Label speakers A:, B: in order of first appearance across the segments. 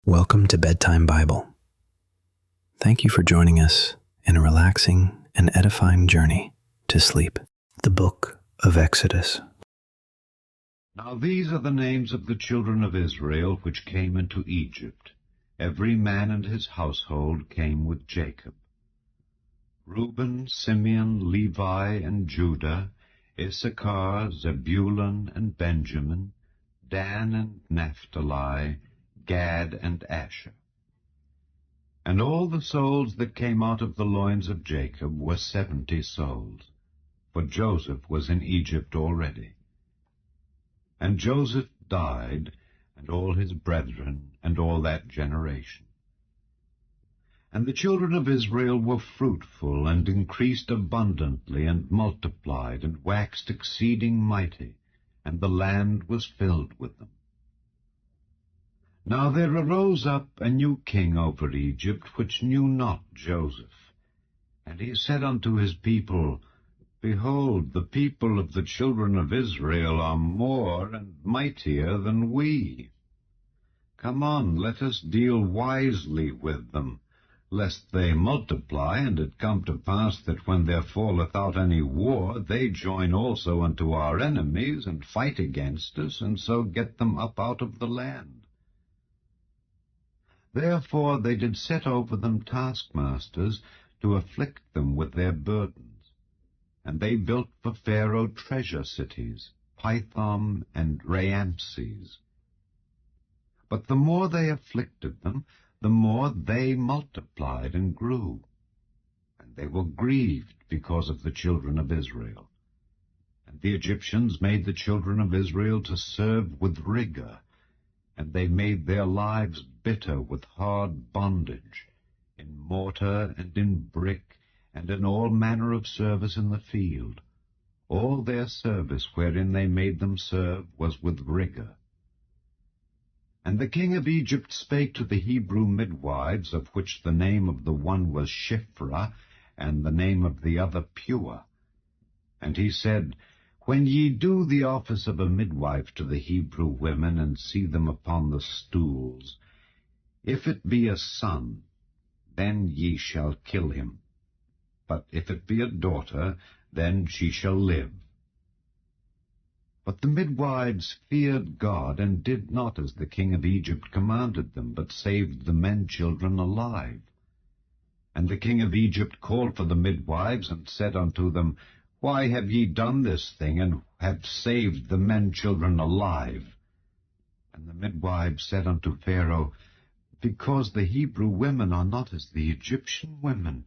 A: Welcome to Bedtime Bible. Thank you for joining us in a relaxing and edifying journey to sleep. The Book of Exodus.
B: Now these are the names of the children of Israel which came into Egypt. Every man and his household came with Jacob. Reuben, Simeon, Levi, and Judah, Issachar, Zebulun, and Benjamin, Dan and Naphtali, Gad and Asher. And all the souls that came out of the loins of Jacob were 70 souls, for Joseph was in Egypt already. And Joseph died, and all his brethren, and all that generation. And the children of Israel were fruitful, and increased abundantly, and multiplied, and waxed exceeding mighty, and the land was filled with them. Now there arose up a new king over Egypt, which knew not Joseph. And he said unto his people, Behold, the people of the children of Israel are more and mightier than we. Come on, let us deal wisely with them, lest they multiply, and it come to pass that when there falleth out any war, they join also unto our enemies, and fight against us, and so get them up out of the land. Therefore they did set over them taskmasters, to afflict them with their burdens. And they built for Pharaoh treasure cities, Pithom and Raamses. But the more they afflicted them, the more they multiplied and grew. And they were grieved because of the children of Israel. And the Egyptians made the children of Israel to serve with rigor, and they made their lives bitter with hard bondage, in mortar and in brick, and in all manner of service in the field. All their service wherein they made them serve was with rigor. And the king of Egypt spake to the Hebrew midwives, of which the name of the one was Shiphrah, and the name of the other Pua. And he said, When ye do the office of a midwife to the Hebrew women, and see them upon the stools, if it be a son, then ye shall kill him. But if it be a daughter, then she shall live. But the midwives feared God, and did not as the king of Egypt commanded them, but saved the men-children alive. And the king of Egypt called for the midwives, and said unto them, Why have ye done this thing, and have saved the men-children alive? And the midwives said unto Pharaoh, Because the Hebrew women are not as the Egyptian women,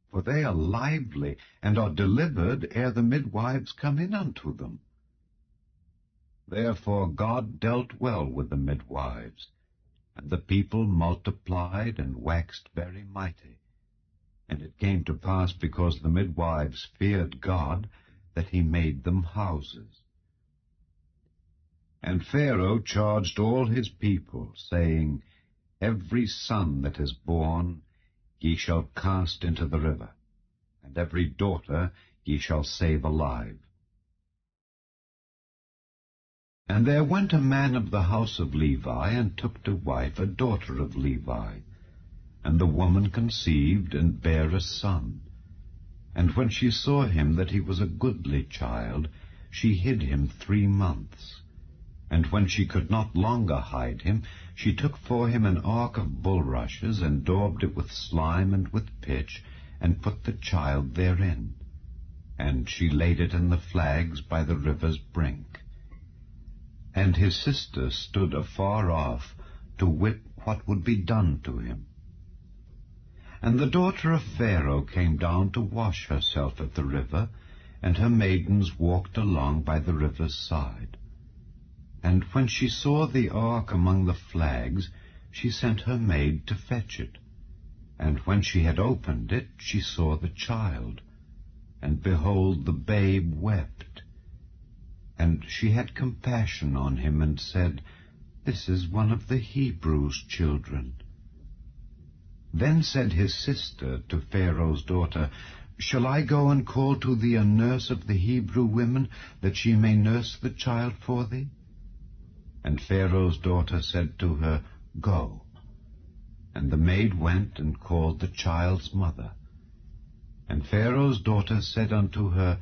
B: for they are lively, and are delivered ere the midwives come in unto them. Therefore God dealt well with the midwives, and the people multiplied and waxed very mighty. And it came to pass, because the midwives feared God, that he made them houses. And Pharaoh charged all his people, saying, Every son that is born ye shall cast into the river, and every daughter ye shall save alive. And there went a man of the house of Levi, and took to wife a daughter of Levi. And the woman conceived, and bare a son. And when she saw him that he was a goodly child, she hid him 3 months. And when she could not longer hide him, she took for him an ark of bulrushes, and daubed it with slime and with pitch, and put the child therein. And she laid it in the flags by the river's brink. And his sister stood afar off, to wit what would be done to him. And the daughter of Pharaoh came down to wash herself at the river, and her maidens walked along by the river's side. And when she saw the ark among the flags, she sent her maid to fetch it. And when she had opened it, she saw the child, and behold, the babe wept. And she had compassion on him, and said, This is one of the Hebrews' children. Then said his sister to Pharaoh's daughter, Shall I go and call to thee a nurse of the Hebrew women, that she may nurse the child for thee? And Pharaoh's daughter said to her, Go. And the maid went and called the child's mother. And Pharaoh's daughter said unto her,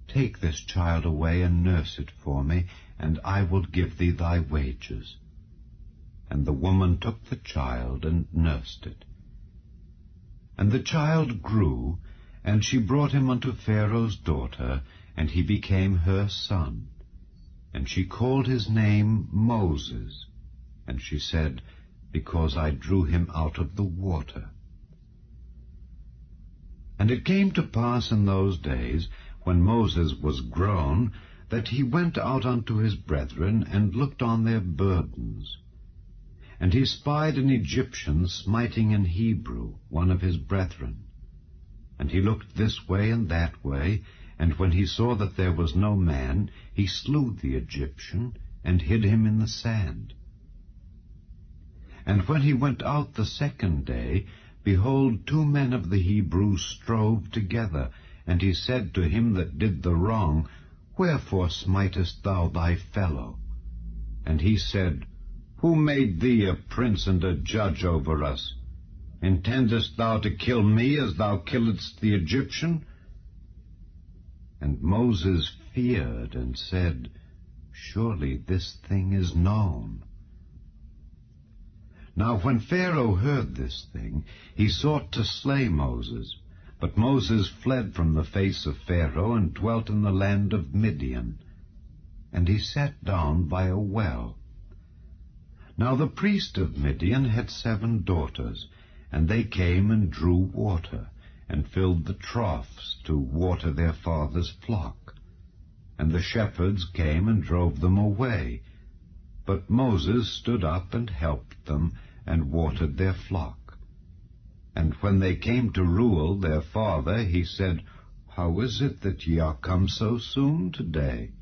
B: Take this child away and nurse it for me, and I will give thee thy wages. And the woman took the child and nursed it. And the child grew, and she brought him unto Pharaoh's daughter, and he became her son. And she called his name Moses. And she said, Because I drew him out of the water. And it came to pass in those days, when Moses was grown, that he went out unto his brethren, and looked on their burdens. And he spied an Egyptian smiting an Hebrew, one of his brethren. And he looked this way and that way, and when he saw that there was no man, he slew the Egyptian, and hid him in the sand. And when he went out the second day, behold, 2 men of the Hebrews strove together. And he said to him that did the wrong, Wherefore smitest thou thy fellow? And he said, Who made thee a prince and a judge over us? Intendest thou to kill me as thou killedst the Egyptian? And Moses feared and said, Surely this thing is known. Now when Pharaoh heard this thing, he sought to slay Moses. But Moses fled from the face of Pharaoh, and dwelt in the land of Midian. And he sat down by a well. Now the priest of Midian had 7 daughters, and they came and drew water, and filled the troughs to water their father's flock. And the shepherds came and drove them away. But Moses stood up and helped them, and watered their flock. And when they came to rule their father, he said, How is it that ye are come so soon today?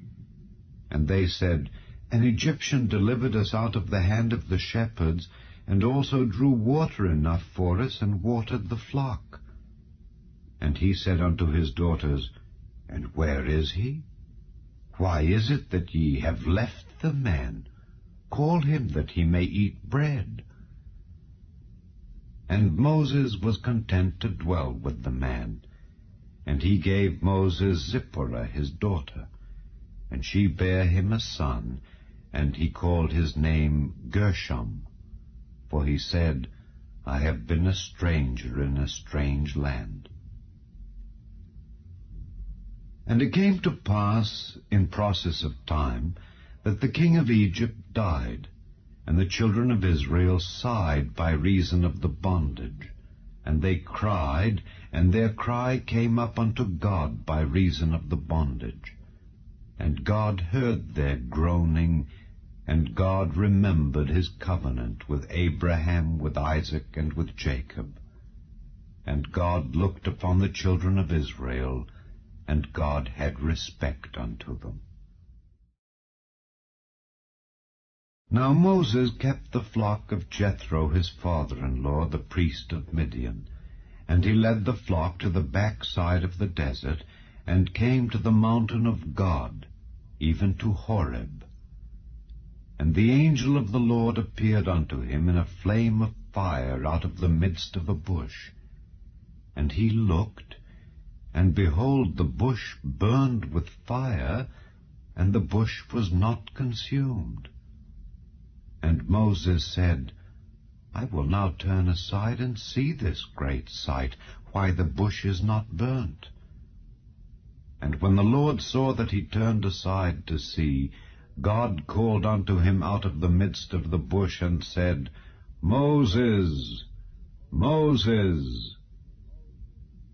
B: And they said, An Egyptian delivered us out of the hand of the shepherds, and also drew water enough for us, and watered the flock. And he said unto his daughters, And where is he? Why is it that ye have left the man? Call him, that he may eat bread. And Moses was content to dwell with the man. And he gave Moses Zipporah his daughter, and she bare him a son, and he called his name Gershom, for he said, I have been a stranger in a strange land. And it came to pass in process of time that the king of Egypt died, and the children of Israel sighed by reason of the bondage. And they cried, and their cry came up unto God by reason of the bondage. And God heard their groaning, and God remembered his covenant with Abraham, with Isaac, and with Jacob. And God looked upon the children of Israel, and God had respect unto them. Now Moses kept the flock of Jethro his father-in-law, the priest of Midian. And he led the flock to the backside of the desert, and came to the mountain of God, even to Horeb. And the angel of the Lord appeared unto him in a flame of fire out of the midst of a bush. And he looked, and behold, the bush burned with fire, and the bush was not consumed. And Moses said, I will now turn aside and see this great sight, why the bush is not burnt. And when the Lord saw that he turned aside to see, God called unto him out of the midst of the bush, and said, Moses, Moses.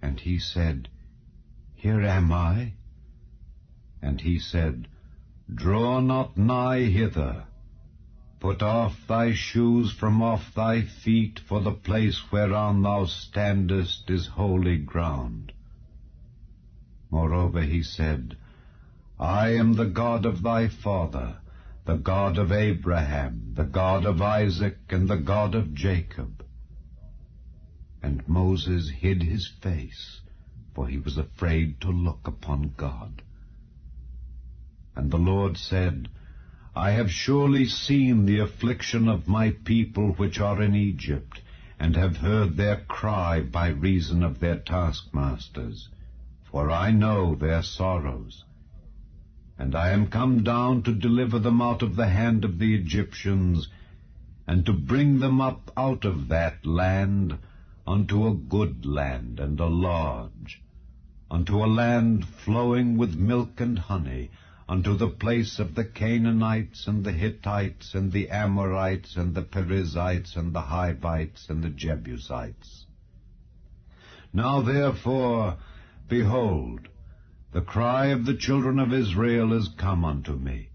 B: And he said, Here am I. And he said, Draw not nigh hither. Put off thy shoes from off thy feet, for the place whereon thou standest is holy ground. Moreover he said, I am the God of thy father, the God of Abraham, the God of Isaac, and the God of Jacob. And Moses hid his face, for he was afraid to look upon God. And the Lord said, I have surely seen the affliction of my people which are in Egypt, and have heard their cry by reason of their taskmasters, for I know their sorrows. And I am come down to deliver them out of the hand of the Egyptians, and to bring them up out of that land unto a good land and a large, unto a land flowing with milk and honey, unto the place of the Canaanites and the Hittites and the Amorites and the Perizzites and the Hivites and the Jebusites. Now therefore, behold, the cry of the children of Israel is come unto me,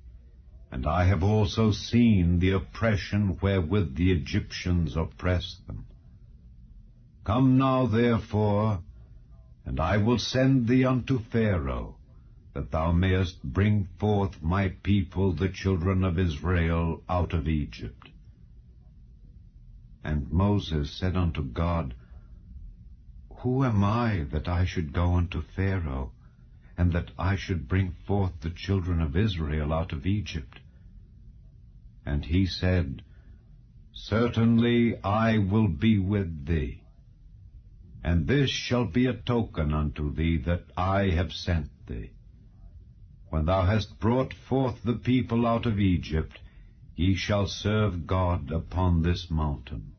B: and I have also seen the oppression wherewith the Egyptians oppress them. Come now therefore, and I will send thee unto Pharaoh, that thou mayest bring forth my people the children of Israel out of Egypt. And Moses said unto God, Who am I that I should go unto Pharaoh, and that I should bring forth the children of Israel out of Egypt? And he said, Certainly I will be with thee, and this shall be a token unto thee that I have sent thee. When thou hast brought forth the people out of Egypt, ye shall serve God upon this mountain.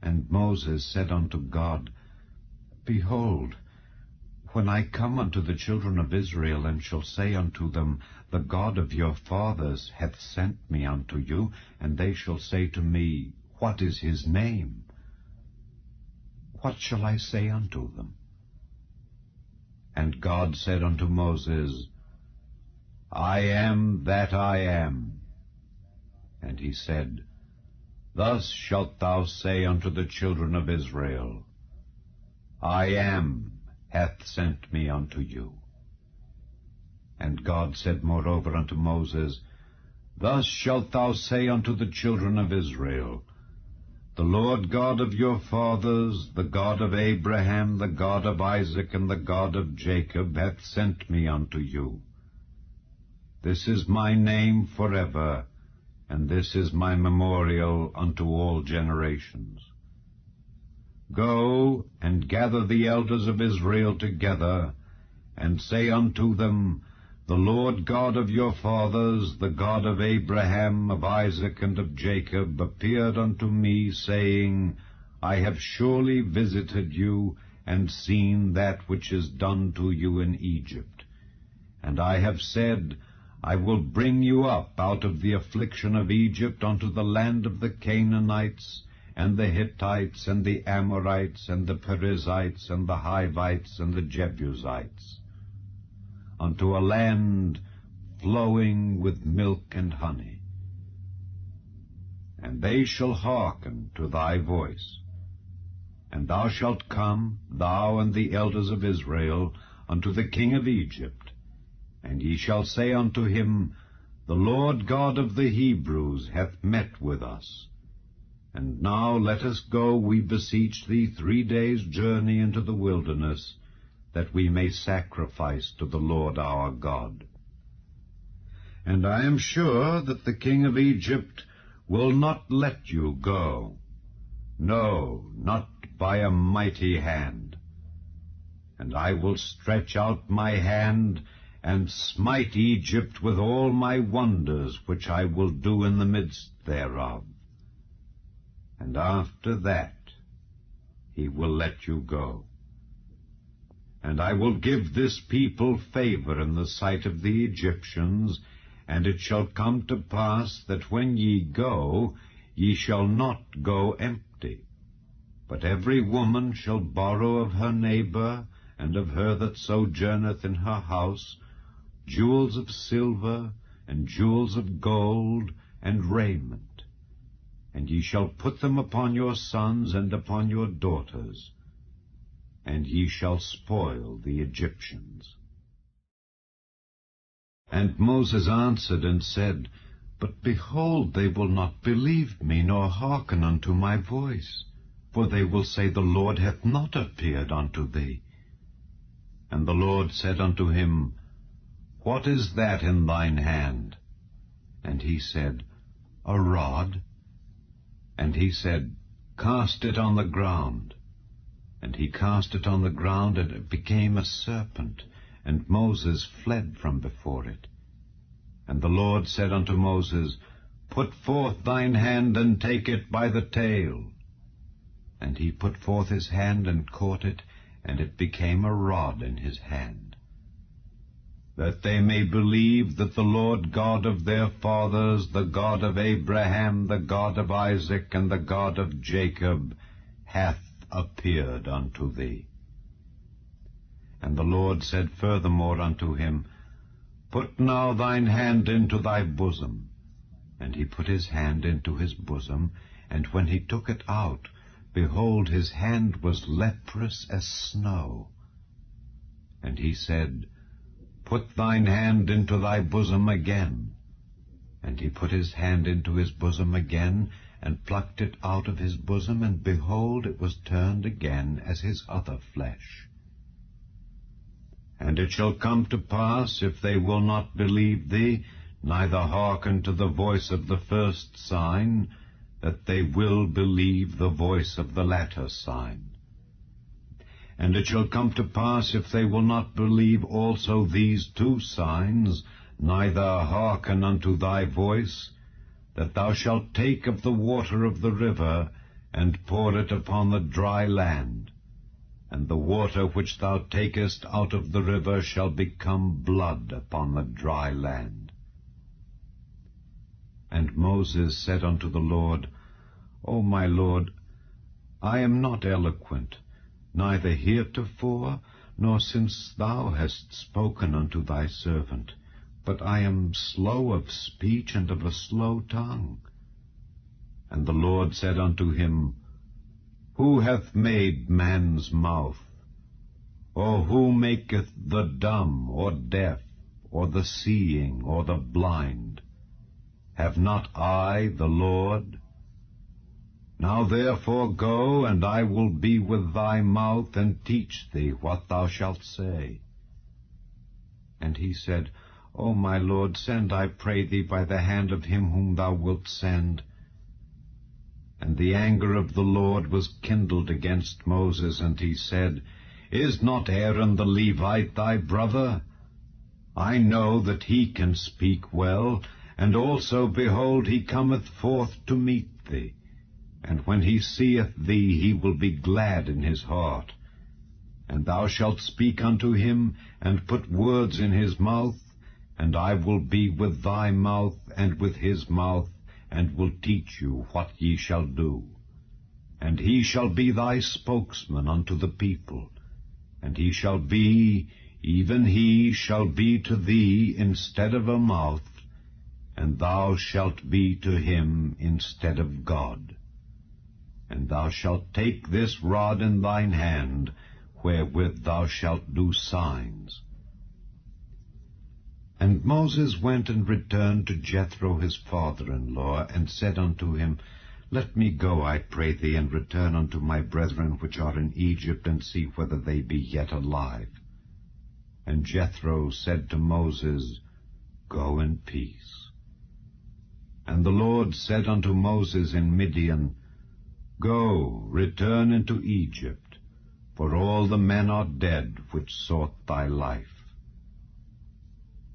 B: And Moses said unto God, Behold, when I come unto the children of Israel, and shall say unto them, The God of your fathers hath sent me unto you, and they shall say to me, What is his name? What shall I say unto them? And God said unto Moses, I am that I am. And he said, Thus shalt thou say unto the children of Israel, I am hath sent me unto you. And God said moreover unto Moses, Thus shalt thou say unto the children of Israel, The Lord God of your fathers, the God of Abraham, the God of Isaac, and the God of Jacob, hath sent me unto you. This is my name forever, and this is my memorial unto all generations. Go and gather the elders of Israel together, and say unto them, The Lord God of your fathers, the God of Abraham, of Isaac, and of Jacob, appeared unto me, saying, I have surely visited you, and seen that which is done to you in Egypt. And I have said, I will bring you up out of the affliction of Egypt unto the land of the Canaanites, and the Hittites, and the Amorites, and the Perizzites, and the Hivites, and the Jebusites, unto a land flowing with milk and honey. And they shall hearken to thy voice. And thou shalt come, thou and the elders of Israel, unto the king of Egypt, and ye shall say unto him, The Lord God of the Hebrews hath met with us. And now let us go, we beseech thee, 3 days' journey into the wilderness, that we may sacrifice to the Lord our God. And I am sure that the king of Egypt will not let you go, no, not by a mighty hand. And I will stretch out my hand, and smite Egypt with all my wonders, which I will do in the midst thereof. And after that he will let you go. And I will give this people favor in the sight of the Egyptians, and it shall come to pass that when ye go, ye shall not go empty, but every woman shall borrow of her neighbor, and of her that sojourneth in her house, jewels of silver, and jewels of gold, and raiment. And ye shall put them upon your sons and upon your daughters, and ye shall spoil the Egyptians. And Moses answered and said, But behold, they will not believe me, nor hearken unto my voice, for they will say, The Lord hath not appeared unto thee. And the Lord said unto him, What is that in thine hand? And he said, A rod. And he said, cast it on the ground. And he cast it on the ground, and it became a serpent, and Moses fled from before it. And the Lord said unto Moses, Put forth thine hand, and take it by the tail. And he put forth his hand, and caught it, and it became a rod in his hand. That they may believe that the Lord God of their fathers, the God of Abraham, the God of Isaac, and the God of Jacob, hath appeared unto thee. And the Lord said furthermore unto him, Put now thine hand into thy bosom. And he put his hand into his bosom, and when he took it out, behold, his hand was leprous as snow. And he said, Put thine hand into thy bosom again. And he put his hand into his bosom again, and plucked it out of his bosom, and behold, it was turned again as his other flesh. And it shall come to pass, if they will not believe thee, neither hearken to the voice of the first sign, that they will believe the voice of the latter sign. And it shall come to pass, if they will not believe also these two signs, neither hearken unto thy voice, that thou shalt take of the water of the river, and pour it upon the dry land. And the water which thou takest out of the river shall become blood upon the dry land. And Moses said unto the Lord, O my Lord, I am not eloquent, neither heretofore, nor since thou hast spoken unto thy servant, but I am slow of speech and of a slow tongue. And the Lord said unto him, Who hath made man's mouth? Or who maketh the dumb, or deaf, or the seeing, or the blind? Have not I the Lord? Now therefore go, and I will be with thy mouth, and teach thee what thou shalt say. And he said, O my Lord, send, I pray thee, by the hand of him whom thou wilt send. And the anger of the Lord was kindled against Moses, and he said, Is not Aaron the Levite thy brother? I know that he can speak well, and also, behold, he cometh forth to meet thee. And when he seeth thee, he will be glad in his heart. And thou shalt speak unto him, and put words in his mouth, and I will be with thy mouth, and with his mouth, and will teach you what ye shall do. And he shall be thy spokesman unto the people, and he shall be, even he shall be to thee instead of a mouth, and thou shalt be to him instead of God. And thou shalt take this rod in thine hand, wherewith thou shalt do signs. And Moses went and returned to Jethro his father-in-law, and said unto him, Let me go, I pray thee, and return unto my brethren which are in Egypt, and see whether they be yet alive. And Jethro said to Moses, Go in peace. And the Lord said unto Moses in Midian, Go, return into Egypt, for all the men are dead which sought thy life.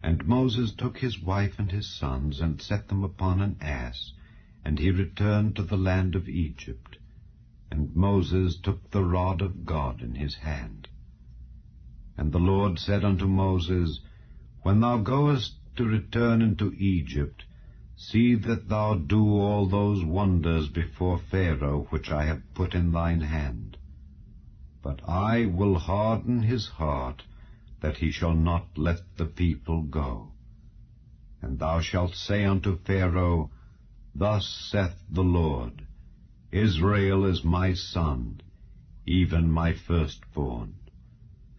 B: And Moses took his wife and his sons, and set them upon an ass, and he returned to the land of Egypt. And Moses took the rod of God in his hand. And the Lord said unto Moses, When thou goest to return into Egypt, see that thou do all those wonders before Pharaoh which I have put in thine hand. But I will harden his heart, that he shall not let the people go. And thou shalt say unto Pharaoh, Thus saith the Lord, Israel is my son, even my firstborn.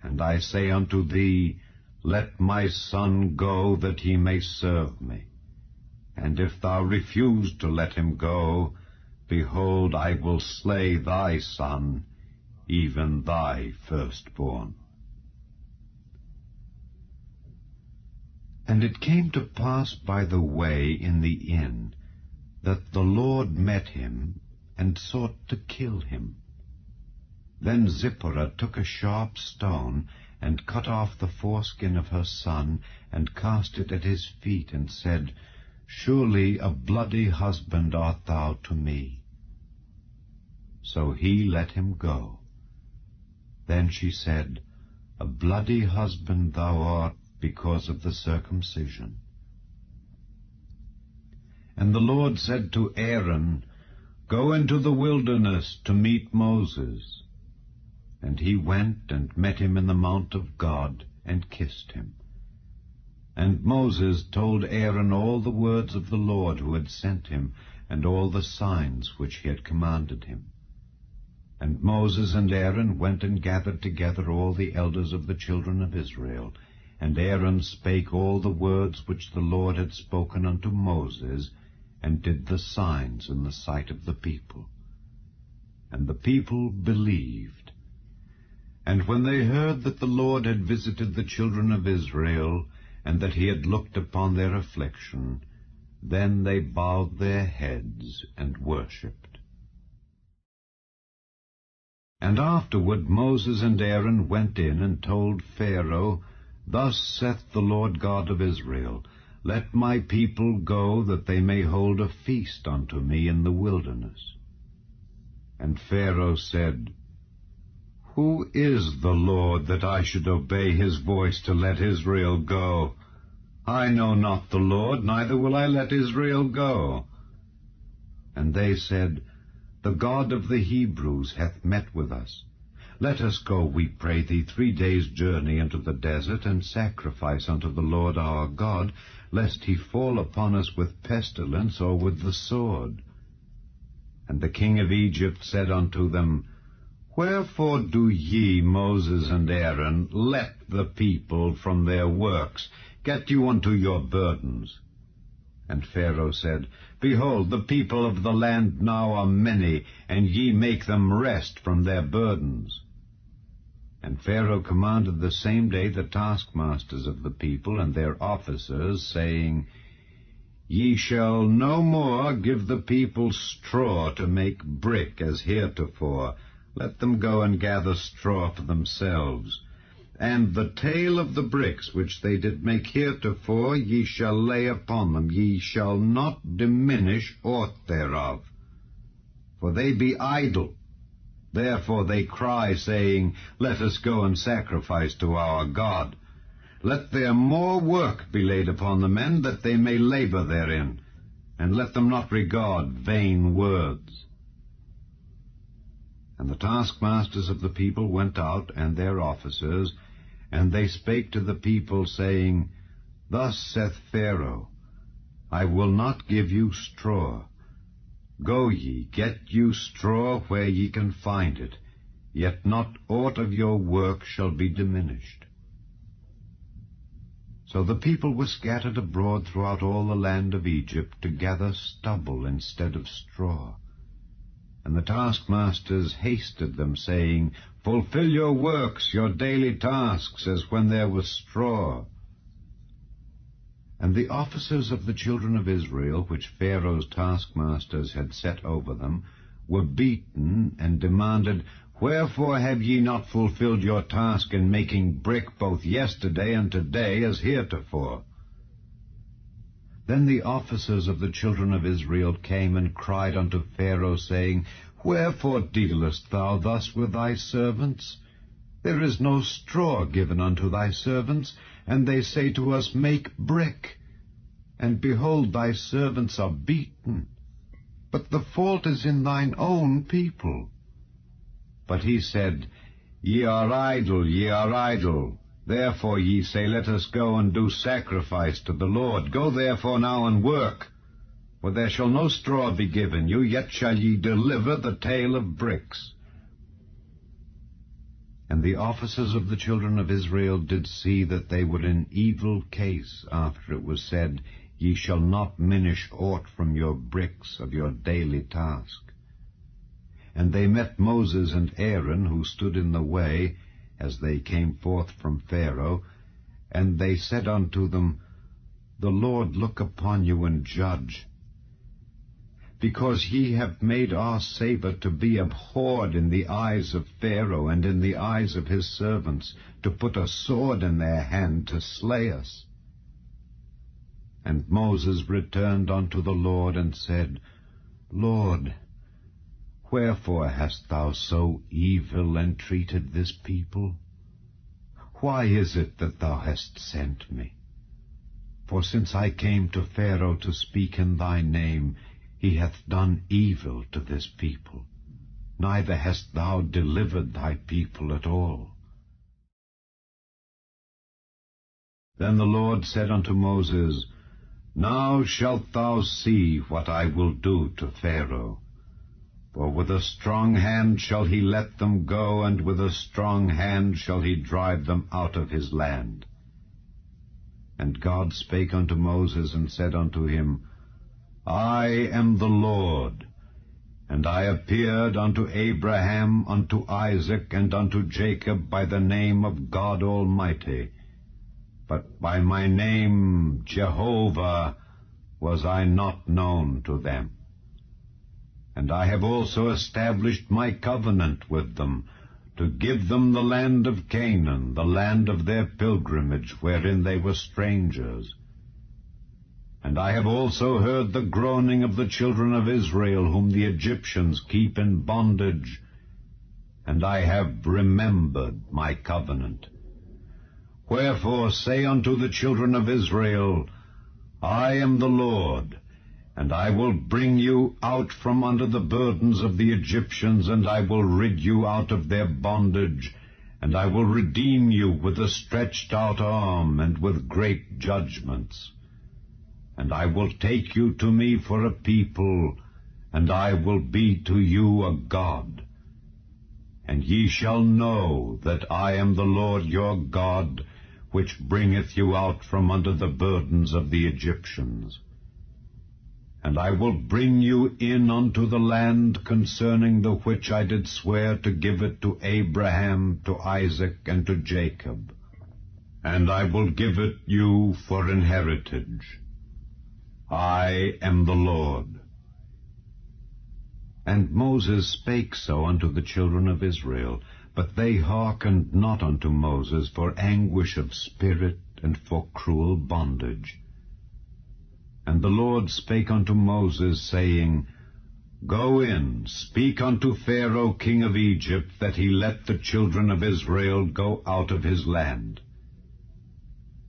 B: And I say unto thee, Let my son go, that he may serve me. And if thou refuse to let him go, behold, I will slay thy son, even thy firstborn. And it came to pass by the way in the inn, that the Lord met him, and sought to kill him. Then Zipporah took a sharp stone, and cut off the foreskin of her son, and cast it at his feet, and said, Surely a bloody husband art thou to me. So he let him go. Then she said, A bloody husband thou art because of the circumcision. And the Lord said to Aaron, Go into the wilderness to meet Moses. And he went and met him in the mount of God, and kissed him. And Moses told Aaron all the words of the Lord who had sent him, and all the signs which he had commanded him. And Moses and Aaron went and gathered together all the elders of the children of Israel. And Aaron spake all the words which the Lord had spoken unto Moses, and did the signs in the sight of the people. And the people believed. And when they heard that the Lord had visited the children of Israel, and that he had looked upon their affliction, then they bowed their heads and worshipped. And afterward Moses and Aaron went in and told Pharaoh, Thus saith the Lord God of Israel, Let my people go, that they may hold a feast unto me in the wilderness. And Pharaoh said, Who is the Lord, that I should obey his voice to let Israel go? I know not the Lord, neither will I let Israel go. And they said, The God of the Hebrews hath met with us. Let us go, we pray thee, 3 days' journey into the desert, and sacrifice unto the Lord our God, lest he fall upon us with pestilence or with the sword. And the king of Egypt said unto them, Wherefore do ye, Moses and Aaron, let the people from their works? Get you unto your burdens. And Pharaoh said, Behold, the people of the land now are many, and ye make them rest from their burdens. And Pharaoh commanded the same day the taskmasters of the people and their officers, saying, Ye shall no more give the people straw to make brick as heretofore. Let them go and gather straw for themselves. And the tale of the bricks which they did make heretofore ye shall lay upon them. Ye shall not diminish aught thereof. For they be idle. Therefore they cry, saying, Let us go and sacrifice to our God. Let their more work be laid upon the men, that they may labor therein, and let them not regard vain words. And the taskmasters of the people went out, and their officers, and they spake to the people, saying, Thus saith Pharaoh, I will not give you straw. Go ye, get you straw where ye can find it, yet not aught of your work shall be diminished. So the people were scattered abroad throughout all the land of Egypt to gather stubble instead of straw. And the taskmasters hasted them, saying, Fulfill your works, your daily tasks, as when there was straw. And the officers of the children of Israel, which Pharaoh's taskmasters had set over them, were beaten, and demanded, Wherefore have ye not fulfilled your task in making brick both yesterday and today as heretofore? Then the officers of the children of Israel came and cried unto Pharaoh, saying, Wherefore dealest thou thus with thy servants? There is no straw given unto thy servants, and they say to us, Make brick. And behold, thy servants are beaten. But the fault is in thine own people. But he said, Ye are idle, ye are idle. Therefore ye say, Let us go and do sacrifice to the Lord. Go therefore now and work. For there shall no straw be given you, yet shall ye deliver the tale of bricks. And the officers of the children of Israel did see that they were in evil case, after it was said, Ye shall not minish aught from your bricks of your daily task. And they met Moses and Aaron, who stood in the way, as they came forth from Pharaoh, and they said unto them, The Lord look upon you and judge. because ye have made our savour to be abhorred in the eyes of Pharaoh and in the eyes of his servants, to put a sword in their hand to slay us. And Moses returned unto the Lord and said, Lord, wherefore hast thou so evil entreated this people? Why is it that thou hast sent me? For since I came to Pharaoh to speak in thy name, he hath done evil to this people, neither hast thou delivered thy people at all. Then the Lord said unto Moses, Now shalt thou see what I will do to Pharaoh. For with a strong hand shall he let them go, and with a strong hand shall he drive them out of his land. And God spake unto Moses, and said unto him, I am the Lord, and I appeared unto Abraham, unto Isaac, and unto Jacob by the name of God Almighty, but by my name Jehovah was I not known to them. And I have also established my covenant with them, to give them the land of Canaan, the land of their pilgrimage, wherein they were strangers. And I have also heard the groaning of the children of Israel, whom the Egyptians keep in bondage, and I have remembered my covenant. Wherefore say unto the children of Israel, I am the Lord, and I will bring you out from under the burdens of the Egyptians, and I will rid you out of their bondage, and I will redeem you with a stretched out arm, and with great judgments. And I will take you to me for a people, and I will be to you a God. And ye shall know that I am the Lord your God, which bringeth you out from under the burdens of the Egyptians. And I will bring you in unto the land concerning the which I did swear to give it to Abraham, to Isaac, and to Jacob. And I will give it you for an heritage. I am the Lord. And Moses spake so unto the children of Israel, but they hearkened not unto Moses for anguish of spirit and for cruel bondage. And the Lord spake unto Moses, saying, Go in, speak unto Pharaoh king of Egypt, that he let the children of Israel go out of his land.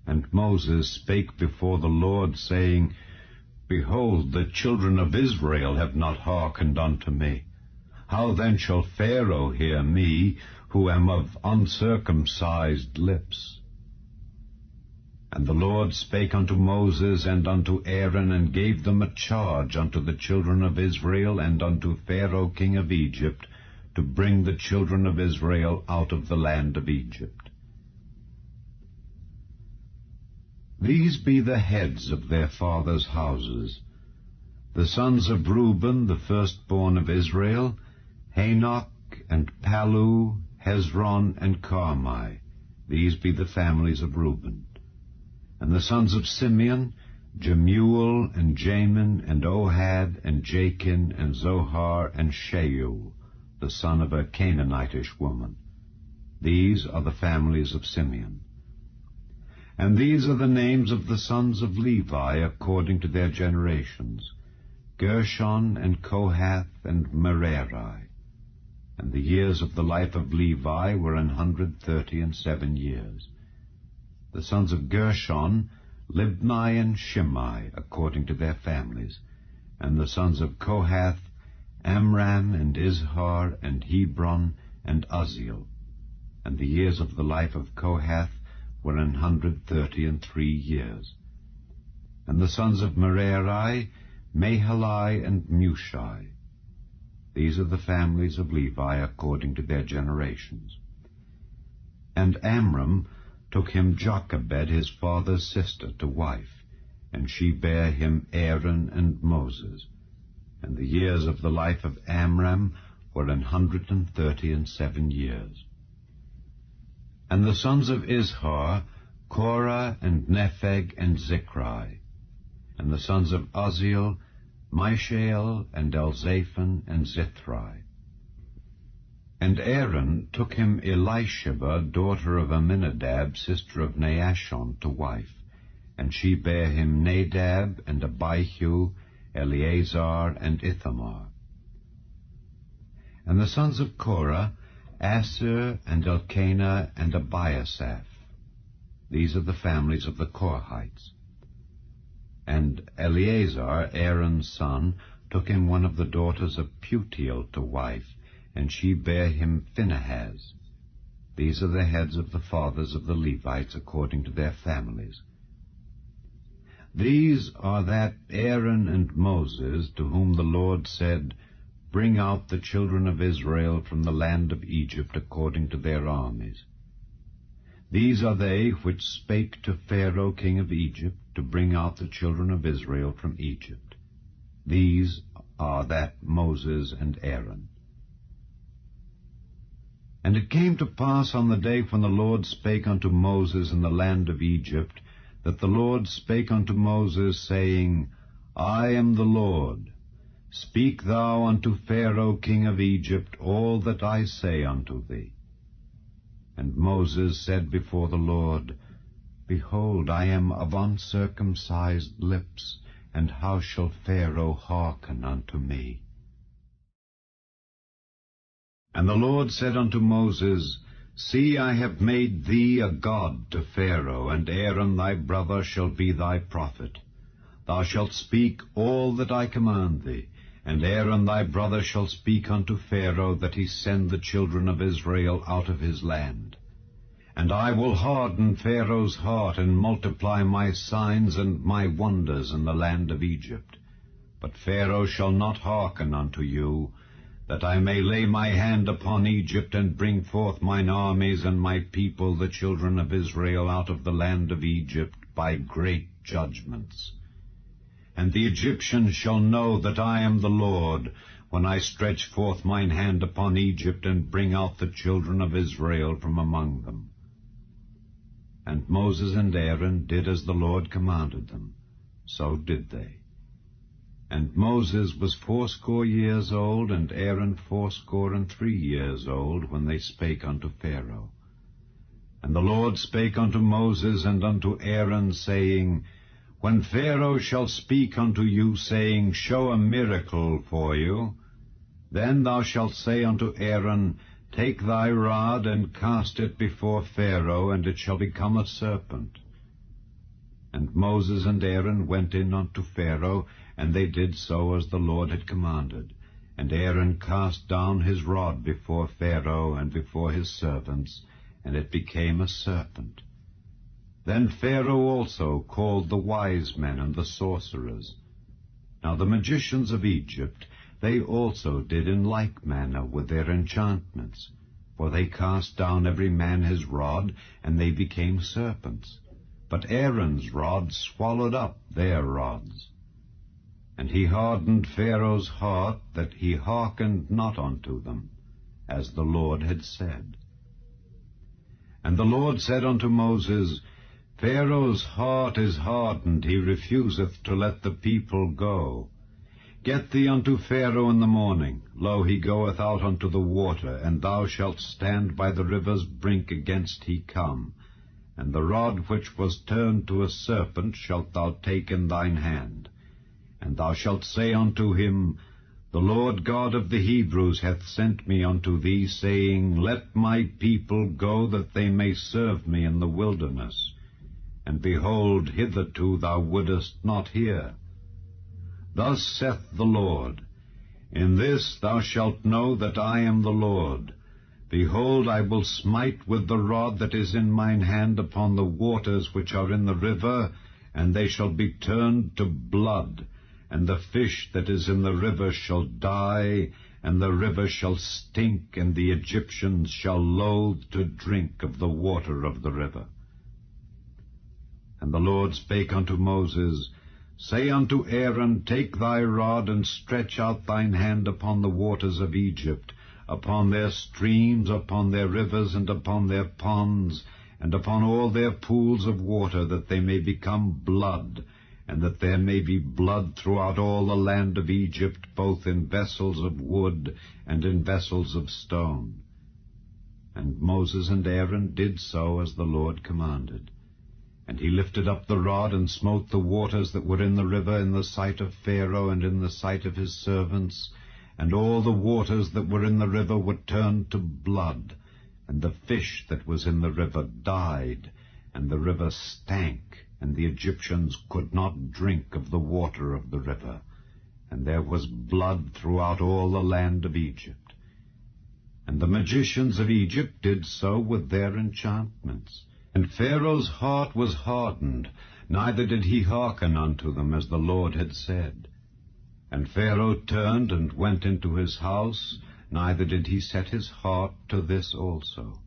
B: And Moses spake before the Lord, saying, Behold, the children of Israel have not hearkened unto me. How then shall Pharaoh hear me, who am of uncircumcised lips? And the Lord spake unto Moses and unto Aaron, and gave them a charge unto the children of Israel and unto Pharaoh king of Egypt, to bring the children of Israel out of the land of Egypt. These be the heads of their fathers' houses. The sons of Reuben, the firstborn of Israel, Hanok, and Palu, Hezron, and Carmi. These be the families of Reuben. And the sons of Simeon, Jemuel, and Jamin, and Ohad, and Jachin, and Zohar, and Shaul, the son of a Canaanitish woman. These are the families of Simeon. And these are the names of the sons of Levi according to their generations, Gershon, and Kohath, and Merari. And the years of the life of Levi were 137 years. The sons of Gershon, Libni and Shimei, according to their families. And the sons of Kohath, Amram, and Izhar, and Hebron, and Uzziel. And the years of the life of Kohath were 133 years. And the sons of Merari, Mahali, and Mushi. These are the families of Levi according to their generations. And Amram took him Jochebed, his father's sister, to wife, and she bare him Aaron and Moses. And the years of the life of Amram were 137 years. And the sons of Izhar, Korah, and Nepheg, and Zikri. And the sons of Uzziel, Mishael, and Elzaphan, and Zithri. And Aaron took him Elisheba, daughter of Amminadab, sister of Naashon, to wife. And she bare him Nadab, and Abihu, Eleazar, and Ithamar. And the sons of Korah, Assir, and Elkanah, and Abiasaph. These are the families of the Korahites. And Eleazar, Aaron's son, took him one of the daughters of Putiel to wife, and she bare him Phinehas. These are the heads of the fathers of the Levites according to their families. These are that Aaron and Moses, to whom the Lord said, Bring out the children of Israel from the land of Egypt according to their armies. These are they which spake to Pharaoh king of Egypt, to bring out the children of Israel from Egypt. These are that Moses and Aaron. And it came to pass on the day when the Lord spake unto Moses in the land of Egypt, that the Lord spake unto Moses, saying, I am the Lord. Speak thou unto Pharaoh king of Egypt all that I say unto thee. And Moses said before the Lord, Behold, I am of uncircumcised lips, and how shall Pharaoh hearken unto me? And the Lord said unto Moses, See, I have made thee a god to Pharaoh, and Aaron thy brother shall be thy prophet. Thou shalt speak all that I command thee, and Aaron thy brother shall speak unto Pharaoh, that he send the children of Israel out of his land. And I will harden Pharaoh's heart, and multiply my signs and my wonders in the land of Egypt. But Pharaoh shall not hearken unto you, that I may lay my hand upon Egypt, and bring forth mine armies and my people, the children of Israel, out of the land of Egypt by great judgments. And the Egyptians shall know that I am the Lord, when I stretch forth mine hand upon Egypt, and bring out the children of Israel from among them. And Moses and Aaron did as the Lord commanded them. So did they. And Moses was 80 years old, and Aaron 83 years old, when they spake unto Pharaoh. And the Lord spake unto Moses and unto Aaron, saying, When Pharaoh shall speak unto you, saying, Show a miracle for you, then thou shalt say unto Aaron, Take thy rod, and cast it before Pharaoh, and it shall become a serpent. And Moses and Aaron went in unto Pharaoh, and they did so as the Lord had commanded. And Aaron cast down his rod before Pharaoh and before his servants, and it became a serpent. Then Pharaoh also called the wise men and the sorcerers. Now the magicians of Egypt, they also did in like manner with their enchantments, for they cast down every man his rod, and they became serpents. But Aaron's rod swallowed up their rods. And he hardened Pharaoh's heart, that he hearkened not unto them, as the Lord had said. And the Lord said unto Moses, Pharaoh's heart is hardened, he refuseth to let the people go. Get thee unto Pharaoh in the morning. Lo, he goeth out unto the water, and thou shalt stand by the river's brink against he come. And the rod which was turned to a serpent shalt thou take in thine hand. And thou shalt say unto him, The Lord God of the Hebrews hath sent me unto thee, saying, Let my people go, that they may serve me in the wilderness. And behold, hitherto thou wouldest not hear. Thus saith the Lord, In this thou shalt know that I am the Lord. Behold, I will smite with the rod that is in mine hand upon the waters which are in the river, and they shall be turned to blood, and the fish that is in the river shall die, and the river shall stink, and the Egyptians shall loathe to drink of the water of the river. And the Lord spake unto Moses, Say unto Aaron, Take thy rod, and stretch out thine hand upon the waters of Egypt, upon their streams, upon their rivers, and upon their ponds, and upon all their pools of water, that they may become blood, and that there may be blood throughout all the land of Egypt, both in vessels of wood and in vessels of stone. And Moses and Aaron did so as the Lord commanded. And he lifted up the rod and smote the waters that were in the river in the sight of Pharaoh and in the sight of his servants, and all the waters that were in the river were turned to blood, and the fish that was in the river died, and the river stank, and the Egyptians could not drink of the water of the river, and there was blood throughout all the land of Egypt. And the magicians of Egypt did so with their enchantments. And Pharaoh's heart was hardened, neither did he hearken unto them, as the Lord had said. And Pharaoh turned and went into his house, neither did he set his heart to this also.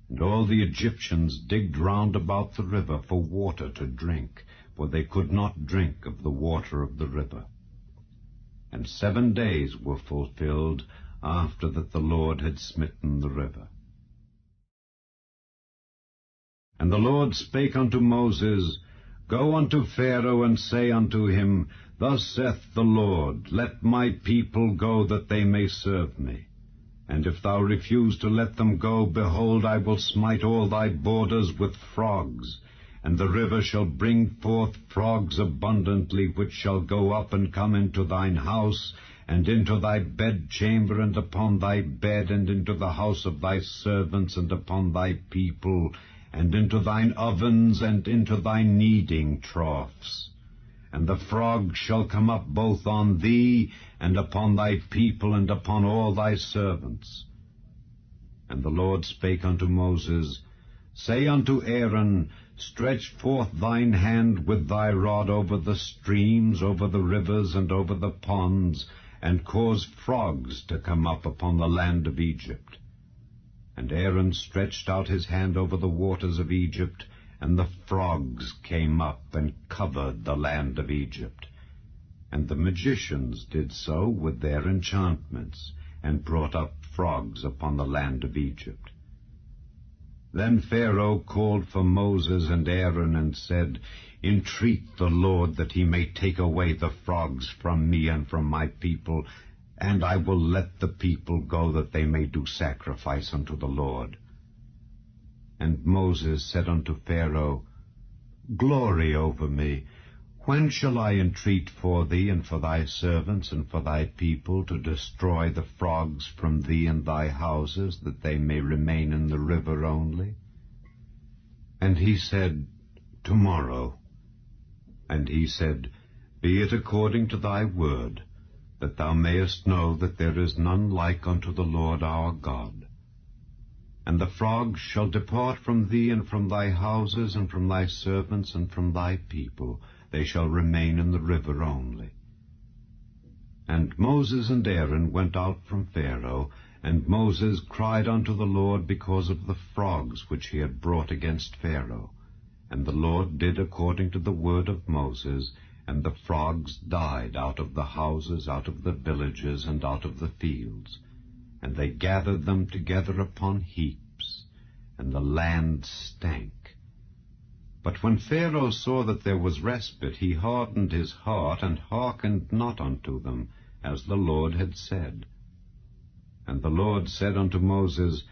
B: And all the Egyptians digged round about the river for water to drink, for they could not drink of the water of the river. And 7 days were fulfilled after that the Lord had smitten the river. And the Lord spake unto Moses, Go unto Pharaoh, and say unto him, Thus saith the Lord, Let my people go, that they may serve me. And if thou refuse to let them go, behold, I will smite all thy borders with frogs, and the river shall bring forth frogs abundantly, which shall go up and come into thine house, and into thy bedchamber, and upon thy bed, and into the house of thy servants, and upon thy people, and into thine ovens, and into thy kneading troughs. And the frogs shall come up both on thee, and upon thy people, and upon all thy servants. And the Lord spake unto Moses, Say unto Aaron, Stretch forth thine hand with thy rod over the streams, over the rivers, and over the ponds, and cause frogs to come up upon the land of Egypt. And Aaron stretched out his hand over the waters of Egypt, and the frogs came up and covered the land of Egypt. And the magicians did so with their enchantments, and brought up frogs upon the land of Egypt. Then Pharaoh called for Moses and Aaron, and said, Entreat the Lord that he may take away the frogs from me and from my people, and I will let the people go, that they may do sacrifice unto the Lord. And Moses said unto Pharaoh, Glory over me. When shall I entreat for thee, and for thy servants, and for thy people, to destroy the frogs from thee and thy houses, that they may remain in the river only? And he said, Tomorrow. And he said, Be it according to thy word, that thou mayest know that there is none like unto the Lord our God. And the frogs shall depart from thee, and from thy houses, and from thy servants, and from thy people. They shall remain in the river only. And Moses and Aaron went out from Pharaoh, and Moses cried unto the Lord because of the frogs which he had brought against Pharaoh. And the Lord did according to the word of Moses, and the frogs died out of the houses, out of the villages, and out of the fields. And they gathered them together upon heaps, and the land stank. But when Pharaoh saw that there was respite, he hardened his heart, and hearkened not unto them, as the Lord had said. And the Lord said unto Moses,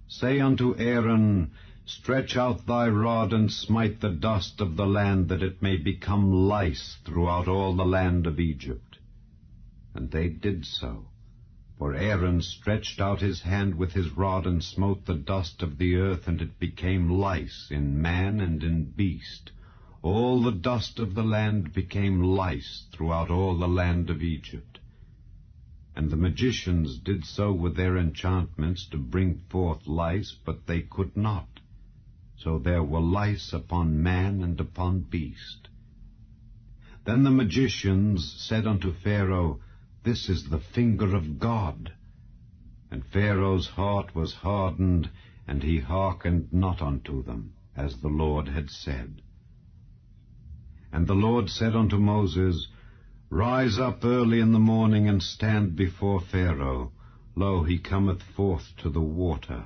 B: Say unto Aaron, Stretch out thy rod, and smite the dust of the land, that it may become lice throughout all the land of Egypt. And they did so. For Aaron stretched out his hand with his rod, and smote the dust of the earth, and it became lice in man and in beast. All the dust of the land became lice throughout all the land of Egypt. And the magicians did so with their enchantments to bring forth lice, but they could not. So there were lice upon man and upon beast. Then the magicians said unto Pharaoh, This is the finger of God. And Pharaoh's heart was hardened, and he hearkened not unto them, as the Lord had said. And the Lord said unto Moses, Rise up early in the morning, and stand before Pharaoh. Lo, he cometh forth to the water.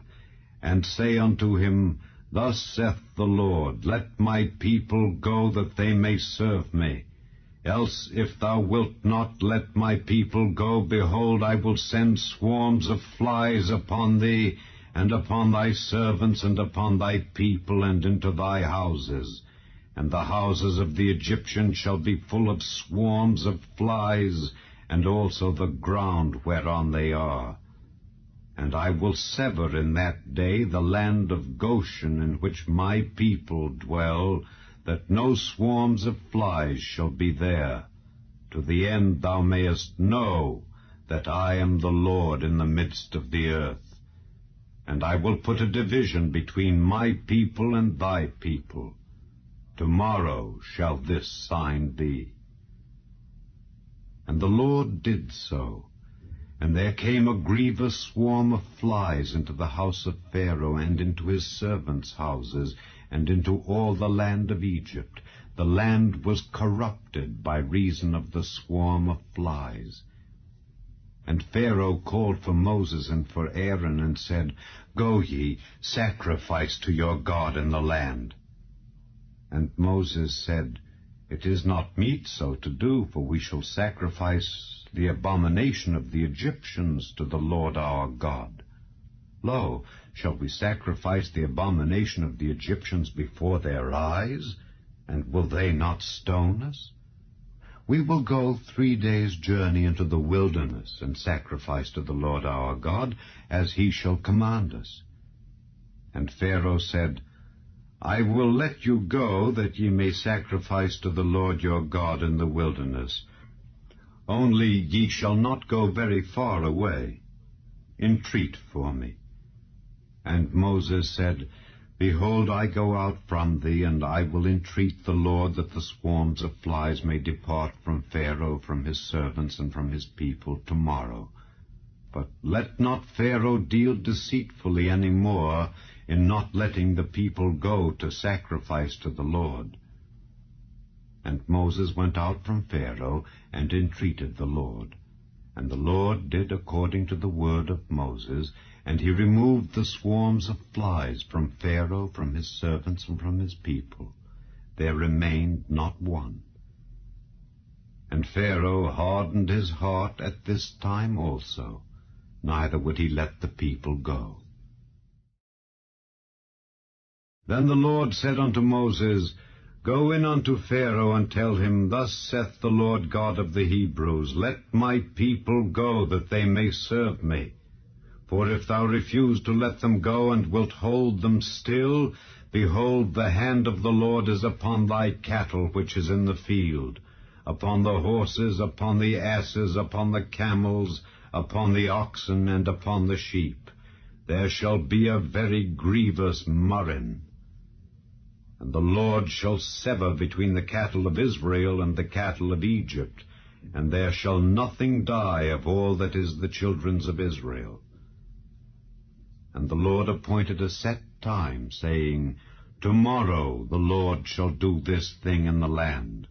B: And say unto him, Thus saith the Lord, Let my people go, that they may serve me. Else, if thou wilt not let my people go, behold, I will send swarms of flies upon thee, and upon thy servants, and upon thy people, and into thy houses. And the houses of the Egyptians shall be full of swarms of flies, and also the ground whereon they are. And I will sever in that day the land of Goshen, in which my people dwell, that no swarms of flies shall be there, to the end thou mayest know that I am the Lord in the midst of the earth. And I will put a division between my people and thy people. Tomorrow shall this sign be. And the Lord did so. And there came a grievous swarm of flies into the house of Pharaoh, and into his servants' houses, and into all the land of Egypt. The land was corrupted by reason of the swarm of flies. And Pharaoh called for Moses and for Aaron, and said, Go ye, sacrifice to your God in the land. And Moses said, It is not meet so to do, for we shall sacrifice the abomination of the Egyptians to the Lord our God. Lo, shall we sacrifice the abomination of the Egyptians before their eyes? And will they not stone us? We will go 3 days' journey into the wilderness, and sacrifice to the Lord our God, as he shall command us. And Pharaoh said, I will let you go, that ye may sacrifice to the Lord your God in the wilderness. Only ye shall not go very far away. Entreat for me. And Moses said, Behold, I go out from thee, and I will entreat the Lord that the swarms of flies may depart from Pharaoh, from his servants, and from his people tomorrow. But let not Pharaoh deal deceitfully any more in not letting the people go to sacrifice to the Lord. And Moses went out from Pharaoh, and entreated the Lord. And the Lord did according to the word of Moses, and he removed the swarms of flies from Pharaoh, from his servants, and from his people. There remained not one. And Pharaoh hardened his heart at this time also, neither would he let the people go. Then the Lord said unto Moses, Go in unto Pharaoh, and tell him, Thus saith the Lord God of the Hebrews, Let my people go, that they may serve me. For if thou refuse to let them go, and wilt hold them still, behold, the hand of the Lord is upon thy cattle which is in the field, upon the horses, upon the asses, upon the camels, upon the oxen, and upon the sheep. There shall be a very grievous murrain. And the Lord shall sever between the cattle of Israel and the cattle of Egypt, and there shall nothing die of all that is the children's of Israel. And the Lord appointed a set time, saying, Tomorrow the Lord shall do this thing in the land.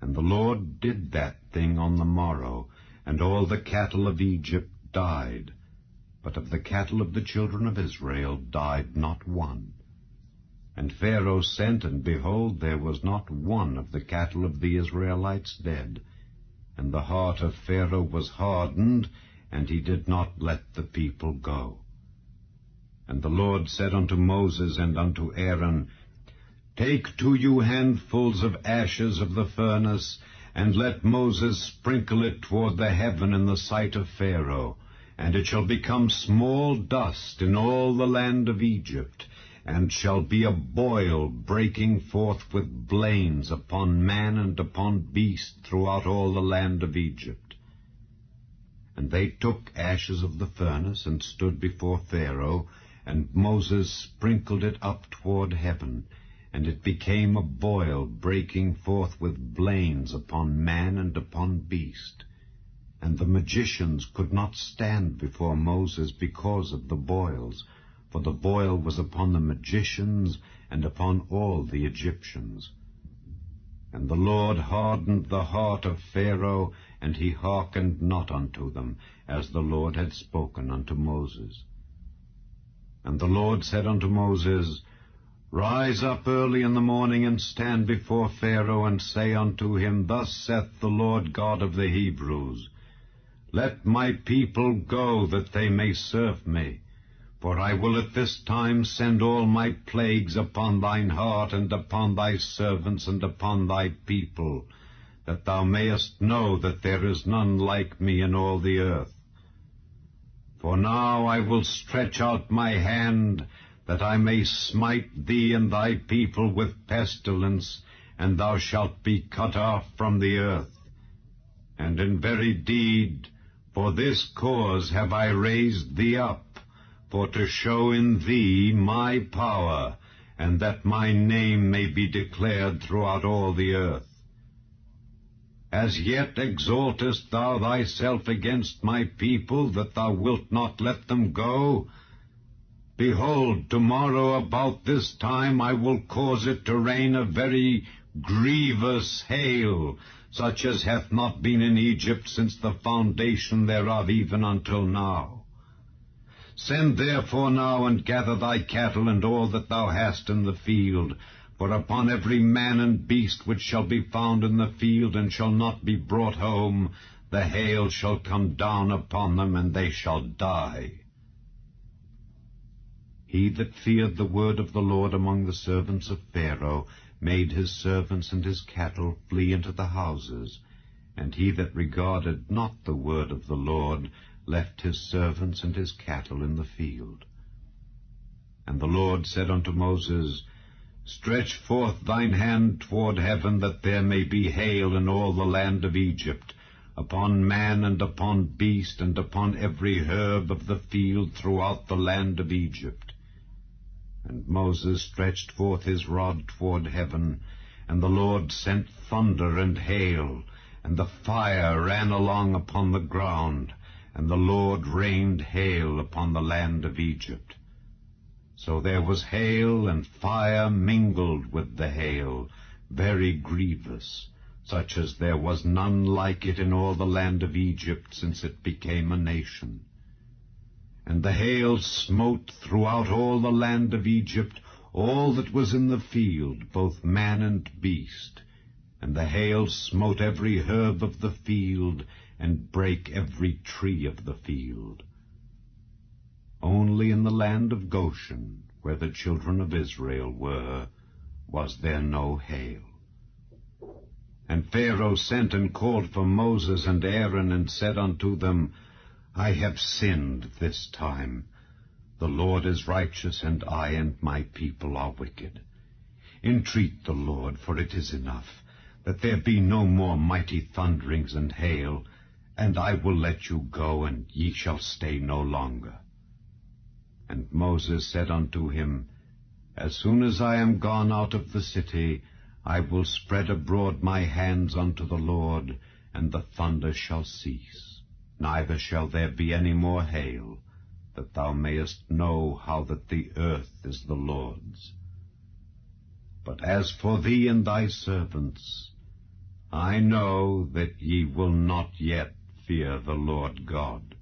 B: And the Lord did that thing on the morrow, and all the cattle of Egypt died, but of the cattle of the children of Israel died not one. And Pharaoh sent, and behold, there was not one of the cattle of the Israelites dead. And the heart of Pharaoh was hardened, and he did not let the people go. And the Lord said unto Moses and unto Aaron, Take to you handfuls of ashes of the furnace, and let Moses sprinkle it toward the heaven in the sight of Pharaoh, and it shall become small dust in all the land of Egypt, and shall be a boil breaking forth with blains upon man and upon beast throughout all the land of Egypt. And they took ashes of the furnace, and stood before Pharaoh, and Moses sprinkled it up toward heaven, and it became a boil breaking forth with blains upon man and upon beast. And the magicians could not stand before Moses because of the boils, for the boil was upon the magicians and upon all the Egyptians. And the Lord hardened the heart of Pharaoh, and he hearkened not unto them, as the Lord had spoken unto Moses. And the Lord said unto Moses, Rise up early in the morning, and stand before Pharaoh, and say unto him, Thus saith the Lord God of the Hebrews, Let my people go, that they may serve me. For I will at this time send all my plagues upon thine heart, and upon thy servants, and upon thy people, that thou mayest know that there is none like me in all the earth. For now I will stretch out my hand, that I may smite thee and thy people with pestilence, and thou shalt be cut off from the earth. And in very deed, for this cause have I raised thee up, for to show in thee my power, and that my name may be declared throughout all the earth. As yet exaltest thou thyself against my people, that thou wilt not let them go? Behold, tomorrow about this time I will cause it to rain a very grievous hail, such as hath not been in Egypt since the foundation thereof even until now. Send therefore now, and gather thy cattle and all that thou hast in the field, for upon every man and beast which shall be found in the field, and shall not be brought home, the hail shall come down upon them, and they shall die. He that feared the word of the Lord among the servants of Pharaoh made his servants and his cattle flee into the houses, and he that regarded not the word of the Lord left his servants and his cattle in the field. And the Lord said unto Moses, Stretch forth thine hand toward heaven, that there may be hail in all the land of Egypt, upon man and upon beast, and upon every herb of the field throughout the land of Egypt. And Moses stretched forth his rod toward heaven, and the Lord sent thunder and hail, and the fire ran along upon the ground, and the Lord rained hail upon the land of Egypt. So there was hail and fire mingled with the hail, very grievous, such as there was none like it in all the land of Egypt since it became a nation. And the hail smote throughout all the land of Egypt all that was in the field, both man and beast. And the hail smote every herb of the field, and brake every tree of the field. Only in the land of Goshen, where the children of Israel were, was there no hail. And Pharaoh sent and called for Moses and Aaron, and said unto them, I have sinned this time. The Lord is righteous, and I and my people are wicked. Entreat the Lord, for it is enough, that there be no more mighty thunderings and hail, and I will let you go, and ye shall stay no longer. And Moses said unto him, As soon as I am gone out of the city, I will spread abroad my hands unto the Lord, and the thunder shall cease, neither shall there be any more hail, that thou mayest know how that the earth is the Lord's. But as for thee and thy servants, I know that ye will not yet fear the Lord God.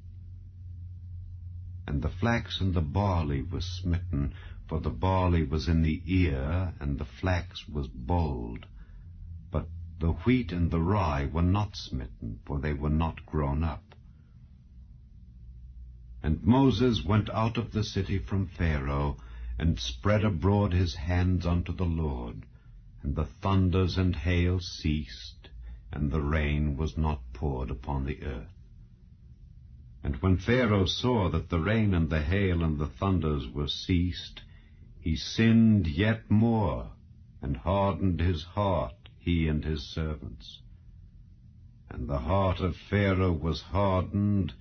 B: And the flax and the barley was smitten, for the barley was in the ear, and the flax was bold. But the wheat and the rye were not smitten, for they were not grown up. And Moses went out of the city from Pharaoh, and spread abroad his hands unto the Lord. And the thunders and hail ceased, and the rain was not poured upon the earth. And when Pharaoh saw that the rain and the hail and the thunders were ceased, he sinned yet more, and hardened his heart, he and his servants. And the heart of Pharaoh was hardened,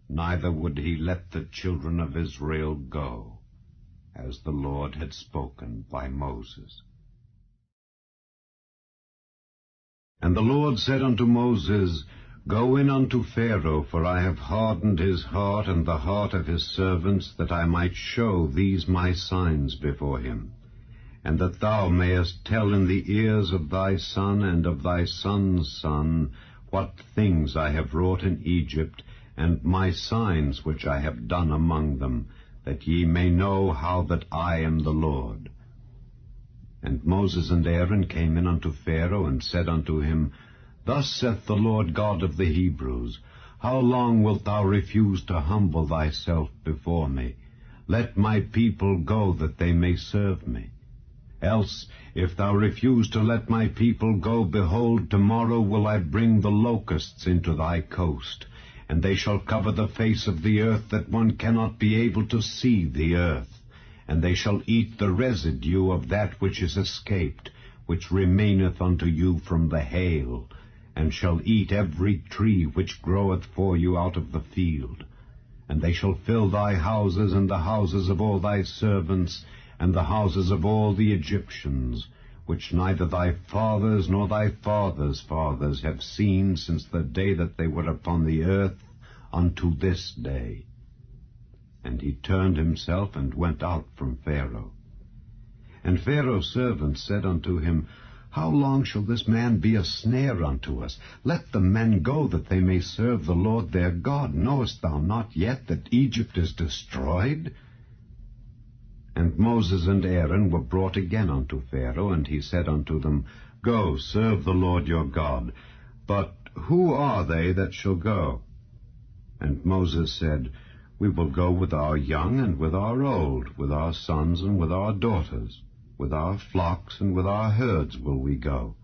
B: neither would he let the children of Israel go, as the Lord had spoken by Moses. And the Lord said unto Moses, Go in unto Pharaoh, for I have hardened his heart and the heart of his servants, that I might show these my signs before him, and that thou mayest tell in the ears of thy son and of thy son's son what things I have wrought in Egypt, and my signs which I have done among them, that ye may know how that I am the Lord. And Moses and Aaron came in unto Pharaoh, and said unto him, Thus saith the Lord God of the Hebrews, How long wilt thou refuse to humble thyself before me? Let my people go, that they may serve me. Else, if thou refuse to let my people go, behold, tomorrow will I bring the locusts into thy coast, and they shall cover the face of the earth, that one cannot be able to see the earth. And they shall eat the residue of that which is escaped, which remaineth unto you from the hail, and shall eat every tree which groweth for you out of the field. And they shall fill thy houses, and the houses of all thy servants, and the houses of all the Egyptians, which neither thy fathers nor thy fathers' fathers have seen since the day that they were upon the earth unto this day. And he turned himself and went out from Pharaoh. And Pharaoh's servants said unto him, How long shall this man be a snare unto us? Let the men go, that they may serve the Lord their God. Knowest thou not yet that Egypt is destroyed? And Moses and Aaron were brought again unto Pharaoh, and he said unto them, Go, serve the Lord your God. But who are they that shall go? And Moses said, We will go with our young and with our old, with our sons and with our daughters, with our flocks and with our herds will we go,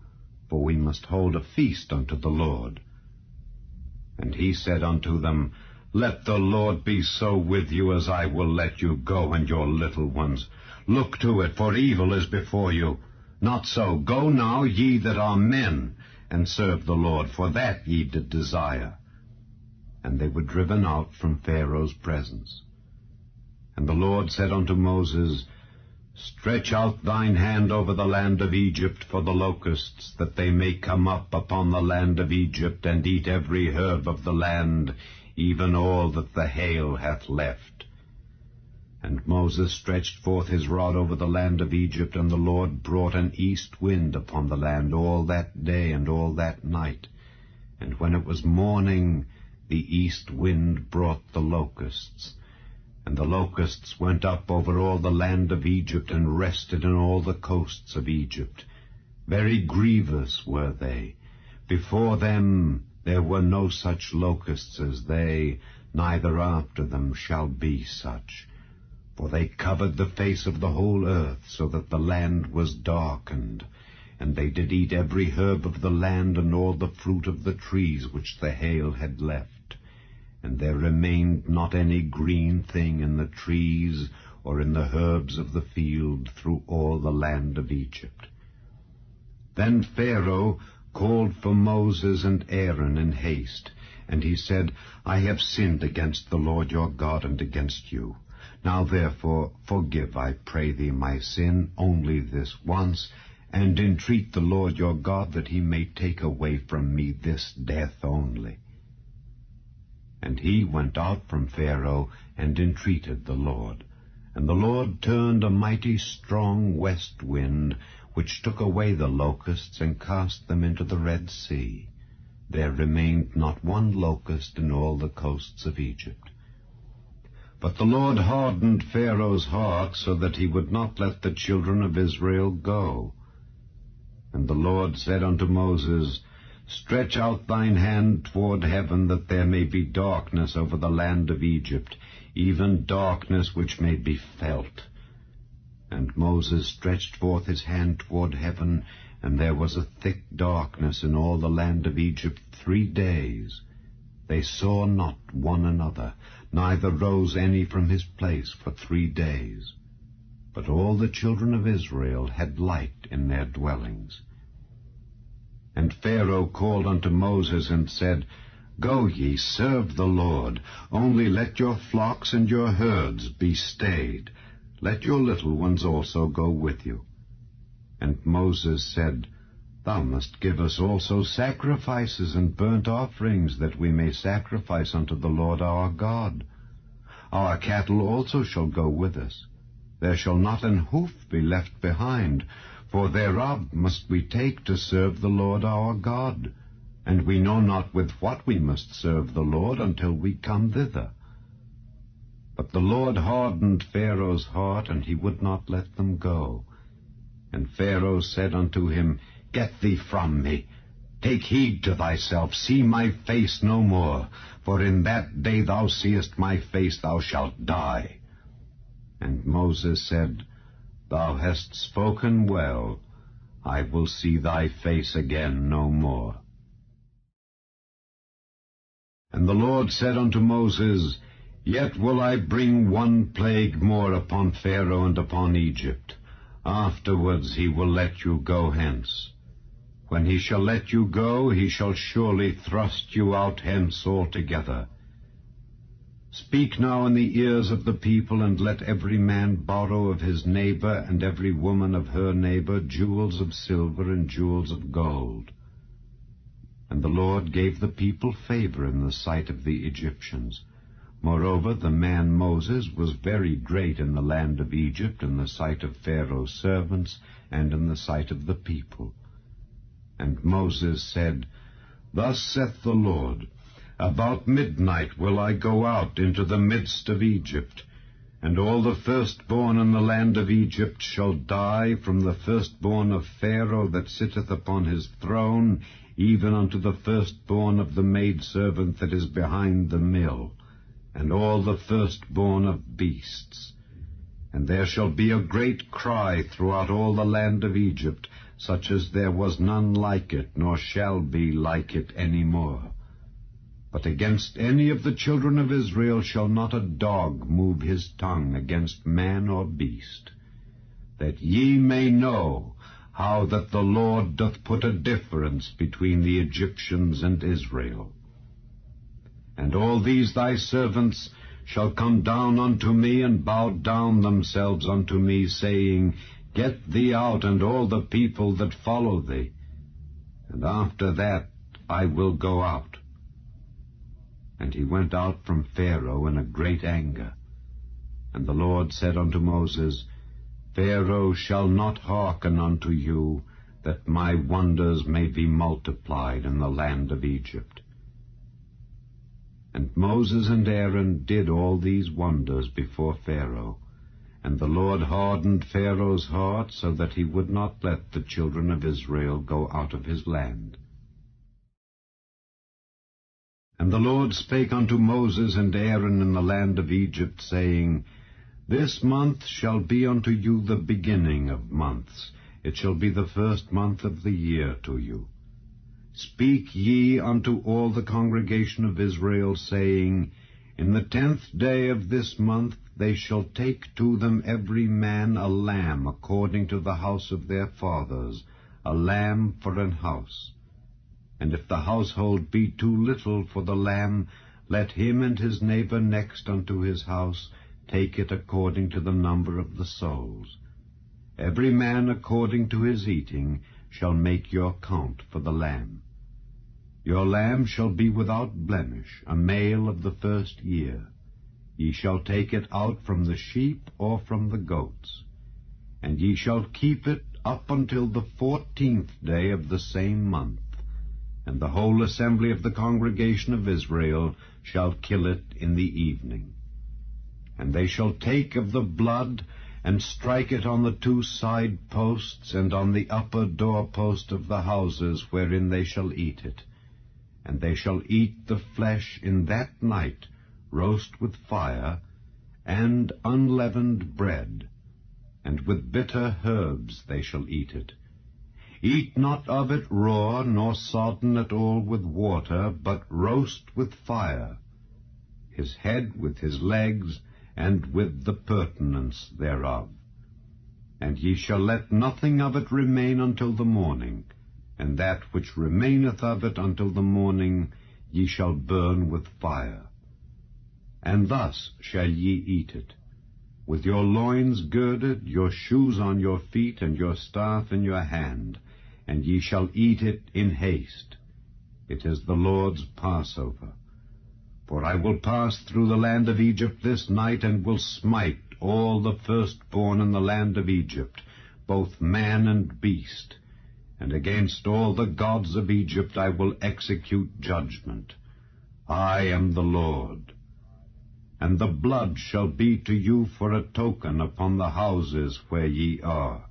B: for we must hold a feast unto the Lord. And he said unto them, Let the Lord be so with you as I will let you go and your little ones. Look to it, for evil is before you. Not so. Go now, ye that are men, and serve the Lord, for that ye did desire. And they were driven out from Pharaoh's presence. And the Lord said unto Moses, Stretch out thine hand over the land of Egypt for the locusts, that they may come up upon the land of Egypt, and eat every herb of the land, even all that the hail hath left. And Moses stretched forth his rod over the land of Egypt, and the Lord brought an east wind upon the land all that day and all that night. And when it was morning, the east wind brought the locusts. And the locusts went up over all the land of Egypt, and rested in all the coasts of Egypt. Very grievous were they. Before them there were no such locusts as they, neither after them shall be such. For they covered the face of the whole earth, so that the land was darkened. And they did eat every herb of the land, and all the fruit of the trees which the hail had left. And there remained not any green thing in the trees, or in the herbs of the field, through all the land of Egypt. Then Pharaoh called for Moses and Aaron in haste, and he said, I have sinned against the Lord your God, and against you. Now therefore forgive, I pray thee, my sin only this once, and entreat the Lord your God that he may take away from me this death only. And he went out from Pharaoh, and entreated the Lord. And the Lord turned a mighty strong west wind, which took away the locusts, and cast them into the Red Sea. There remained not one locust in all the coasts of Egypt. But the Lord hardened Pharaoh's heart, so that he would not let the children of Israel go. And the Lord said unto Moses, Stretch out thine hand toward heaven, that there may be darkness over the land of Egypt, even darkness which may be felt. And Moses stretched forth his hand toward heaven, and there was a thick darkness in all the land of Egypt 3 days. They saw not one another, neither rose any from his place for 3 days. But all the children of Israel had light in their dwellings. And Pharaoh called unto Moses, and said, Go ye, serve the Lord, only let your flocks and your herds be stayed. Let your little ones also go with you. And Moses said, Thou must give us also sacrifices and burnt offerings, that we may sacrifice unto the Lord our God. Our cattle also shall go with us. There shall not an hoof be left behind, for thereof must we take to serve the Lord our God. And we know not with what we must serve the Lord until we come thither. But the Lord hardened Pharaoh's heart, and he would not let them go. And Pharaoh said unto him, Get thee from me. Take heed to thyself, see my face no more, for in that day thou seest my face, thou shalt die. And Moses said, Thou hast spoken well. I will see thy face again no more. And the Lord said unto Moses, Yet will I bring one plague more upon Pharaoh and upon Egypt. Afterwards he will let you go hence. When he shall let you go, he shall surely thrust you out hence altogether. Speak now in the ears of the people, and let every man borrow of his neighbor, and every woman of her neighbor, jewels of silver and jewels of gold. And the Lord gave the people favor in the sight of the Egyptians. Moreover, the man Moses was very great in the land of Egypt, in the sight of Pharaoh's servants, and in the sight of the people. And Moses said, Thus saith the Lord, About midnight will I go out into the midst of Egypt, and all the firstborn in the land of Egypt shall die, from the firstborn of Pharaoh that sitteth upon his throne, even unto the firstborn of the maidservant that is behind the mill, and all the firstborn of beasts. And there shall be a great cry throughout all the land of Egypt, such as there was none like it, nor shall be like it any more. But against any of the children of Israel shall not a dog move his tongue against man or beast, that ye may know how that the Lord doth put a difference between the Egyptians and Israel. And all these thy servants shall come down unto me, and bow down themselves unto me, saying, Get thee out, and all the people that follow thee. And after that I will go out. And he went out from Pharaoh in a great anger. And the Lord said unto Moses, Pharaoh shall not hearken unto you, that my wonders may be multiplied in the land of Egypt. And Moses and Aaron did all these wonders before Pharaoh. And the Lord hardened Pharaoh's heart, so that he would not let the children of Israel go out of his land. And the Lord spake unto Moses and Aaron in the land of Egypt, saying, This month shall be unto you the beginning of months. It shall be the first month of the year to you. Speak ye unto all the congregation of Israel, saying, In the 10th day of this month they shall take to them every man a lamb according to the house of their fathers, a lamb for an house. And if the household be too little for the lamb, let him and his neighbor next unto his house take it according to the number of the souls. Every man according to his eating shall make your count for the lamb. Your lamb shall be without blemish, a male of the first year. Ye shall take it out from the sheep or from the goats. And ye shall keep it up until the 14th day of the same month. And the whole assembly of the congregation of Israel shall kill it in the evening. And they shall take of the blood, and strike it on the 2 side posts, and on the upper doorpost of the houses wherein they shall eat it. And they shall eat the flesh in that night, roast with fire, and unleavened bread, and with bitter herbs they shall eat it. Eat not of it raw, nor sodden at all with water, but roast with fire, his head with his legs, and with the purtenance thereof. And ye shall let nothing of it remain until the morning, and that which remaineth of it until the morning ye shall burn with fire. And thus shall ye eat it, with your loins girded, your shoes on your feet, and your staff in your hand, and ye shall eat it in haste. It is the Lord's Passover. For I will pass through the land of Egypt this night, and will smite all the firstborn in the land of Egypt, both man and beast. And against all the gods of Egypt I will execute judgment. I am the Lord. and the blood shall be to you for a token upon the houses where ye are.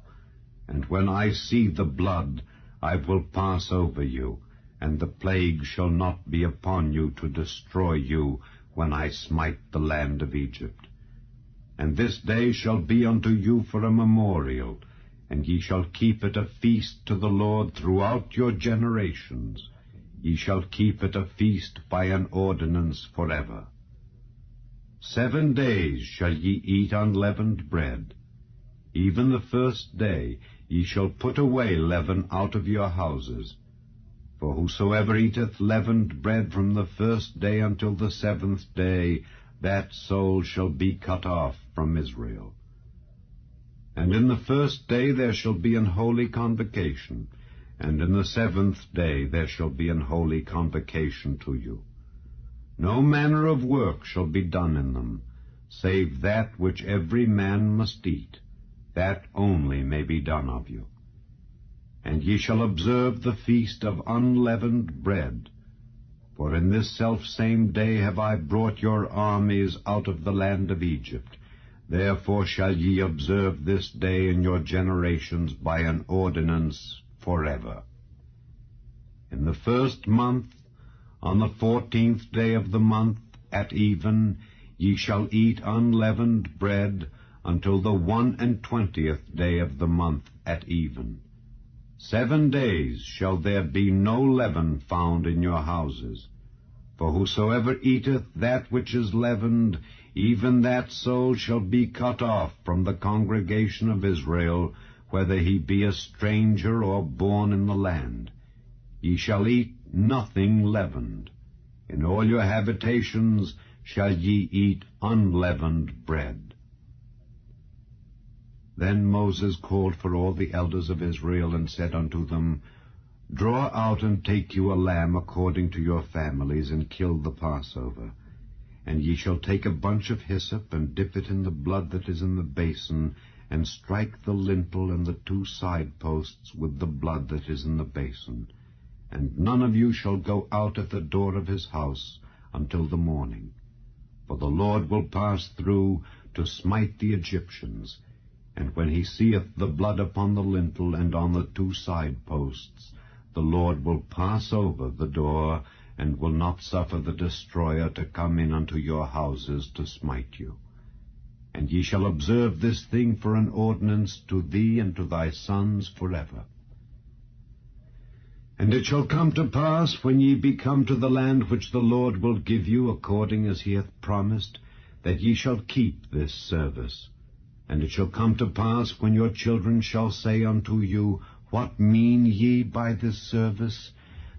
B: And when I see the blood, I will pass over you, and the plague shall not be upon you to destroy you when I smite the land of Egypt. And this day shall be unto you for a memorial, and ye shall keep it a feast to the Lord throughout your generations. Ye shall keep it a feast by an ordinance forever. 7 days shall ye eat unleavened bread. Even the first day ye shall put away leaven out of your houses. For whosoever eateth leavened bread from the first day until the 7th day, that soul shall be cut off from Israel. And in the first day there shall be an holy convocation, and in the 7th day there shall be an holy convocation to you. No manner of work shall be done in them, save that which every man must eat, that only may be done of you. And ye shall observe the feast of unleavened bread, for in this selfsame day have I brought your armies out of the land of Egypt. Therefore shall ye observe this day in your generations by an ordinance forever. In the 1st month, on the 14th day of the month, at even, ye shall eat unleavened bread until the 21st day of the month at even. 7 days shall there be no leaven found in your houses. For whosoever eateth that which is leavened, even that soul shall be cut off from the congregation of Israel, whether he be a stranger or born in the land. Ye shall eat nothing leavened. In all your habitations shall ye eat unleavened bread. Then Moses called for all the elders of Israel, and said unto them, Draw out and take you a lamb according to your families, and kill the Passover. And ye shall take a bunch of hyssop, and dip it in the blood that is in the basin, and strike the lintel and the 2 side posts with the blood that is in the basin. And none of you shall go out at the door of his house until the morning. For the Lord will pass through to smite the Egyptians. And when he seeth the blood upon the lintel and on the 2 side posts, the Lord will pass over the door, and will not suffer the destroyer to come in unto your houses to smite you. And ye shall observe this thing for an ordinance to thee and to thy sons forever. And it shall come to pass, when ye be come to the land which the Lord will give you, according as he hath promised, that ye shall keep this service. And it shall come to pass, when your children shall say unto you, What mean ye by this service?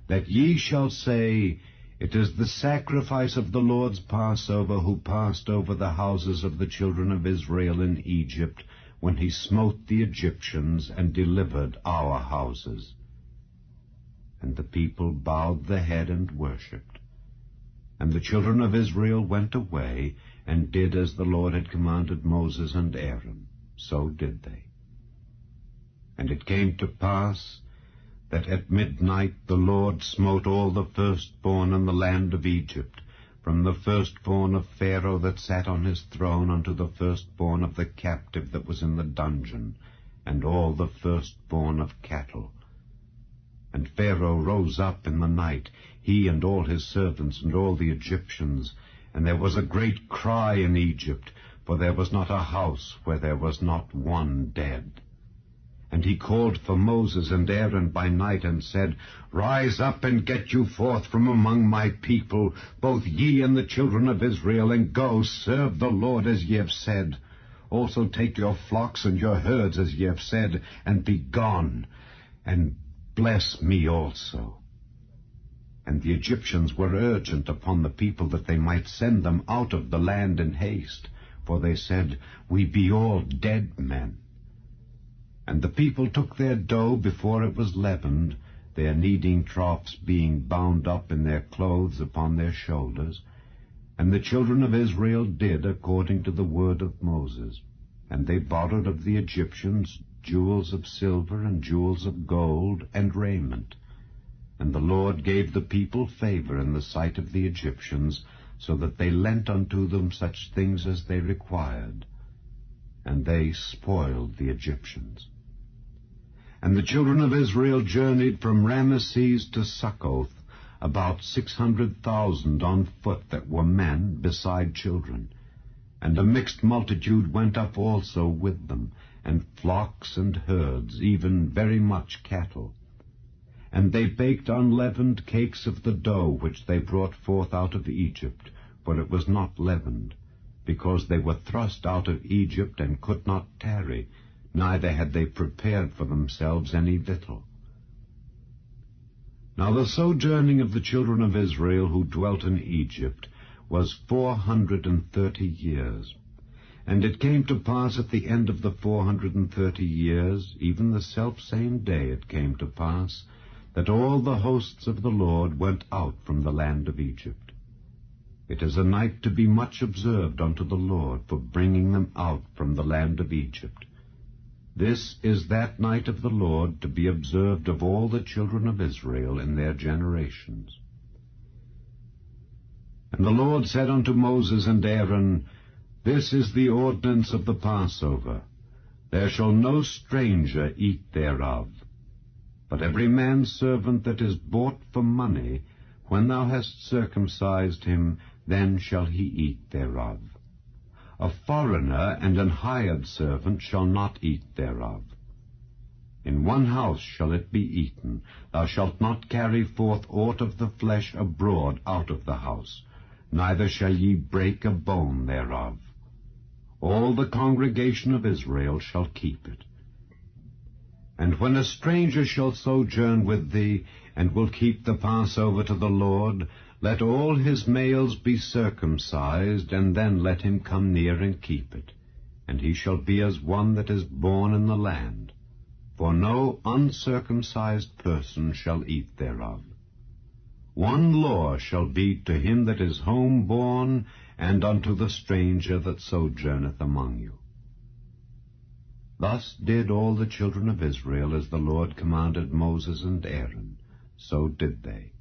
B: That ye shall say, It is the sacrifice of the Lord's Passover, who passed over the houses of the children of Israel in Egypt, when he smote the Egyptians and delivered our houses. And the people bowed the head and worshipped. And the children of Israel went away, and did as the Lord had commanded Moses and Aaron. So did they. And it came to pass that at midnight the Lord smote all the firstborn in the land of Egypt, from the firstborn of Pharaoh that sat on his throne unto the firstborn of the captive that was in the dungeon, and all the firstborn of cattle. And Pharaoh rose up in the night, he and all his servants and all the Egyptians, and there was a great cry in Egypt, for there was not a house where there was not one dead. And he called for Moses and Aaron by night, and said, Rise up and get you forth from among my people, both ye and the children of Israel, and go serve the Lord as ye have said. Also take your flocks and your herds as ye have said, and be gone, and bless me also. And the Egyptians were urgent upon the people that they might send them out of the land in haste, for they said, We be all dead men. And the people took their dough before it was leavened, their kneading troughs being bound up in their clothes upon their shoulders. And the children of Israel did according to the word of Moses. And they borrowed of the Egyptians jewels of silver and jewels of gold and raiment. And the Lord gave the people favor in the sight of the Egyptians, so that they lent unto them such things as they required, and they spoiled the Egyptians. And the children of Israel journeyed from Ramesses to Succoth, about 600,000 on foot that were men, beside children. And a mixed multitude went up also with them, and flocks and herds, even very much cattle. And they baked unleavened cakes of the dough which they brought forth out of Egypt, for it was not leavened, because they were thrust out of Egypt and could not tarry, neither had they prepared for themselves any victual. Now the sojourning of the children of Israel who dwelt in Egypt was 430 years. And it came to pass at the end of the 430 years, even the selfsame day it came to pass, that all the hosts of the Lord went out from the land of Egypt. It is a night to be much observed unto the Lord for bringing them out from the land of Egypt. This is that night of the Lord to be observed of all the children of Israel in their generations. And the Lord said unto Moses and Aaron, This is the ordinance of the Passover. There shall no stranger eat thereof. But every man's servant that is bought for money, when thou hast circumcised him, then shall he eat thereof. A foreigner and an hired servant shall not eat thereof. In one house shall it be eaten. Thou shalt not carry forth aught of the flesh abroad out of the house, neither shall ye break a bone thereof. All the congregation of Israel shall keep it. And when a stranger shall sojourn with thee, and will keep the Passover to the Lord, let all his males be circumcised, and then let him come near and keep it. And he shall be as one that is born in the land. For no uncircumcised person shall eat thereof. One law shall be to him that is home-born, and unto the stranger that sojourneth among you. Thus did all the children of Israel as the Lord commanded Moses and Aaron, so did they.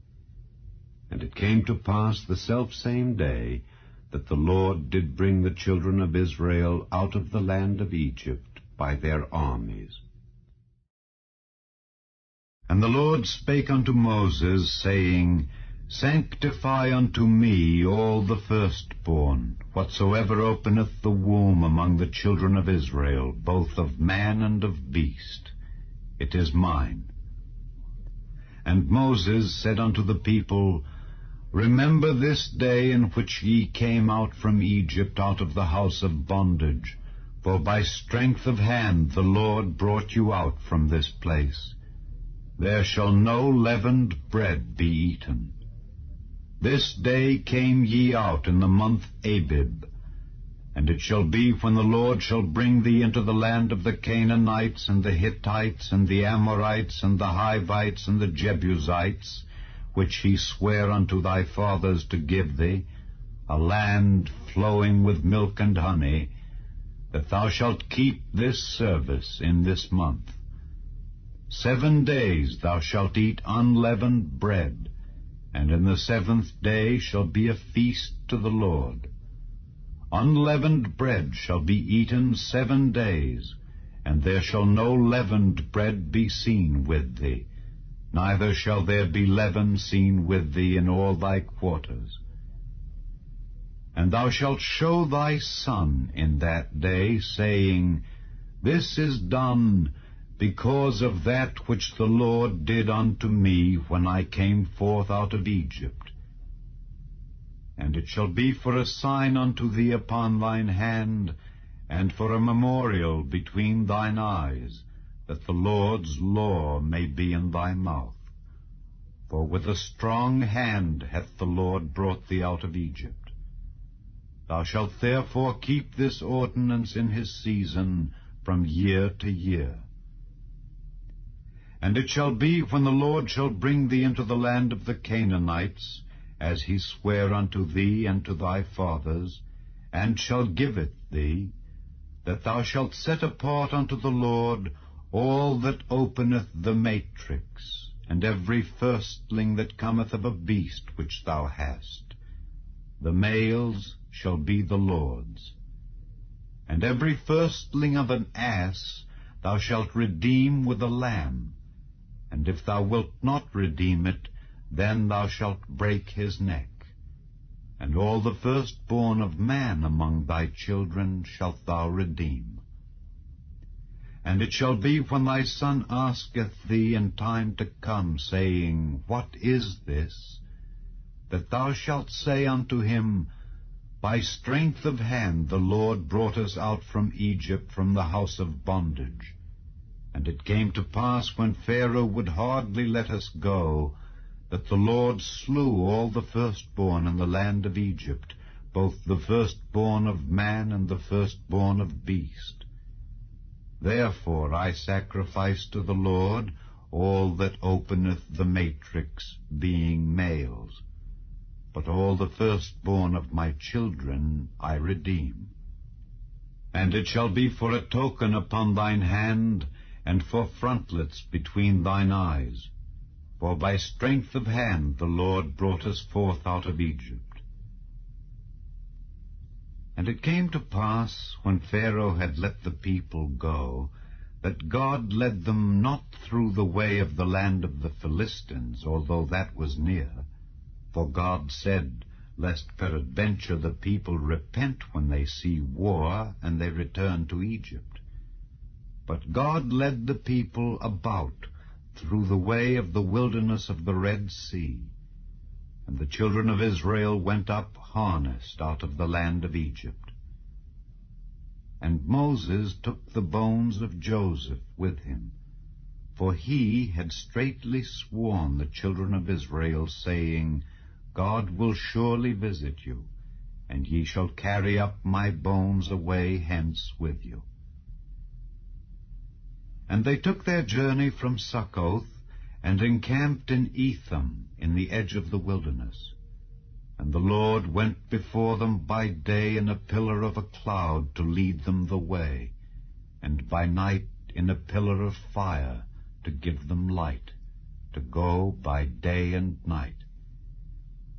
B: And it came to pass the selfsame day that the Lord did bring the children of Israel out of the land of Egypt by their armies. And the Lord spake unto Moses, saying, Sanctify unto me all the firstborn, whatsoever openeth the womb among the children of Israel, both of man and of beast. It is mine. And Moses said unto the people, Remember this day in which ye came out from Egypt, out of the house of bondage, for by strength of hand the Lord brought you out from this place. There shall no leavened bread be eaten. This day came ye out in the month Abib. And it shall be, when the Lord shall bring thee into the land of the Canaanites, and the Hittites, and the Amorites, and the Hivites, and the Jebusites, which he sware unto thy fathers to give thee, a land flowing with milk and honey, that thou shalt keep this service in this month. 7 days thou shalt eat unleavened bread, and in the 7th day shall be a feast to the Lord. Unleavened bread shall be eaten 7 days, and there shall no leavened bread be seen with thee, neither shall there be leaven seen with thee in all thy quarters. And thou shalt show thy son in that day, saying, This is done because of that which the Lord did unto me when I came forth out of Egypt. And it shall be for a sign unto thee upon thine hand, and for a memorial between thine eyes, that the Lord's law may be in thy mouth. For with a strong hand hath the Lord brought thee out of Egypt. Thou shalt therefore keep this ordinance in his season from year to year. And it shall be, when the Lord shall bring thee into the land of the Canaanites, as he sware unto thee and to thy fathers, and shall give it thee, that thou shalt set apart unto the Lord all that openeth the matrix, and every firstling that cometh of a beast which thou hast. the males shall be the Lord's. And every firstling of an ass thou shalt redeem with a lamb, and if thou wilt not redeem it, then thou shalt break his neck. And all the firstborn of man among thy children shalt thou redeem. And it shall be, when thy son asketh thee in time to come, saying, What is this? That thou shalt say unto him, By strength of hand the Lord brought us out from Egypt, from the house of bondage. And it came to pass, when Pharaoh would hardly let us go, that the Lord slew all the firstborn in the land of Egypt, both the firstborn of man and the firstborn of beast. Therefore I sacrifice to the Lord all that openeth the matrix, being males. But all the firstborn of my children I redeem. And it shall be for a token upon thine hand, and for frontlets between thine eyes. For by strength of hand the Lord brought us forth out of Egypt. And it came to pass, when Pharaoh had let the people go, that God led them not through the way of the land of the Philistines, although that was near. For God said, Lest peradventure the people repent when they see war, and they return to Egypt. But God led the people about through the way of the wilderness of the Red Sea. And the children of Israel went up harnessed out of the land of Egypt. And Moses took the bones of Joseph with him, for he had straitly sworn the children of Israel, saying, God will surely visit you, and ye shall carry up my bones away hence with you. And they took their journey from Succoth, and encamped in Etham, in the edge of the wilderness. And the Lord went before them by day in a pillar of a cloud to lead them the way, and by night in a pillar of fire to give them light, to go by day and night.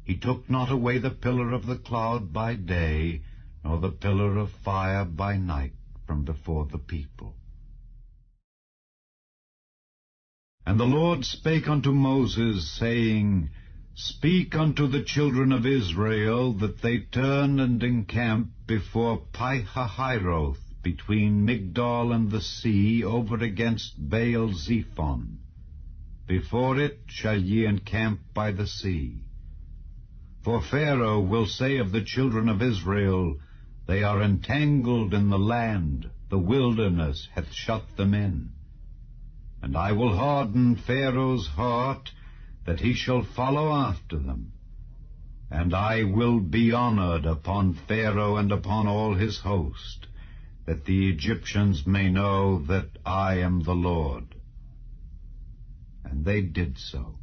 B: He took not away the pillar of the cloud by day, nor the pillar of fire by night from before the people. And the Lord spake unto Moses, saying, Speak unto the children of Israel, that they turn and encamp before Pi-hahiroth, between Migdol and the sea, over against Baal-zephon. Before it shall ye encamp by the sea. For Pharaoh will say of the children of Israel, They are entangled in the land, the wilderness hath shut them in. And I will harden Pharaoh's heart, that he shall follow after them. And I will be honored upon Pharaoh and upon all his host, that the Egyptians may know that I am the Lord. And they did so.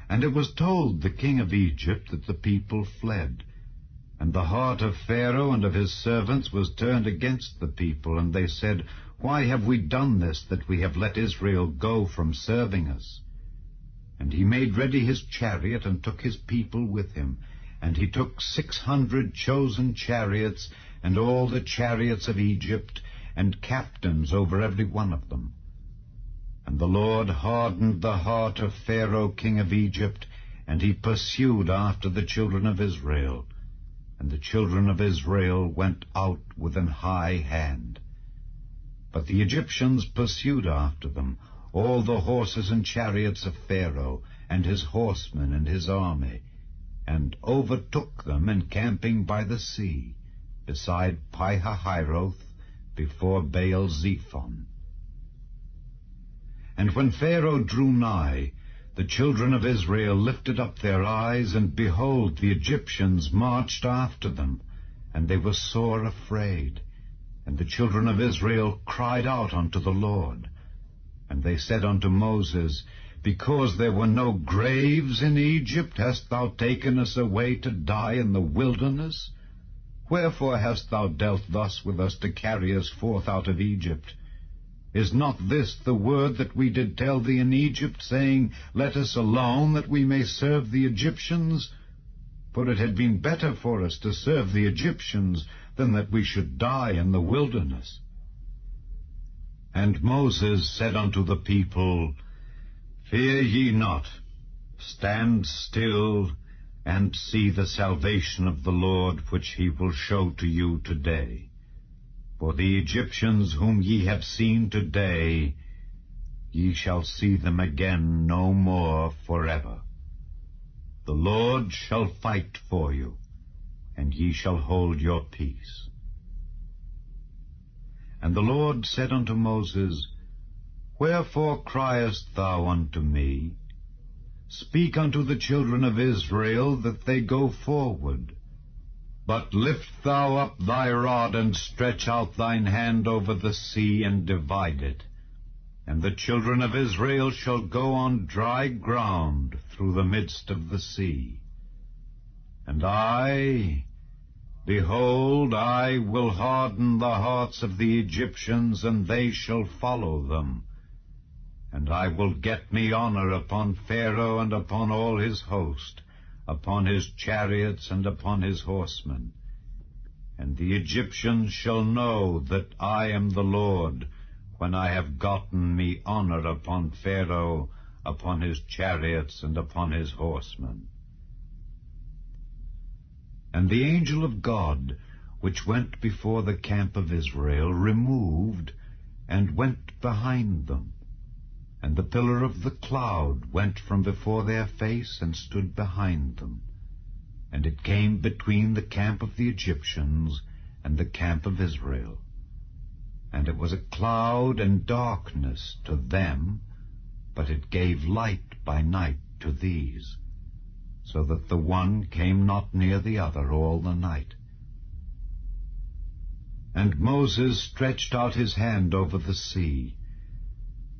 B: And it was told the king of Egypt that the people fled. And the heart of Pharaoh and of his servants was turned against the people, and they said, Why have we done this, that we have let Israel go from serving us? And he made ready his chariot, and took his people with him. And he took 600 chosen chariots, and all the chariots of Egypt, and captains over every one of them. And the Lord hardened the heart of Pharaoh king of Egypt, and he pursued after the children of Israel. And the children of Israel went out with an high hand. But the Egyptians pursued after them, all the horses and chariots of Pharaoh, and his horsemen and his army, and overtook them encamping by the sea, beside Pi-hahiroth, before Baal-zephon. And when Pharaoh drew nigh, the children of Israel lifted up their eyes, and behold, the Egyptians marched after them, and they were sore afraid. And the children of Israel cried out unto the Lord. And they said unto Moses, Because there were no graves in Egypt, hast thou taken us away to die in the wilderness? Wherefore hast thou dealt thus with us, to carry us forth out of Egypt? Is not this the word that we did tell thee in Egypt, saying, Let us alone, that we may serve the Egyptians? for it had been better for us to serve the Egyptians than that we should die in the wilderness. And Moses said unto the people, Fear ye not, stand still, and see the salvation of the Lord, which he will show to you today. For the Egyptians whom ye have seen today, ye shall see them again no more forever. The Lord shall fight for you, and ye shall hold your peace. And the Lord said unto Moses, Wherefore criest thou unto me? Speak unto the children of Israel that they go forward. But lift thou up thy rod, and stretch out thine hand over the sea, and divide it. And the children of Israel shall go on dry ground through the midst of the sea. And I, behold, I will harden the hearts of the Egyptians, and they shall follow them. And I will get me honor upon Pharaoh and upon all his host, upon his chariots and upon his horsemen. And the Egyptians shall know that I am the Lord, when I have gotten me honor upon Pharaoh, upon his chariots, and upon his horsemen. And the angel of God, which went before the camp of Israel, removed, and went behind them. And the pillar of the cloud went from before their face, and stood behind them. And it came between the camp of the Egyptians and the camp of Israel. And it was a cloud and darkness to them, but it gave light by night to these, so that the one came not near the other all the night. And Moses stretched out his hand over the sea,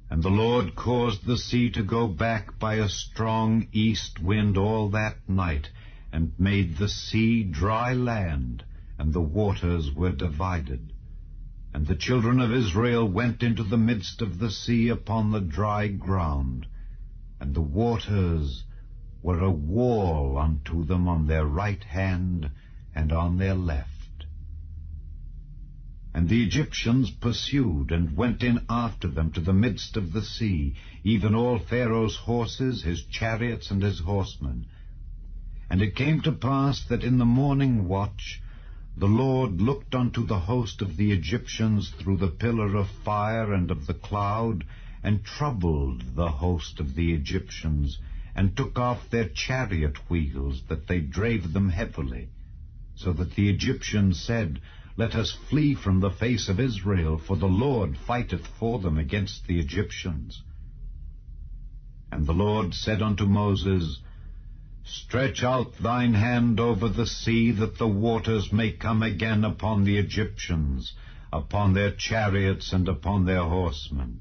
B: and the Lord caused the sea to go back by a strong east wind all that night, and made the sea dry land, and the waters were divided. And the children of Israel went into the midst of the sea upon the dry ground, and the waters were a wall unto them on their right hand and on their left. And the Egyptians pursued, and went in after them to the midst of the sea, even all Pharaoh's horses, his chariots, and his horsemen. And it came to pass that in the morning watch the Lord looked unto the host of the Egyptians through the pillar of fire and of the cloud, and troubled the host of the Egyptians, and took off their chariot wheels, that they drave them heavily, so that the Egyptians said, Let us flee from the face of Israel, for the Lord fighteth for them against the Egyptians. And the Lord said unto Moses, Stretch out thine hand over the sea, that the waters may come again upon the Egyptians, upon their chariots, and upon their horsemen.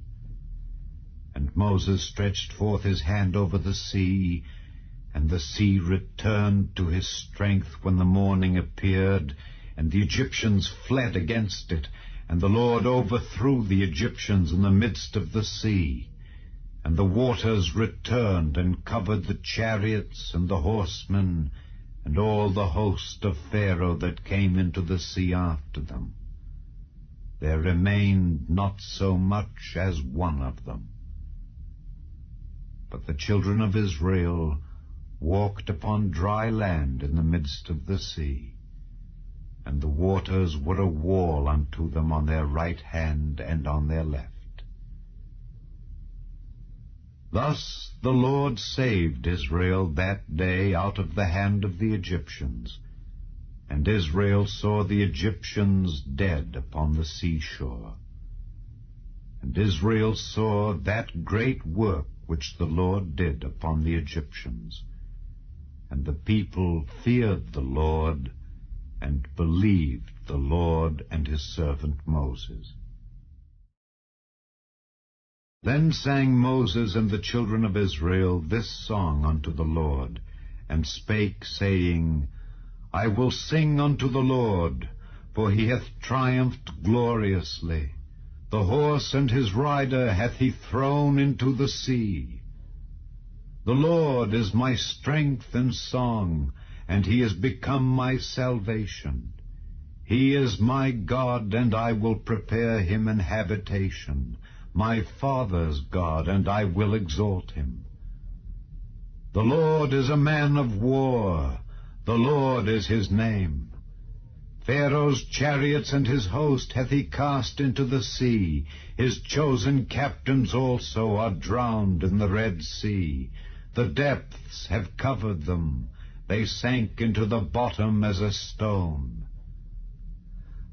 B: And Moses stretched forth his hand over the sea, and the sea returned to his strength when the morning appeared, and the Egyptians fled against it, and the Lord overthrew the Egyptians in the midst of the sea. And the waters returned, and covered the chariots and the horsemen, and all the host of Pharaoh that came into the sea after them. There remained not so much as one of them. But the children of Israel walked upon dry land in the midst of the sea, and the waters were a wall unto them on their right hand and on their left. Thus the Lord saved Israel that day out of the hand of the Egyptians, and Israel saw the Egyptians dead upon the seashore. And Israel saw that great work which the Lord did upon the Egyptians. And the people feared the Lord, and believed the Lord and his servant Moses. Then sang Moses and the children of Israel this song unto the Lord, and spake, saying, I will sing unto the Lord, for he hath triumphed gloriously. The horse and his rider hath he thrown into the sea. The Lord is my strength and song, and he is become my salvation. He is my God, and I will prepare him an habitation, my father's God, and I will exalt him. The Lord is a man of war, the Lord is his name. Pharaoh's chariots and his host hath he cast into the sea. His chosen captains also are drowned in the Red Sea. The depths have covered them. They sank into the bottom as a stone.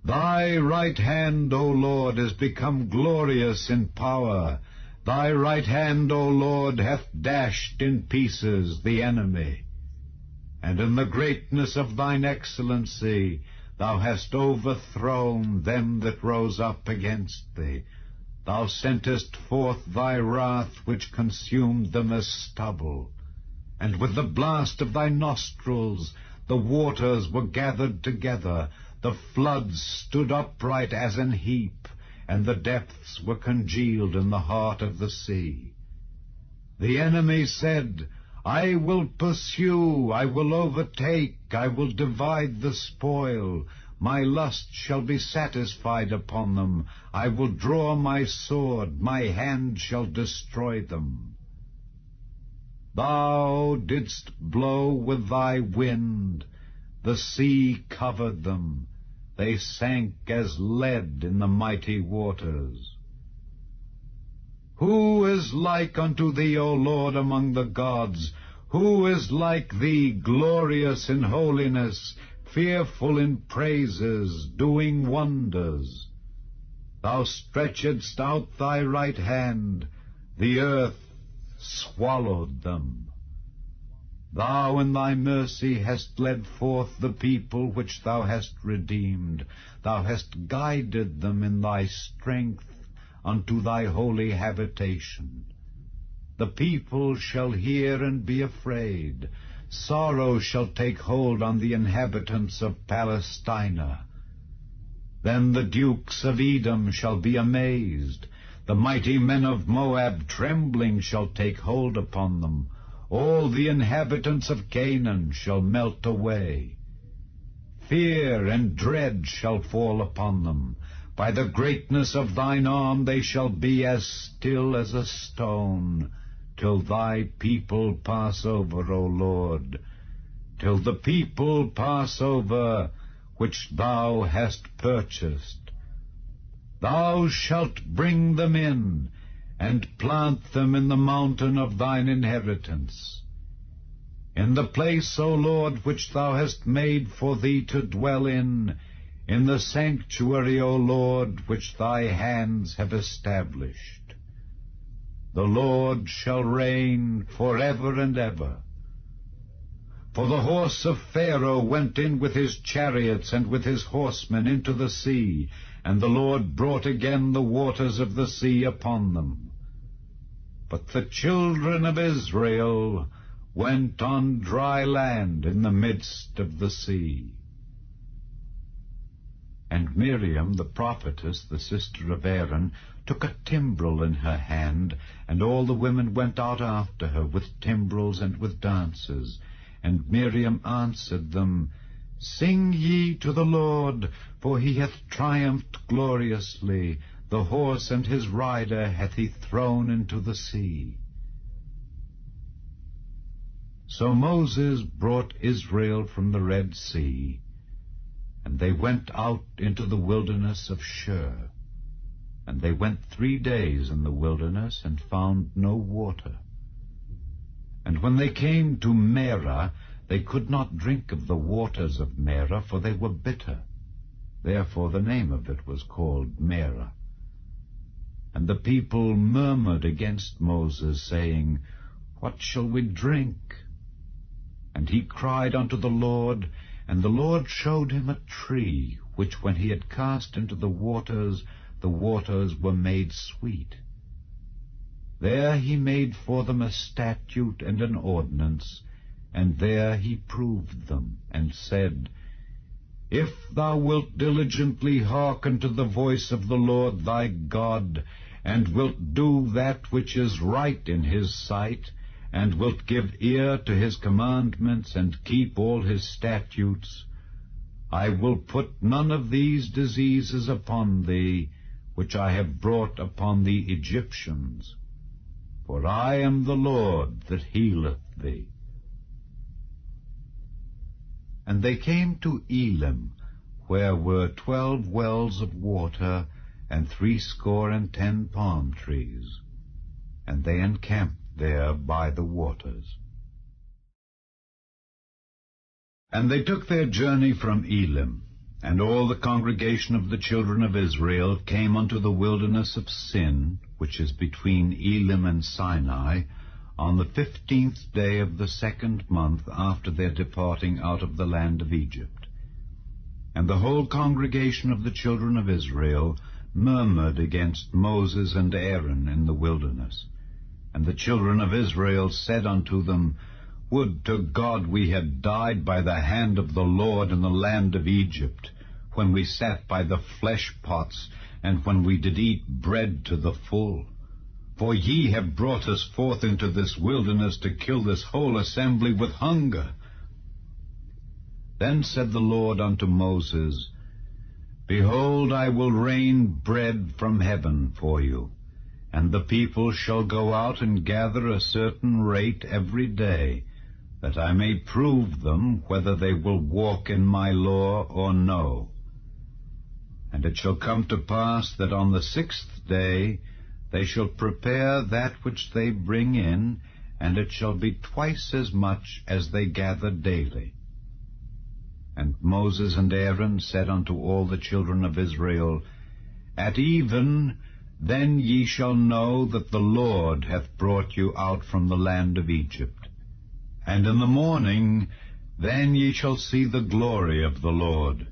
B: Thy right hand, O Lord, is become glorious in power. Thy right hand, O Lord, hath dashed in pieces the enemy. And in the greatness of thine excellency thou hast overthrown them that rose up against thee. Thou sentest forth thy wrath, which consumed them as stubble. And with the blast of thy nostrils the waters were gathered together. The floods stood upright as an heap, and the depths were congealed in the heart of the sea. The enemy said, I will pursue, I will overtake, I will divide the spoil. My lust shall be satisfied upon them. I will draw my sword, my hand shall destroy them. Thou didst blow with thy wind, the sea covered them. They sank as lead in the mighty waters. Who is like unto thee, O Lord, among the gods? Who is like thee, glorious in holiness, fearful in praises, doing wonders? Thou stretchedst out thy right hand, the earth swallowed them. Thou in thy mercy hast led forth the people which thou hast redeemed. Thou hast guided them in thy strength unto thy holy habitation. The people shall hear and be afraid. Sorrow shall take hold on the inhabitants of Palestina. Then the dukes of Edom shall be amazed. The mighty men of Moab trembling shall take hold upon them. All the inhabitants of Canaan shall melt away. Fear and dread shall fall upon them. By the greatness of thine arm they shall be as still as a stone, till thy people pass over, O Lord, till the people pass over which thou hast purchased. Thou shalt bring them in, and plant them in the mountain of thine inheritance. In the place, O Lord, which thou hast made for thee to dwell in the sanctuary, O Lord, which thy hands have established. The Lord shall reign forever and ever. For the horse of Pharaoh went in with his chariots and with his horsemen into the sea, and the Lord brought again the waters of the sea upon them. But the children of Israel went on dry land in the midst of the sea. And Miriam, the prophetess, the sister of Aaron, took a timbrel in her hand, and all the women went out after her with timbrels and with dances. And Miriam answered them, Sing ye to the Lord, for he hath triumphed gloriously. The horse and his rider hath he thrown into the sea. So Moses brought Israel from the Red Sea, and they went out into the wilderness of Shur. And they went 3 days in the wilderness, and found no water. And when they came to Marah, they could not drink of the waters of Marah, for they were bitter. Therefore the name of it was called Marah. And the people murmured against Moses, saying, What shall we drink? And he cried unto the Lord, and the Lord showed him a tree, which when he had cast into the waters were made sweet. There he made for them a statute and an ordinance, and there he proved them, and said, If thou wilt diligently hearken to the voice of the Lord thy God, and wilt do that which is right in his sight, and wilt give ear to his commandments, and keep all his statutes, I will put none of these diseases upon thee, which I have brought upon the Egyptians. For I am the Lord that healeth thee. And they came to Elim, where were 12 wells of water, and 70 palm trees. And they encamped there by the waters. And they took their journey from Elim, and all the congregation of the children of Israel came unto the wilderness of Sin, which is between Elim and Sinai, on the 15th day of the 2nd month after their departing out of the land of Egypt. And the whole congregation of the children of Israel murmured against Moses and Aaron in the wilderness. And the children of Israel said unto them, Would to God we had died by the hand of the Lord in the land of Egypt, when we sat by the flesh pots, and when we did eat bread to the full. For ye have brought us forth into this wilderness to kill this whole assembly with hunger. Then said the Lord unto Moses, Behold, I will rain bread from heaven for you, and the people shall go out and gather a certain rate every day, that I may prove them whether they will walk in my law or no. And it shall come to pass that on the 6th day they shall prepare that which they bring in, and it shall be twice as much as they gather daily. And Moses and Aaron said unto all the children of Israel, At even then ye shall know that the Lord hath brought you out from the land of Egypt. And in the morning then ye shall see the glory of the Lord,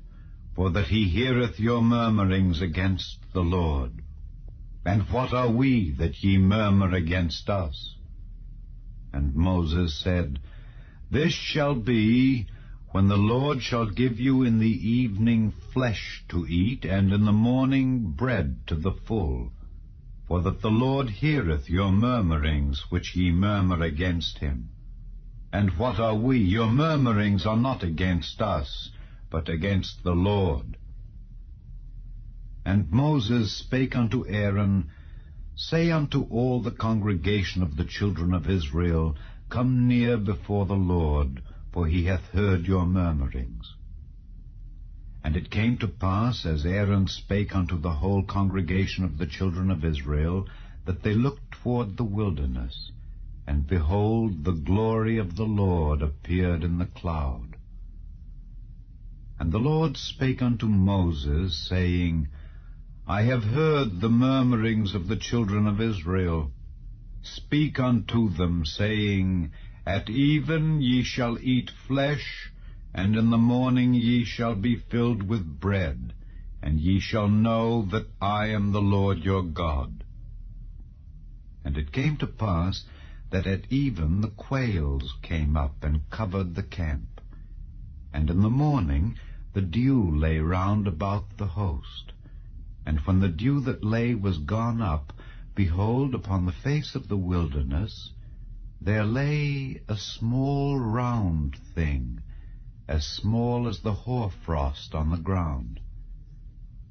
B: for that he heareth your murmurings against the Lord. And what are we that ye murmur against us? And Moses said, This shall be, when the Lord shall give you in the evening flesh to eat, and in the morning bread to the full, for that the Lord heareth your murmurings which ye murmur against him. And what are we? Your murmurings are not against us, but against the Lord. And Moses spake unto Aaron, Say unto all the congregation of the children of Israel, Come near before the Lord, for he hath heard your murmurings. And it came to pass, as Aaron spake unto the whole congregation of the children of Israel, that they looked toward the wilderness, and behold, the glory of the Lord appeared in the cloud. And the Lord spake unto Moses, saying, I have heard the murmurings of the children of Israel. Speak unto them, saying, At even ye shall eat flesh, and in the morning ye shall be filled with bread, and ye shall know that I am the Lord your God. And it came to pass that at even the quails came up and covered the camp, and in the morning the dew lay round about the host. And when the dew that lay was gone up, behold, upon the face of the wilderness there lay a small round thing, as small as the hoarfrost on the ground.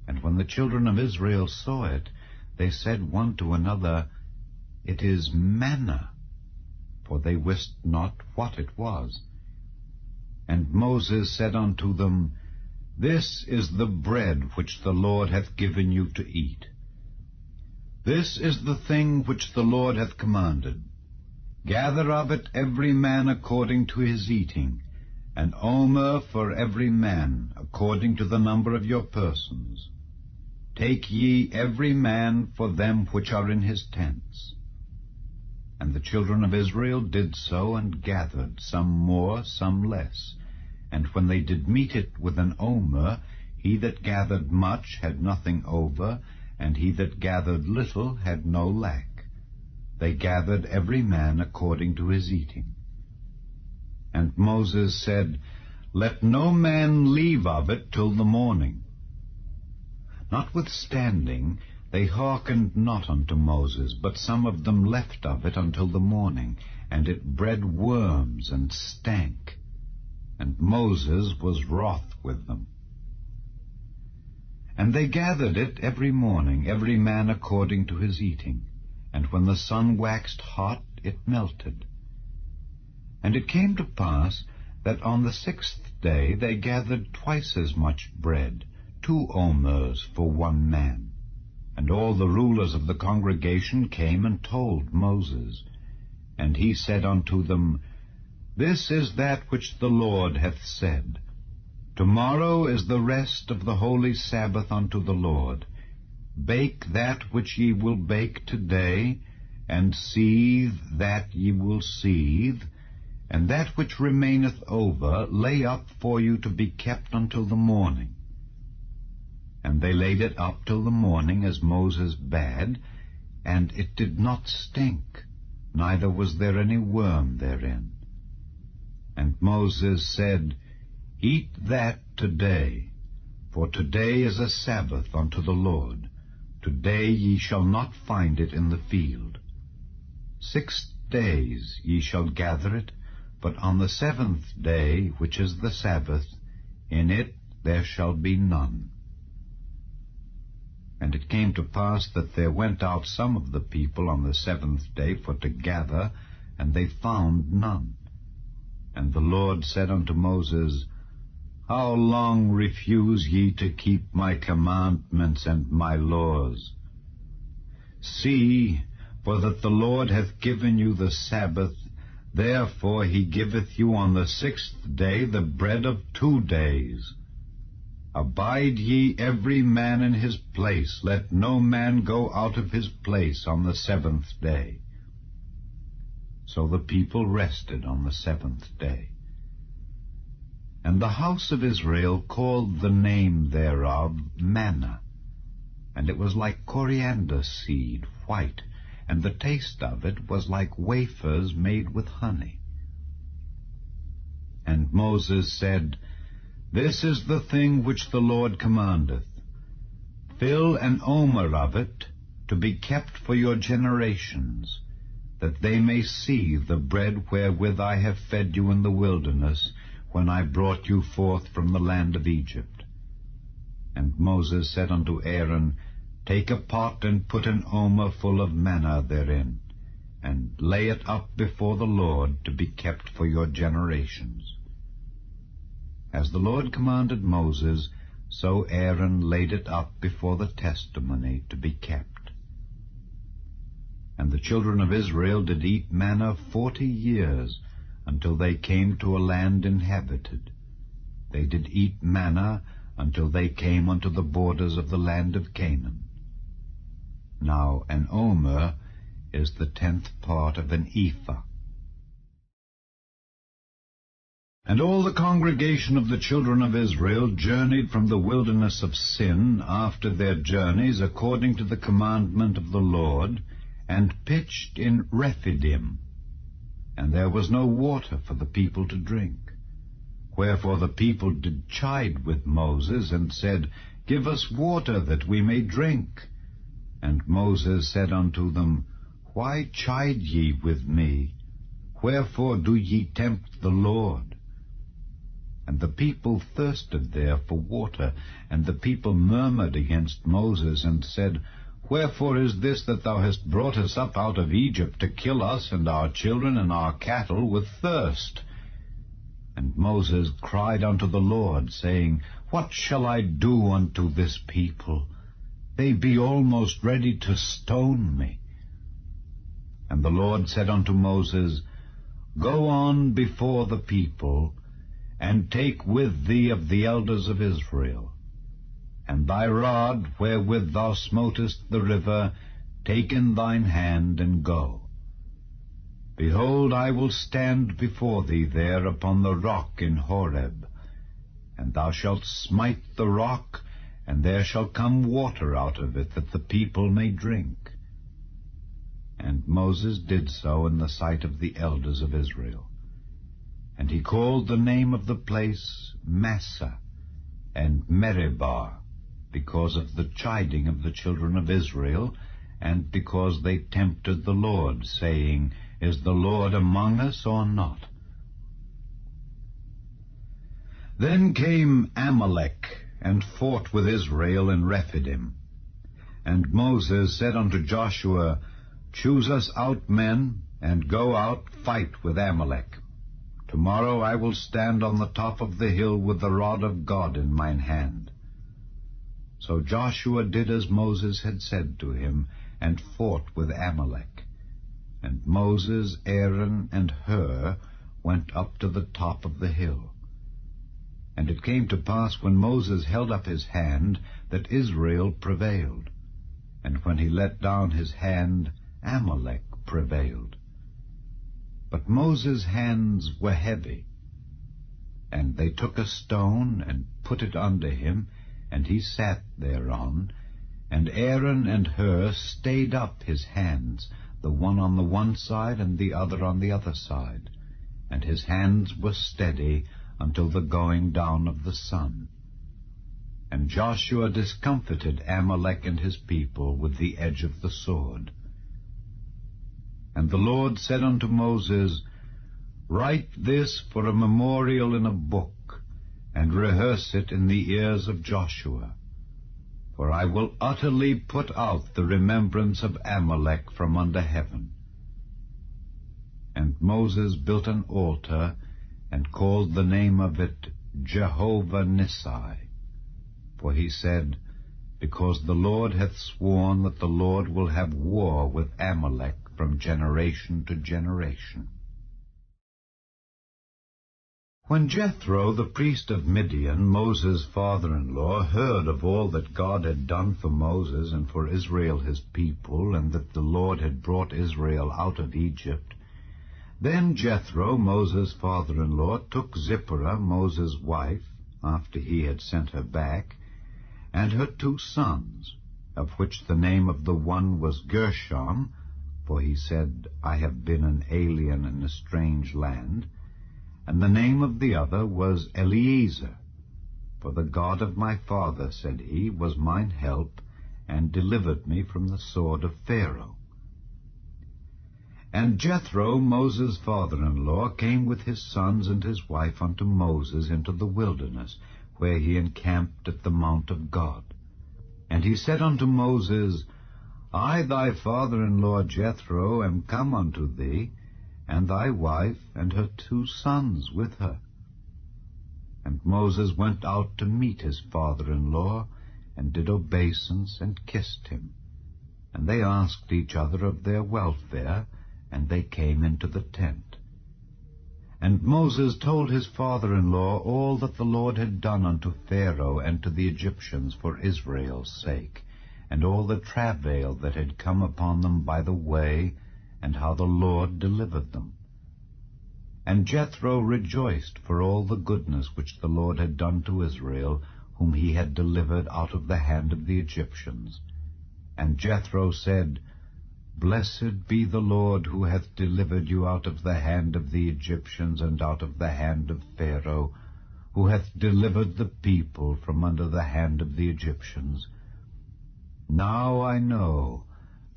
B: And when the children of Israel saw it, they said one to another, It is manna, for they wist not what it was. And Moses said unto them, This is the bread which the Lord hath given you to eat. This is the thing which the Lord hath commanded. Gather of it every man according to his eating, an omer for every man, according to the number of your persons. Take ye every man for them which are in his tents. And the children of Israel did so, and gathered, some more, some less. And when they did meet it with an omer, he that gathered much had nothing over, and he that gathered little had no lack. They gathered every man according to his eating. And Moses said, Let no man leave of it till the morning. Notwithstanding, they hearkened not unto Moses, but some of them left of it until the morning, and it bred worms and stank. And Moses was wroth with them. And they gathered it every morning, every man according to his eating. And when the sun waxed hot, it melted. And it came to pass that on the 6th day they gathered twice as much bread, 2 omers for 1 man. And all the rulers of the congregation came and told Moses. And he said unto them, This is that which the Lord hath said. Tomorrow is the rest of the holy Sabbath unto the Lord. Bake that which ye will bake today, and seethe that ye will seethe, and that which remaineth over lay up for you to be kept until the morning. And they laid it up till the morning, as Moses bade, and it did not stink, neither was there any worm therein. And Moses said, Eat that today, for today is a Sabbath unto the Lord. Today ye shall not find it in the field. 6 days ye shall gather it, but on the 7th day, which is the Sabbath, in it there shall be none. And it came to pass that there went out some of the people on the 7th day for to gather, and they found none. And the Lord said unto Moses, How long refuse ye to keep my commandments and my laws? See, for that the Lord hath given you the Sabbath, therefore he giveth you on the 6th day the bread of 2 days. Abide ye every man in his place, let no man go out of his place on the 7th day. So the people rested on the 7th day. And the house of Israel called the name thereof manna, and it was like coriander seed, white, and the taste of it was like wafers made with honey. And Moses said, This is the thing which the Lord commandeth. Fill an omer of it, to be kept for your generations, that they may see the bread wherewith I have fed you in the wilderness, when I brought you forth from the land of Egypt. And Moses said unto Aaron, Take a pot, and put an omer full of manna therein, and lay it up before the Lord, to be kept for your generations. As the Lord commanded Moses, so Aaron laid it up before the testimony, to be kept. And the children of Israel did eat manna 40 years, until they came to a land inhabited. They did eat manna until they came unto the borders of the land of Canaan. Now an omer is the 10th part of an ephah. And all the congregation of the children of Israel journeyed from the wilderness of Sin after their journeys, according to the commandment of the Lord, and pitched in Rephidim. And there was no water for the people to drink. Wherefore the people did chide with Moses, and said, Give us water, that we may drink. And Moses said unto them, Why chide ye with me? Wherefore do ye tempt the Lord? And the people thirsted there for water, and the people murmured against Moses, and said, Wherefore is this that thou hast brought us up out of Egypt, to kill us and our children and our cattle with thirst? And Moses cried unto the Lord, saying, What shall I do unto this people? They be almost ready to stone me. And the Lord said unto Moses, Go on before the people, and take with thee of the elders of Israel. And thy rod, wherewith thou smotest the river, take in thine hand, and go. Behold, I will stand before thee there upon the rock in Horeb. And thou shalt smite the rock, and there shall come water out of it, that the people may drink. And Moses did so in the sight of the elders of Israel. And he called the name of the place Massah, and Meribah, because of the chiding of the children of Israel, and because they tempted the Lord, saying, Is the Lord among us or not? Then came Amalek, and fought with Israel in Rephidim. And Moses said unto Joshua, Choose us out men, and go out, fight with Amalek. Tomorrow I will stand on the top of the hill with the rod of God in mine hand. So Joshua did as Moses had said to him, and fought with Amalek. And Moses, Aaron, and Hur went up to the top of the hill. And it came to pass, when Moses held up his hand, that Israel prevailed. And when he let down his hand, Amalek prevailed. But Moses' hands were heavy. And they took a stone, and put it under him, and he sat thereon. And Aaron and Hur stayed up his hands, the one on the one side, and the other on the other side. And his hands were steady until the going down of the sun. And Joshua discomfited Amalek and his people with the edge of the sword. And the Lord said unto Moses, Write this for a memorial in a book, and rehearse it in the ears of Joshua. For I will utterly put out the remembrance of Amalek from under heaven. And Moses built an altar, and called the name of it Jehovah Nissi. For he said, Because the Lord hath sworn that the Lord will have war with Amalek from generation to generation. When Jethro, the priest of Midian, Moses' father-in-law, heard of all that God had done for Moses and for Israel his people, and that the Lord had brought Israel out of Egypt, then Jethro, Moses' father-in-law, took Zipporah, Moses' wife, after he had sent her back, and her 2 sons, of which the name of the one was Gershom, for he said, I have been an alien in a strange land, and the name of the other was Eliezer, for the God of my father, said he, was mine help, and delivered me from the sword of Pharaoh. And Jethro, Moses' father-in-law, came with his sons and his wife unto Moses into the wilderness, where he encamped at the mount of God. And he said unto Moses, I, thy father-in-law Jethro, am come unto thee, and thy wife and her 2 sons with her. And Moses went out to meet his father-in-law, and did obeisance, and kissed him. And they asked each other of their welfare, and they came into the tent. And Moses told his father-in-law all that the Lord had done unto Pharaoh and to the Egyptians for Israel's sake, and all the travail that had come upon them by the way, and how the Lord delivered them. And Jethro rejoiced for all the goodness which the Lord had done to Israel, whom he had delivered out of the hand of the Egyptians. And Jethro said, Blessed be the Lord, who hath delivered you out of the hand of the Egyptians and out of the hand of Pharaoh, who hath delivered the people from under the hand of the Egyptians. Now I know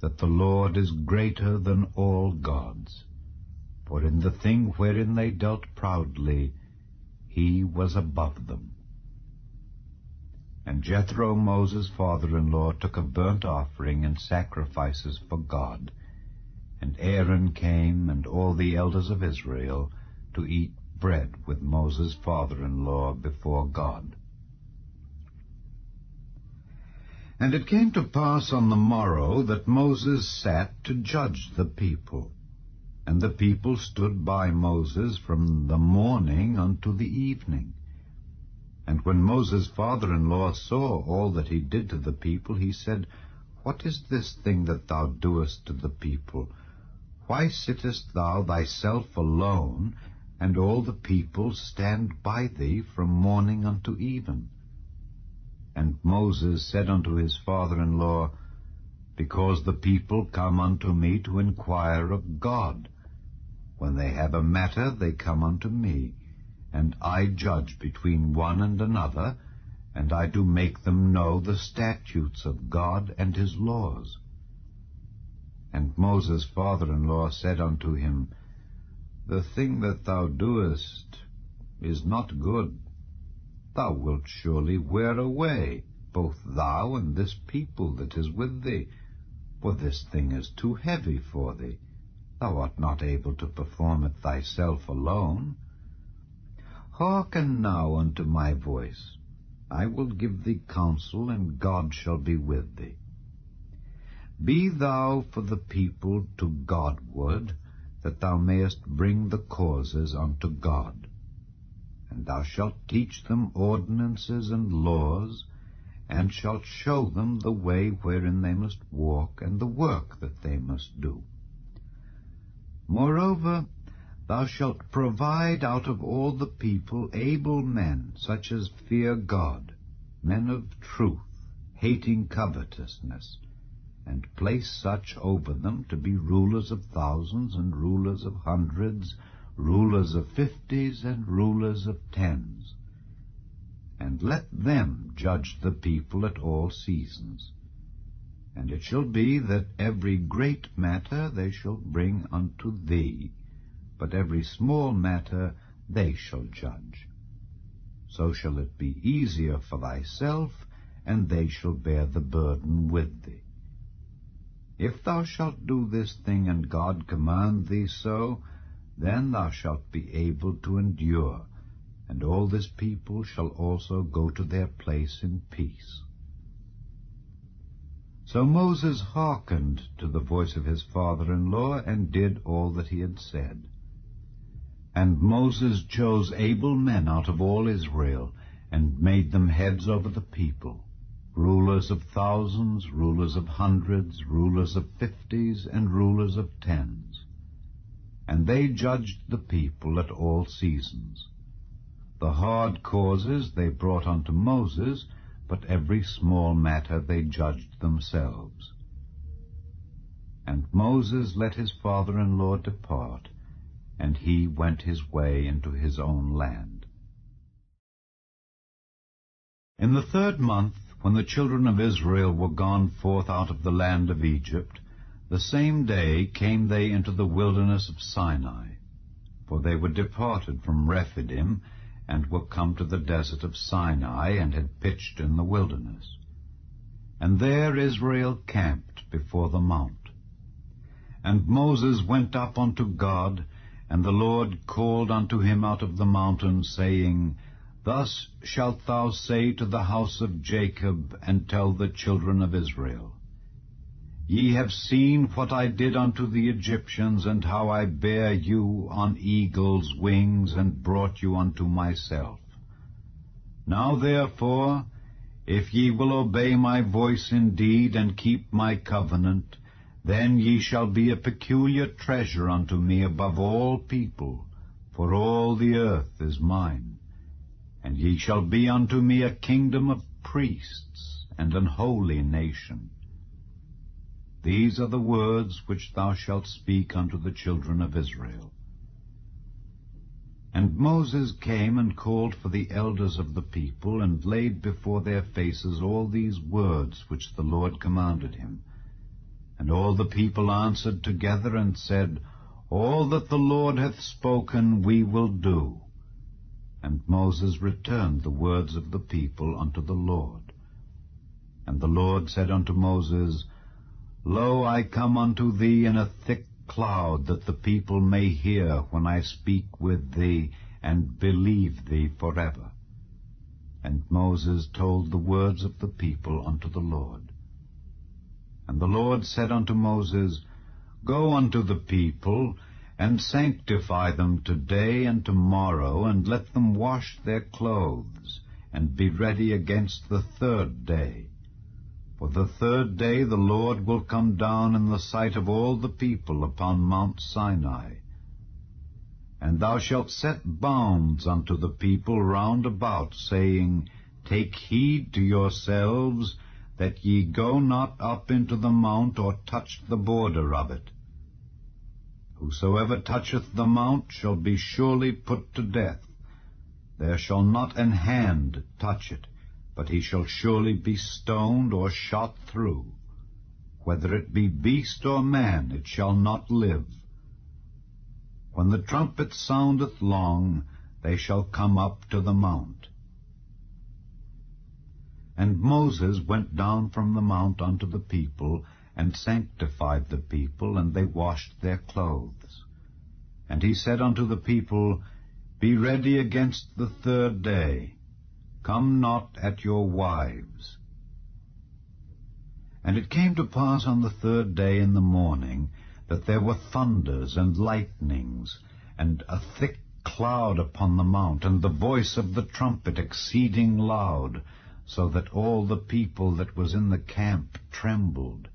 B: that the Lord is greater than all gods, for in the thing wherein they dealt proudly, he was above them. And Jethro, Moses' father-in-law, took a burnt offering and sacrifices for God. And Aaron came, and all the elders of Israel, to eat bread with Moses' father-in-law before God. And it came to pass on the morrow that Moses sat to judge the people. And the people stood by Moses from the morning unto the evening. And when Moses' father-in-law saw all that he did to the people, he said, What is this thing that thou doest to the people? Why sittest thou thyself alone, and all the people stand by thee from morning unto even? And Moses said unto his father-in-law, Because the people come unto me to inquire of God. When they have a matter, they come unto me, and I judge between one and another, and I do make them know the statutes of God and his laws. And Moses' father-in-law said unto him, The thing that thou doest is not good. Thou wilt surely wear away, both thou and this people that is with thee, for this thing is too heavy for thee. Thou art not able to perform it thyself alone. Hearken now unto my voice. I will give thee counsel, and God shall be with thee. Be thou for the people to Godward, that thou mayest bring the causes unto God. And thou shalt teach them ordinances and laws, and shalt show them the way wherein they must walk, and the work that they must do. Moreover, thou shalt provide out of all the people able men, such as fear God, men of truth, hating covetousness, and place such over them to be rulers of thousands, and rulers of hundreds, rulers of 50s, and rulers of 10s. And let them judge the people at all seasons. And it shall be that every great matter they shall bring unto thee, but every small matter they shall judge. So shall it be easier for thyself, and they shall bear the burden with thee. If thou shalt do this thing, and God command thee so, then thou shalt be able to endure, and all this people shall also go to their place in peace. So Moses hearkened to the voice of his father-in-law, and did all that he had said. And Moses chose able men out of all Israel, and made them heads over the people, rulers of thousands, rulers of hundreds, rulers of 50s, and rulers of 10s. And they judged the people at all seasons. The hard causes they brought unto Moses, but every small matter they judged themselves. And Moses let his father-in-law depart, and he went his way into his own land. In the 3rd month, when the children of Israel were gone forth out of the land of Egypt, the same day came they into the wilderness of Sinai, for they were departed from Rephidim, and were come to the desert of Sinai, and had pitched in the wilderness. And there Israel camped before the mount. And Moses went up unto God, and the Lord called unto him out of the mountain, saying, Thus shalt thou say to the house of Jacob, and tell the children of Israel, Ye have seen what I did unto the Egyptians, and how I bare you on eagle's wings, and brought you unto myself. Now therefore, if ye will obey my voice indeed, and keep my covenant, then ye shall be a peculiar treasure unto me above all people, for all the earth is mine. And ye shall be unto me a kingdom of priests, and an holy nation. These are the words which thou shalt speak unto the children of Israel. And Moses came and called for the elders of the people, and laid before their faces all these words which the Lord commanded him. And all the people answered together, and said, All that the Lord hath spoken we will do. And Moses returned the words of the people unto the Lord. And the Lord said unto Moses, Lo, I come unto thee in a thick cloud, that the people may hear when I speak with thee, and believe thee forever. And Moses told the words of the people unto the Lord. And the Lord said unto Moses, Go unto the people, and sanctify them today and tomorrow, and let them wash their clothes, and be ready against the 3rd day. For the 3rd day the Lord will come down in the sight of all the people upon Mount Sinai. And thou shalt set bounds unto the people round about, saying, Take heed to yourselves, that ye go not up into the mount, or touch the border of it. Whosoever toucheth the mount shall be surely put to death. There shall not an hand touch it, but he shall surely be stoned or shot through. whether it be beast or man, it shall not live. When the trumpet soundeth long, they shall come up to the mount. And Moses went down from the mount unto the people, and sanctified the people, and they washed their clothes. And he said unto the people, Be ready against the 3rd day, come not at your wives. And it came to pass on the 3rd day in the morning, that there were thunders and lightnings, and a thick cloud upon the mount, and the voice of the trumpet exceeding loud, so that all the people that was in the camp trembled.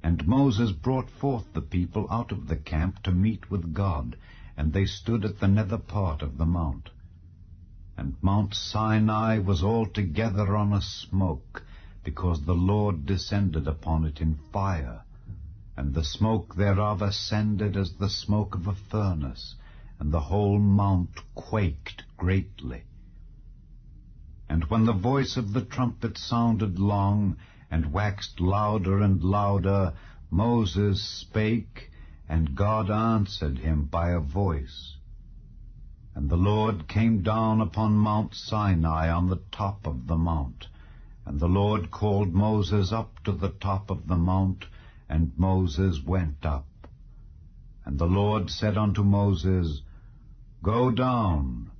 B: And Moses brought forth the people out of the camp to meet with God, and they stood at the nether part of the mount. And Mount Sinai was altogether on a smoke, because the Lord descended upon it in fire, and the smoke thereof ascended as the smoke of a furnace, and the whole mount quaked greatly. And when the voice of the trumpet sounded long, and waxed louder and louder, Moses spake, and God answered him by a voice. And the Lord came down upon Mount Sinai on the top of the mount. And the Lord called Moses up to the top of the mount, and Moses went up. And the Lord said unto Moses, Go down,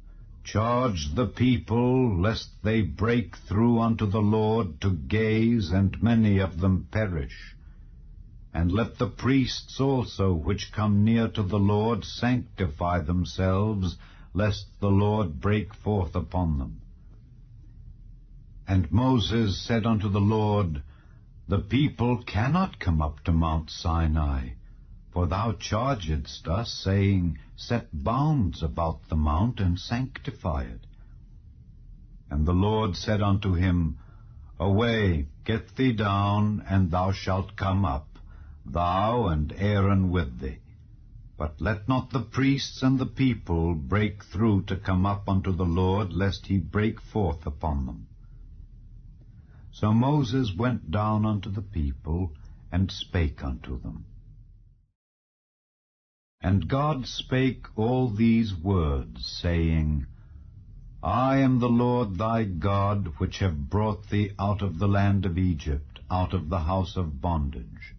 B: charge the people, lest they break through unto the Lord to gaze, and many of them perish. And let the priests also which come near to the Lord sanctify themselves, lest the Lord break forth upon them. And Moses said unto the Lord, The people cannot come up to Mount Sinai, for thou chargedst us, saying, Set bounds about the mount, and sanctify it. And the Lord said unto him, Away, get thee down, and thou shalt come up, thou and Aaron with thee. But let not the priests and the people break through to come up unto the Lord, lest he break forth upon them. So Moses went down unto the people, and spake unto them. And God spake all these words, saying, I am the Lord thy God, which have brought thee out of the land of Egypt, out of the house of bondage.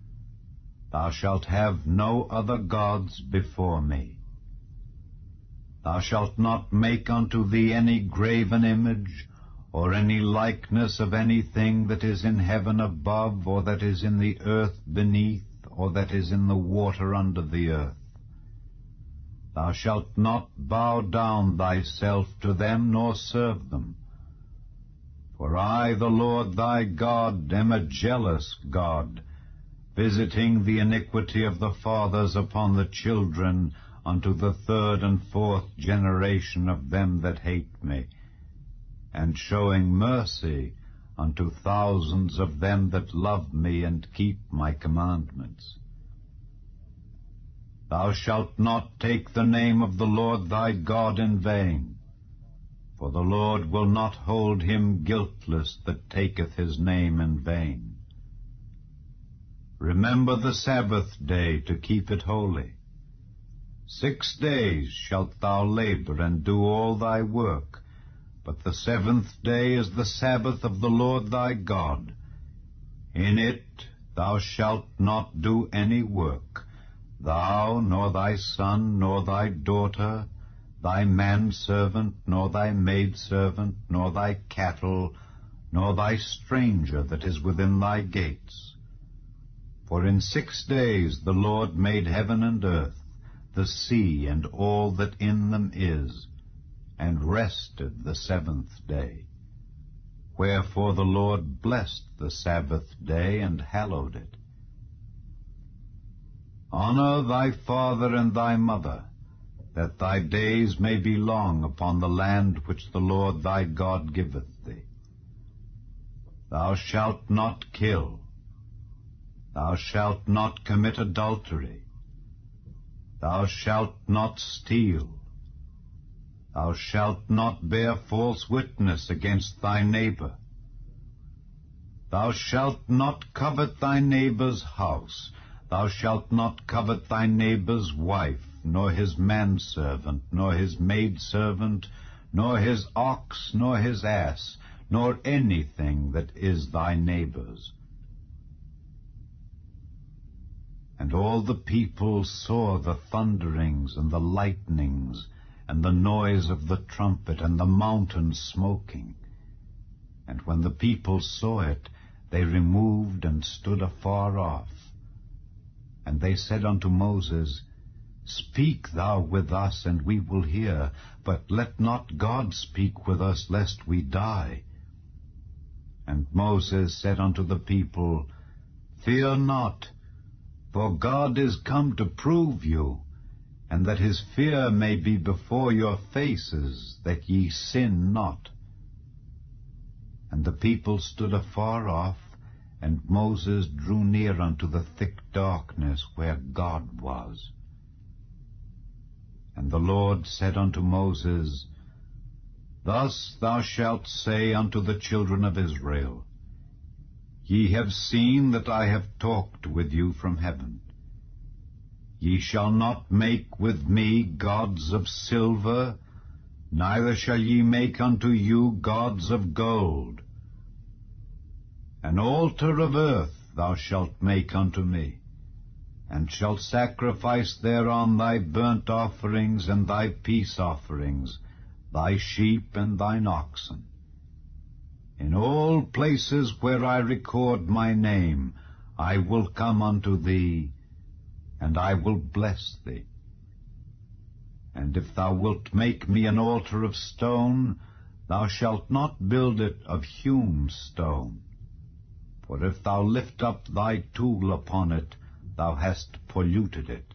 B: Thou shalt have no other gods before me. Thou shalt not make unto thee any graven image, or any likeness of anything that is in heaven above, or that is in the earth beneath, or that is in the water under the earth. Thou shalt not bow down thyself to them, nor serve them. For I, the Lord thy God, am a jealous God, visiting the iniquity of the fathers upon the children, unto the 3rd and 4th generation of them that hate me, and showing mercy unto thousands of them that love me and keep my commandments. Thou shalt not take the name of the Lord thy God in vain, for the Lord will not hold him guiltless that taketh his name in vain. Remember the Sabbath day to keep it holy. 6 days shalt thou labor and do all thy work, but the 7th day is the Sabbath of the Lord thy God. In it thou shalt not do any work, thou, nor thy son, nor thy daughter, thy manservant, nor thy maidservant, nor thy cattle, nor thy stranger that is within thy gates. For in 6 days the Lord made heaven and earth, the sea, and all that in them is, and rested the 7th day. Wherefore the Lord blessed the Sabbath day, and hallowed it. Honor thy father and thy mother, that thy days may be long upon the land which the Lord thy God giveth thee. Thou shalt not kill. Thou shalt not commit adultery. Thou shalt not steal. Thou shalt not bear false witness against thy neighbor. Thou shalt not covet thy neighbour's house. Thou shalt not covet thy neighbour's wife, nor his manservant, nor his maidservant, nor his ox, nor his ass, nor anything that is thy neighbour's. And all the people saw the thunderings and the lightnings, and the noise of the trumpet, and the mountain smoking. And when the people saw it, they removed and stood afar off. And they said unto Moses, Speak thou with us, and we will hear, but let not God speak with us, lest we die. And Moses said unto the people, Fear not, for God is come to prove you, and that his fear may be before your faces, that ye sin not. And the people stood afar off, and Moses drew near unto the thick darkness where God was. And the Lord said unto Moses, Thus thou shalt say unto the children of Israel, Ye have seen that I have talked with you from heaven. Ye shall not make with me gods of silver, neither shall ye make unto you gods of gold. An altar of earth thou shalt make unto me, and shalt sacrifice thereon thy burnt offerings and thy peace offerings, thy sheep and thine oxen. In all places where I record my name, I will come unto thee, and I will bless thee. And if thou wilt make me an altar of stone, thou shalt not build it of hewn stone. For if thou lift up thy tool upon it, thou hast polluted it.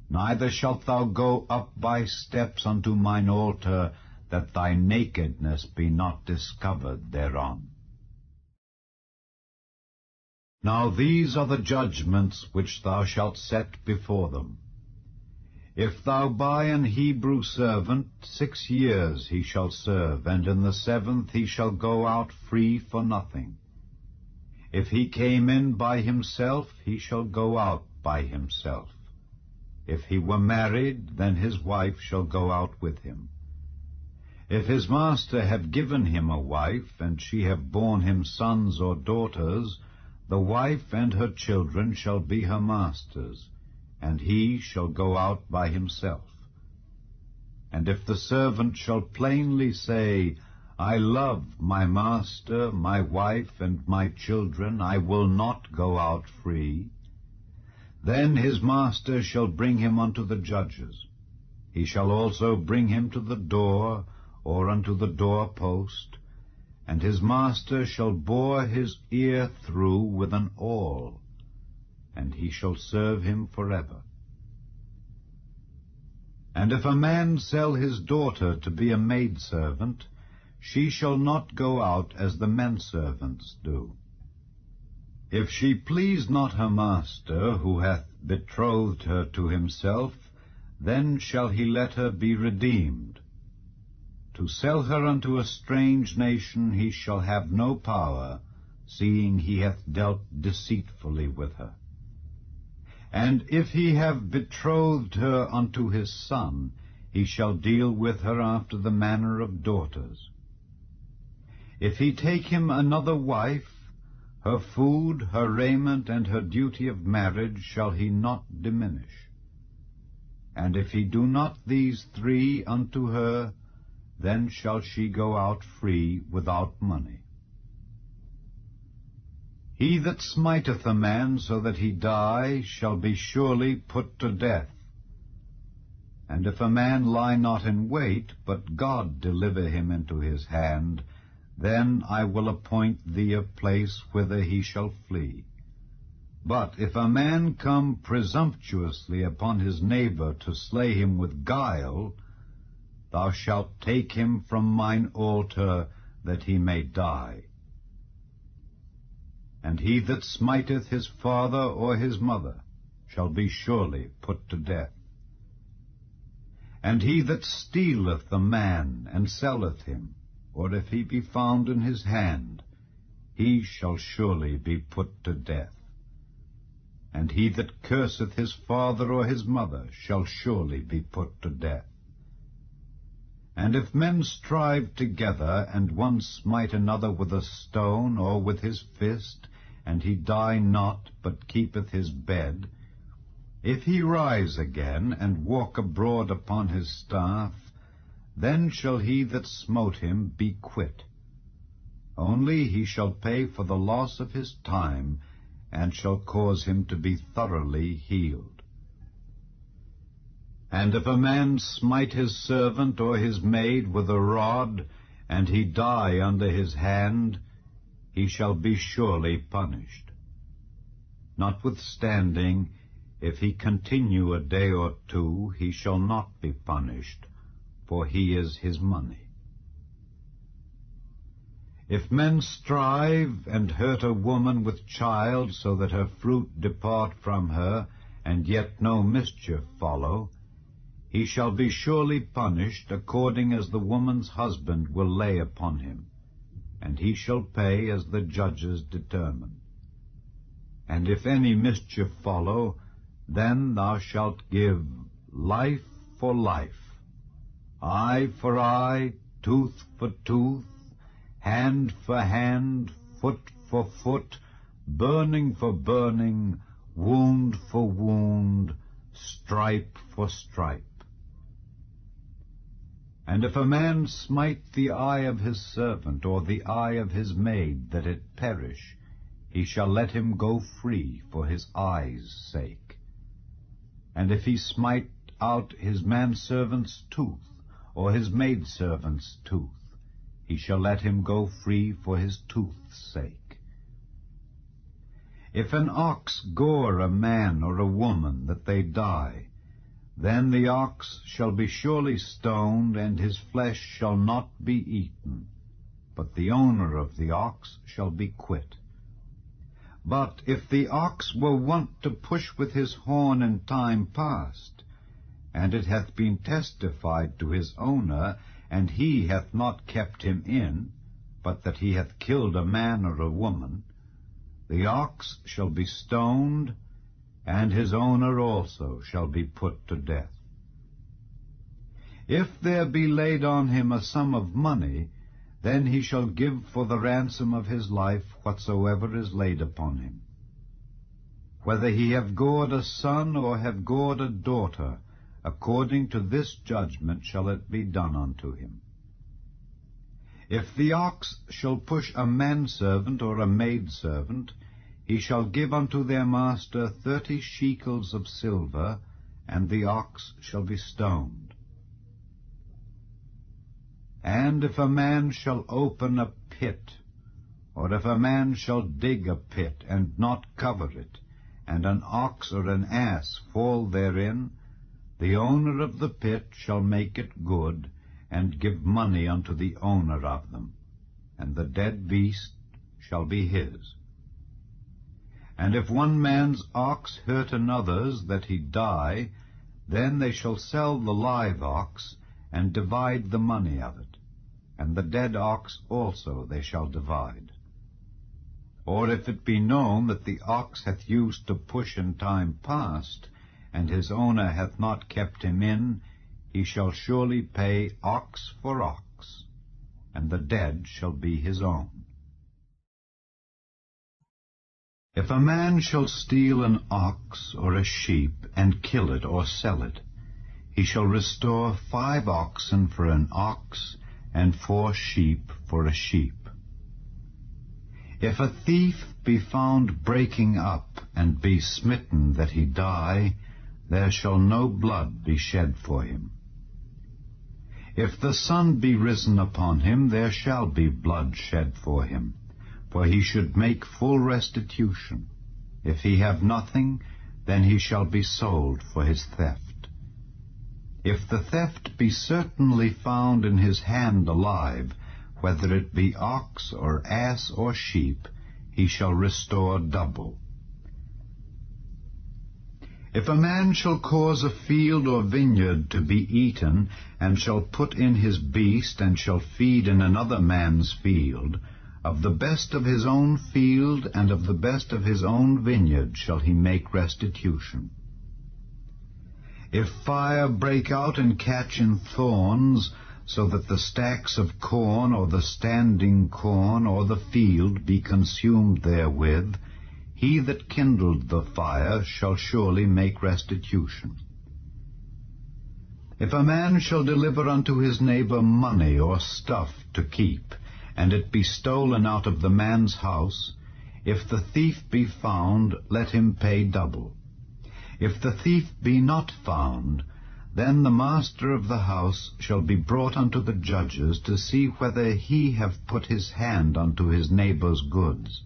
B: Neither shalt thou go up by steps unto mine altar, that thy nakedness be not discovered thereon. Now these are the judgments which thou shalt set before them. If thou buy an Hebrew servant, 6 years he shall serve, and in the 7th he shall go out free for nothing. If he came in by himself, he shall go out by himself. If he were married, then his wife shall go out with him. If his master have given him a wife, and she have borne him sons or daughters, the wife and her children shall be her master's, and he shall go out by himself. And if the servant shall plainly say, I love my master, my wife, and my children, I will not go out free, then his master shall bring him unto the judges. He shall also bring him to the door, or unto the doorpost, and his master shall bore his ear through with an awl, and he shall serve him forever. And if a man sell his daughter to be a maidservant, she shall not go out as the menservants do. If she please not her master, who hath betrothed her to himself, then shall he let her be redeemed. To sell her unto a strange nation he shall have no power, seeing he hath dealt deceitfully with her. And if he have betrothed her unto his son, he shall deal with her after the manner of daughters. If he take him another wife, her food, her raiment, and her duty of marriage shall he not diminish. And if he do not these 3 unto her, then shall she go out free without money. He that smiteth a man so that he die shall be surely put to death. And if a man lie not in wait, but God deliver him into his hand, then I will appoint thee a place whither he shall flee. But if a man come presumptuously upon his neighbor to slay him with guile, thou shalt take him from mine altar, that he may die. And he that smiteth his father or his mother shall be surely put to death. And he that stealeth a man and selleth him, or if he be found in his hand, he shall surely be put to death. And he that curseth his father or his mother shall surely be put to death. And if men strive together, and one smite another with a stone or with his fist, and he die not, but keepeth his bed, if he rise again, and walk abroad upon his staff, then shall he that smote him be quit. Only he shall pay for the loss of his time, and shall cause him to be thoroughly healed. And if a man smite his servant or his maid with a rod, and he die under his hand, he shall be surely punished. Notwithstanding, if he continue a day or two, he shall not be punished, for he is his money. If men strive and hurt a woman with child, so that her fruit depart from her, and yet no mischief follow, he shall be surely punished according as the woman's husband will lay upon him, and he shall pay as the judges determine. And if any mischief follow, then thou shalt give life for life, eye for eye, tooth for tooth, hand for hand, foot for foot, burning for burning, wound for wound, stripe for stripe. And if a man smite the eye of his servant, or the eye of his maid, that it perish, he shall let him go free for his eye's sake. And if he smite out his manservant's tooth, or his maidservant's tooth, he shall let him go free for his tooth's sake. If an ox gore a man or a woman, that they die, then the ox shall be surely stoned, and his flesh shall not be eaten, but the owner of the ox shall be quit. But if the ox were wont to push with his horn in time past, and it hath been testified to his owner, and he hath not kept him in, but that he hath killed a man or a woman, the ox shall be stoned, and his owner also shall be put to death. If there be laid on him a sum of money, then he shall give for the ransom of his life whatsoever is laid upon him. Whether he have gored a son or have gored a daughter, according to this judgment shall it be done unto him. If the ox shall push a manservant or a maidservant, he shall give unto their master 30 shekels of silver, and the ox shall be stoned. And if a man shall open a pit, or if a man shall dig a pit, and not cover it, and an ox or an ass fall therein, the owner of the pit shall make it good, and give money unto the owner of them, and the dead beast shall be his. And if one man's ox hurt another's, that he die, then they shall sell the live ox, and divide the money of it, and the dead ox also they shall divide. Or if it be known that the ox hath used to push in time past, and his owner hath not kept him in, he shall surely pay ox for ox, and the dead shall be his own. If a man shall steal an ox or a sheep, and kill it or sell it, he shall restore 5 oxen for an ox, and 4 sheep for a sheep. If a thief be found breaking up, and be smitten that he die, there shall no blood be shed for him. If the sun be risen upon him, there shall be blood shed for him, for he should make full restitution. If he have nothing, then he shall be sold for his theft. If the theft be certainly found in his hand alive, whether it be ox or ass or sheep, he shall restore double. If a man shall cause a field or vineyard to be eaten, and shall put in his beast, and shall feed in another man's field, Of the best of his own field and of the best of his own vineyard shall he make restitution. If fire break out and catch in thorns, so that the stacks of corn or the standing corn or the field be consumed therewith, he that kindled the fire shall surely make restitution. If a man shall deliver unto his neighbor money or stuff to keep, and it be stolen out of the man's house, if the thief be found, let him pay double. If the thief be not found, then the master of the house shall be brought unto the judges to see whether he have put his hand unto his neighbor's goods.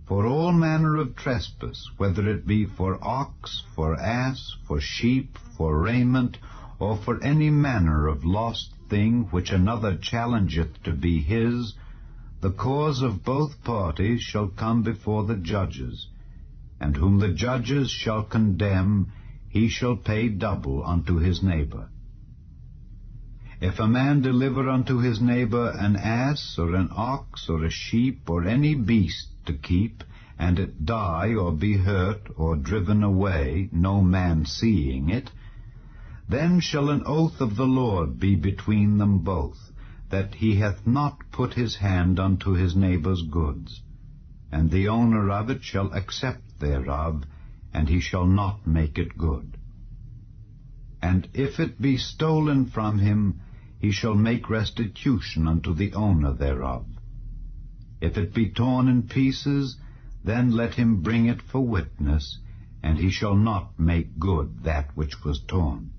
B: For all manner of trespass, whether it be for ox, for ass, for sheep, for raiment, or for any manner of lost thing which another challengeth to be his, the cause of both parties shall come before the judges, and whom the judges shall condemn, he shall pay double unto his neighbor. If a man deliver unto his neighbor an ass, or an ox, or a sheep, or any beast to keep, and it die, or be hurt, or driven away, no man seeing it, then shall an oath of the Lord be between them both, that he hath not put his hand unto his neighbor's goods, and the owner of it shall accept thereof, and he shall not make it good. And if it be stolen from him, he shall make restitution unto the owner thereof. If it be torn in pieces, then let him bring it for witness, and he shall not make good that which was torn.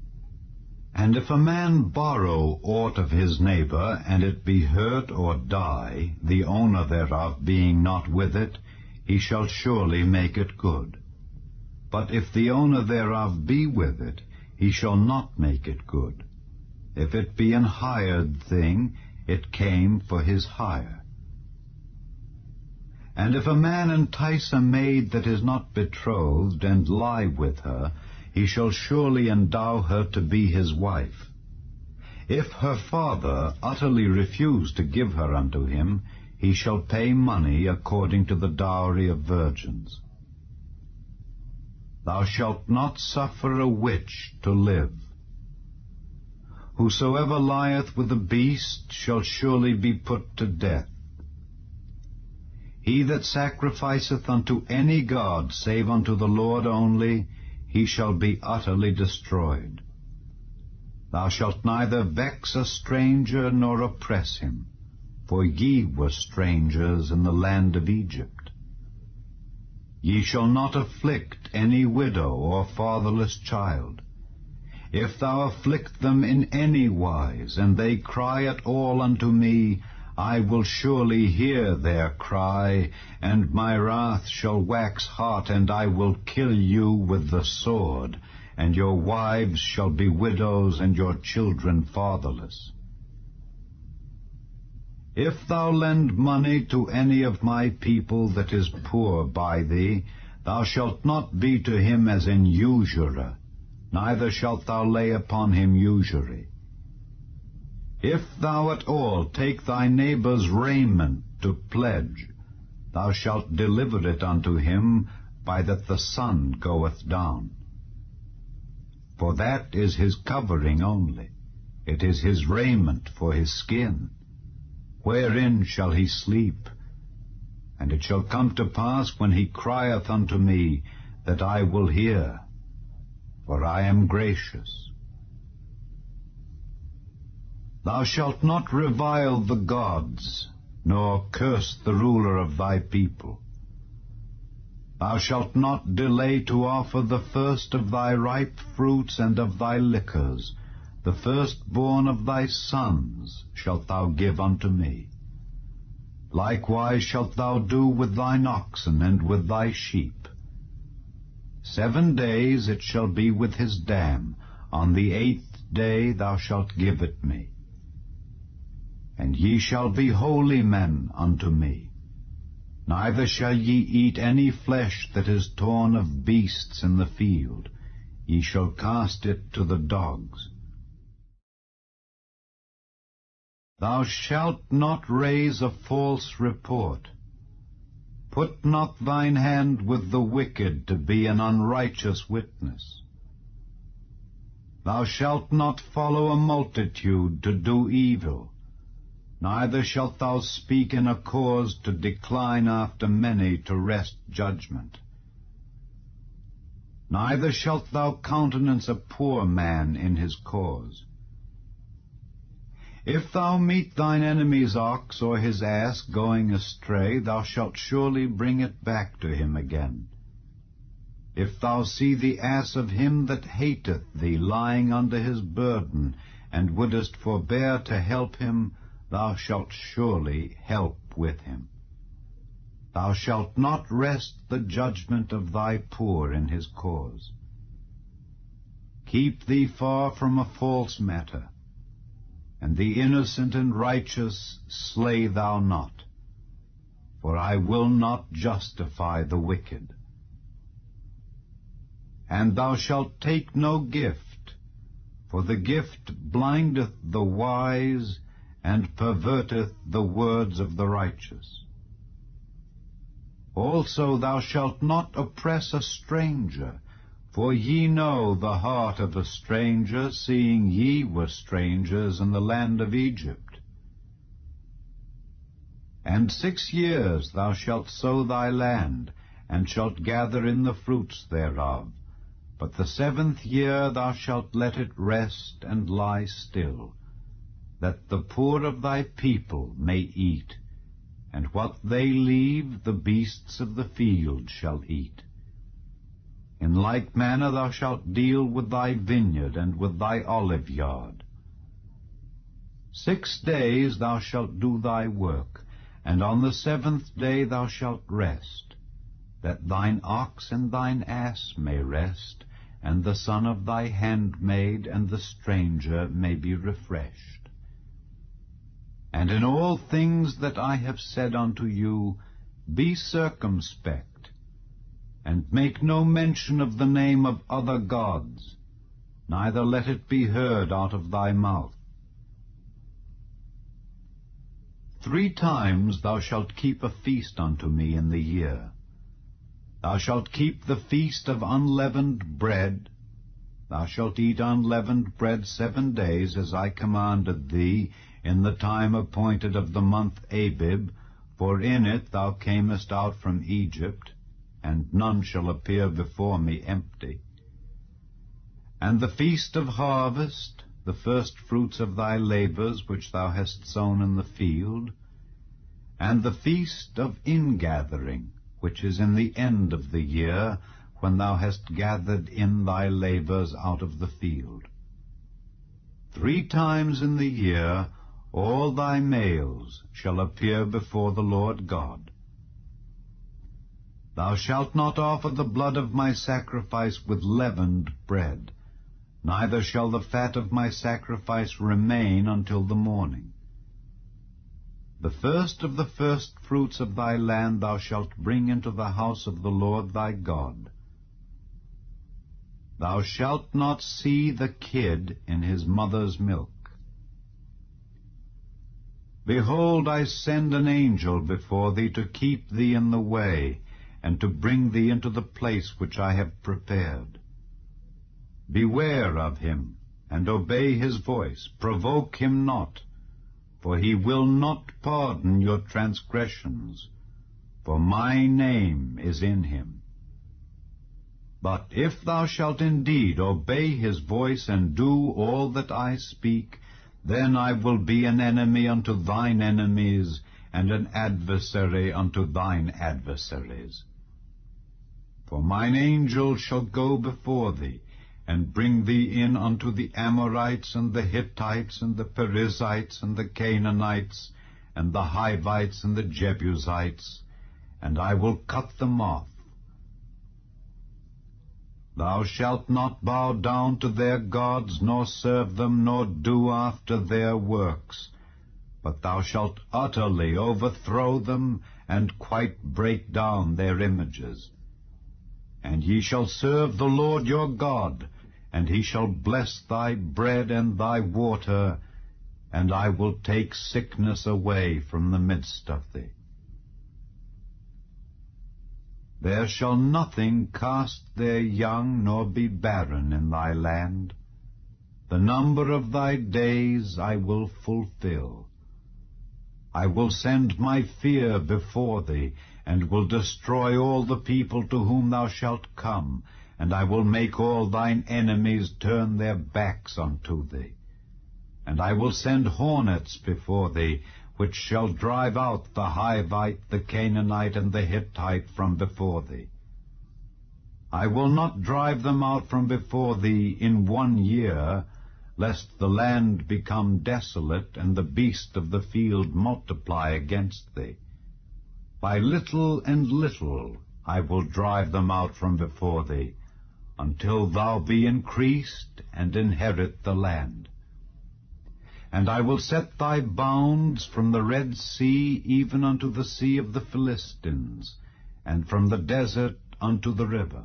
B: And if a man borrow aught of his neighbor, and it be hurt or die, the owner thereof being not with it, he shall surely make it good. But if the owner thereof be with it, he shall not make it good. If it be an hired thing, it came for his hire. And if a man entice a maid that is not betrothed, and lie with her, he shall surely endow her to be his wife. If her father utterly refuse to give her unto him, he shall pay money according to the dowry of virgins. Thou shalt not suffer a witch to live. Whosoever lieth with a beast shall surely be put to death. He that sacrificeth unto any god save unto the Lord only, he shall be utterly destroyed. Thou shalt neither vex a stranger nor oppress him, for ye were strangers in the land of Egypt. Ye shall not afflict any widow or fatherless child. If thou afflict them in any wise, and they cry at all unto me, I will surely hear their cry, and my wrath shall wax hot, and I will kill you with the sword, and your wives shall be widows, and your children fatherless. If thou lend money to any of my people that is poor by thee, thou shalt not be to him as an usurer, neither shalt thou lay upon him usury. If thou at all take thy neighbor's raiment to pledge, thou shalt deliver it unto him by that the sun goeth down. For that is his covering only, it is his raiment for his skin. Wherein shall he sleep? And it shall come to pass, when he crieth unto me, that I will hear, for I am gracious. Thou shalt not revile the gods, nor curse the ruler of thy people. Thou shalt not delay to offer the first of thy ripe fruits and of thy liquors. The firstborn of thy sons shalt thou give unto me. Likewise shalt thou do with thine oxen and with thy sheep. 7 days it shall be with his dam. On the 8th day thou shalt give it me. And ye shall be holy men unto me. Neither shall ye eat any flesh that is torn of beasts in the field. Ye shall cast it to the dogs. Thou shalt not raise a false report. Put not thine hand with the wicked to be an unrighteous witness. Thou shalt not follow a multitude to do evil, neither shalt thou speak in a cause to decline after many to wrest judgment. Neither shalt thou countenance a poor man in his cause. If thou meet thine enemy's ox or his ass going astray, thou shalt surely bring it back to him again. If thou see the ass of him that hateth thee lying under his burden, and wouldest forbear to help him, thou shalt surely help with him. Thou shalt not wrest the judgment of thy poor in his cause. Keep thee far from a false matter, and the innocent and righteous slay thou not, for I will not justify the wicked. And thou shalt take no gift, for the gift blindeth the wise, and perverteth the words of the righteous. Also thou shalt not oppress a stranger, for ye know the heart of a stranger, seeing ye were strangers in the land of Egypt. And 6 years thou shalt sow thy land, and shalt gather in the fruits thereof. But the 7th year thou shalt let it rest and lie still, that the poor of thy people may eat, and what they leave the beasts of the field shall eat. In like manner thou shalt deal with thy vineyard and with thy olive yard. 6 days thou shalt do thy work, and on the 7th day thou shalt rest, that thine ox and thine ass may rest, and the son of thy handmaid and the stranger may be refreshed. And in all things that I have said unto you, be circumspect, and make no mention of the name of other gods, neither let it be heard out of thy mouth. 3 times thou shalt keep a feast unto me in the year. Thou shalt keep the feast of unleavened bread. Thou shalt eat unleavened bread 7 days, as I commanded thee, in the time appointed of the month Abib, for in it thou camest out from Egypt, and none shall appear before me empty. And the feast of harvest, the first fruits of thy labors which thou hast sown in the field, and the feast of ingathering, which is in the end of the year, when thou hast gathered in thy labors out of the field. 3 times in the year all thy males shall appear before the Lord God. Thou shalt not offer the blood of my sacrifice with leavened bread, neither shall the fat of my sacrifice remain until the morning. The first of the first fruits of thy land thou shalt bring into the house of the Lord thy God. Thou shalt not see the kid in his mother's milk. Behold, I send an angel before thee to keep thee in the way, and to bring thee into the place which I have prepared. Beware of him, and obey his voice. Provoke him not, for he will not pardon your transgressions, for my name is in him. But if thou shalt indeed obey his voice, and do all that I speak, then I will be an enemy unto thine enemies, and an adversary unto thine adversaries. For mine angel shall go before thee, and bring thee in unto the Amorites, and the Hittites, and the Perizzites, and the Canaanites, and the Hivites, and the Jebusites, and I will cut them off. Thou shalt not bow down to their gods, nor serve them, nor do after their works, but thou shalt utterly overthrow them, and quite break down their images. And ye shall serve the Lord your God, and he shall bless thy bread and thy water, and I will take sickness away from the midst of thee. There shall nothing cast their young, nor be barren in thy land. The number of thy days I will fulfill. I will send my fear before thee, and will destroy all the people to whom thou shalt come, and I will make all thine enemies turn their backs unto thee. And I will send hornets before thee, which shall drive out the Hivite, the Canaanite, and the Hittite from before thee. I will not drive them out from before thee in 1 year, lest the land become desolate, and the beast of the field multiply against thee. By little and little I will drive them out from before thee, until thou be increased, and inherit the land. And I will set thy bounds from the Red Sea even unto the sea of the Philistines, and from the desert unto the river.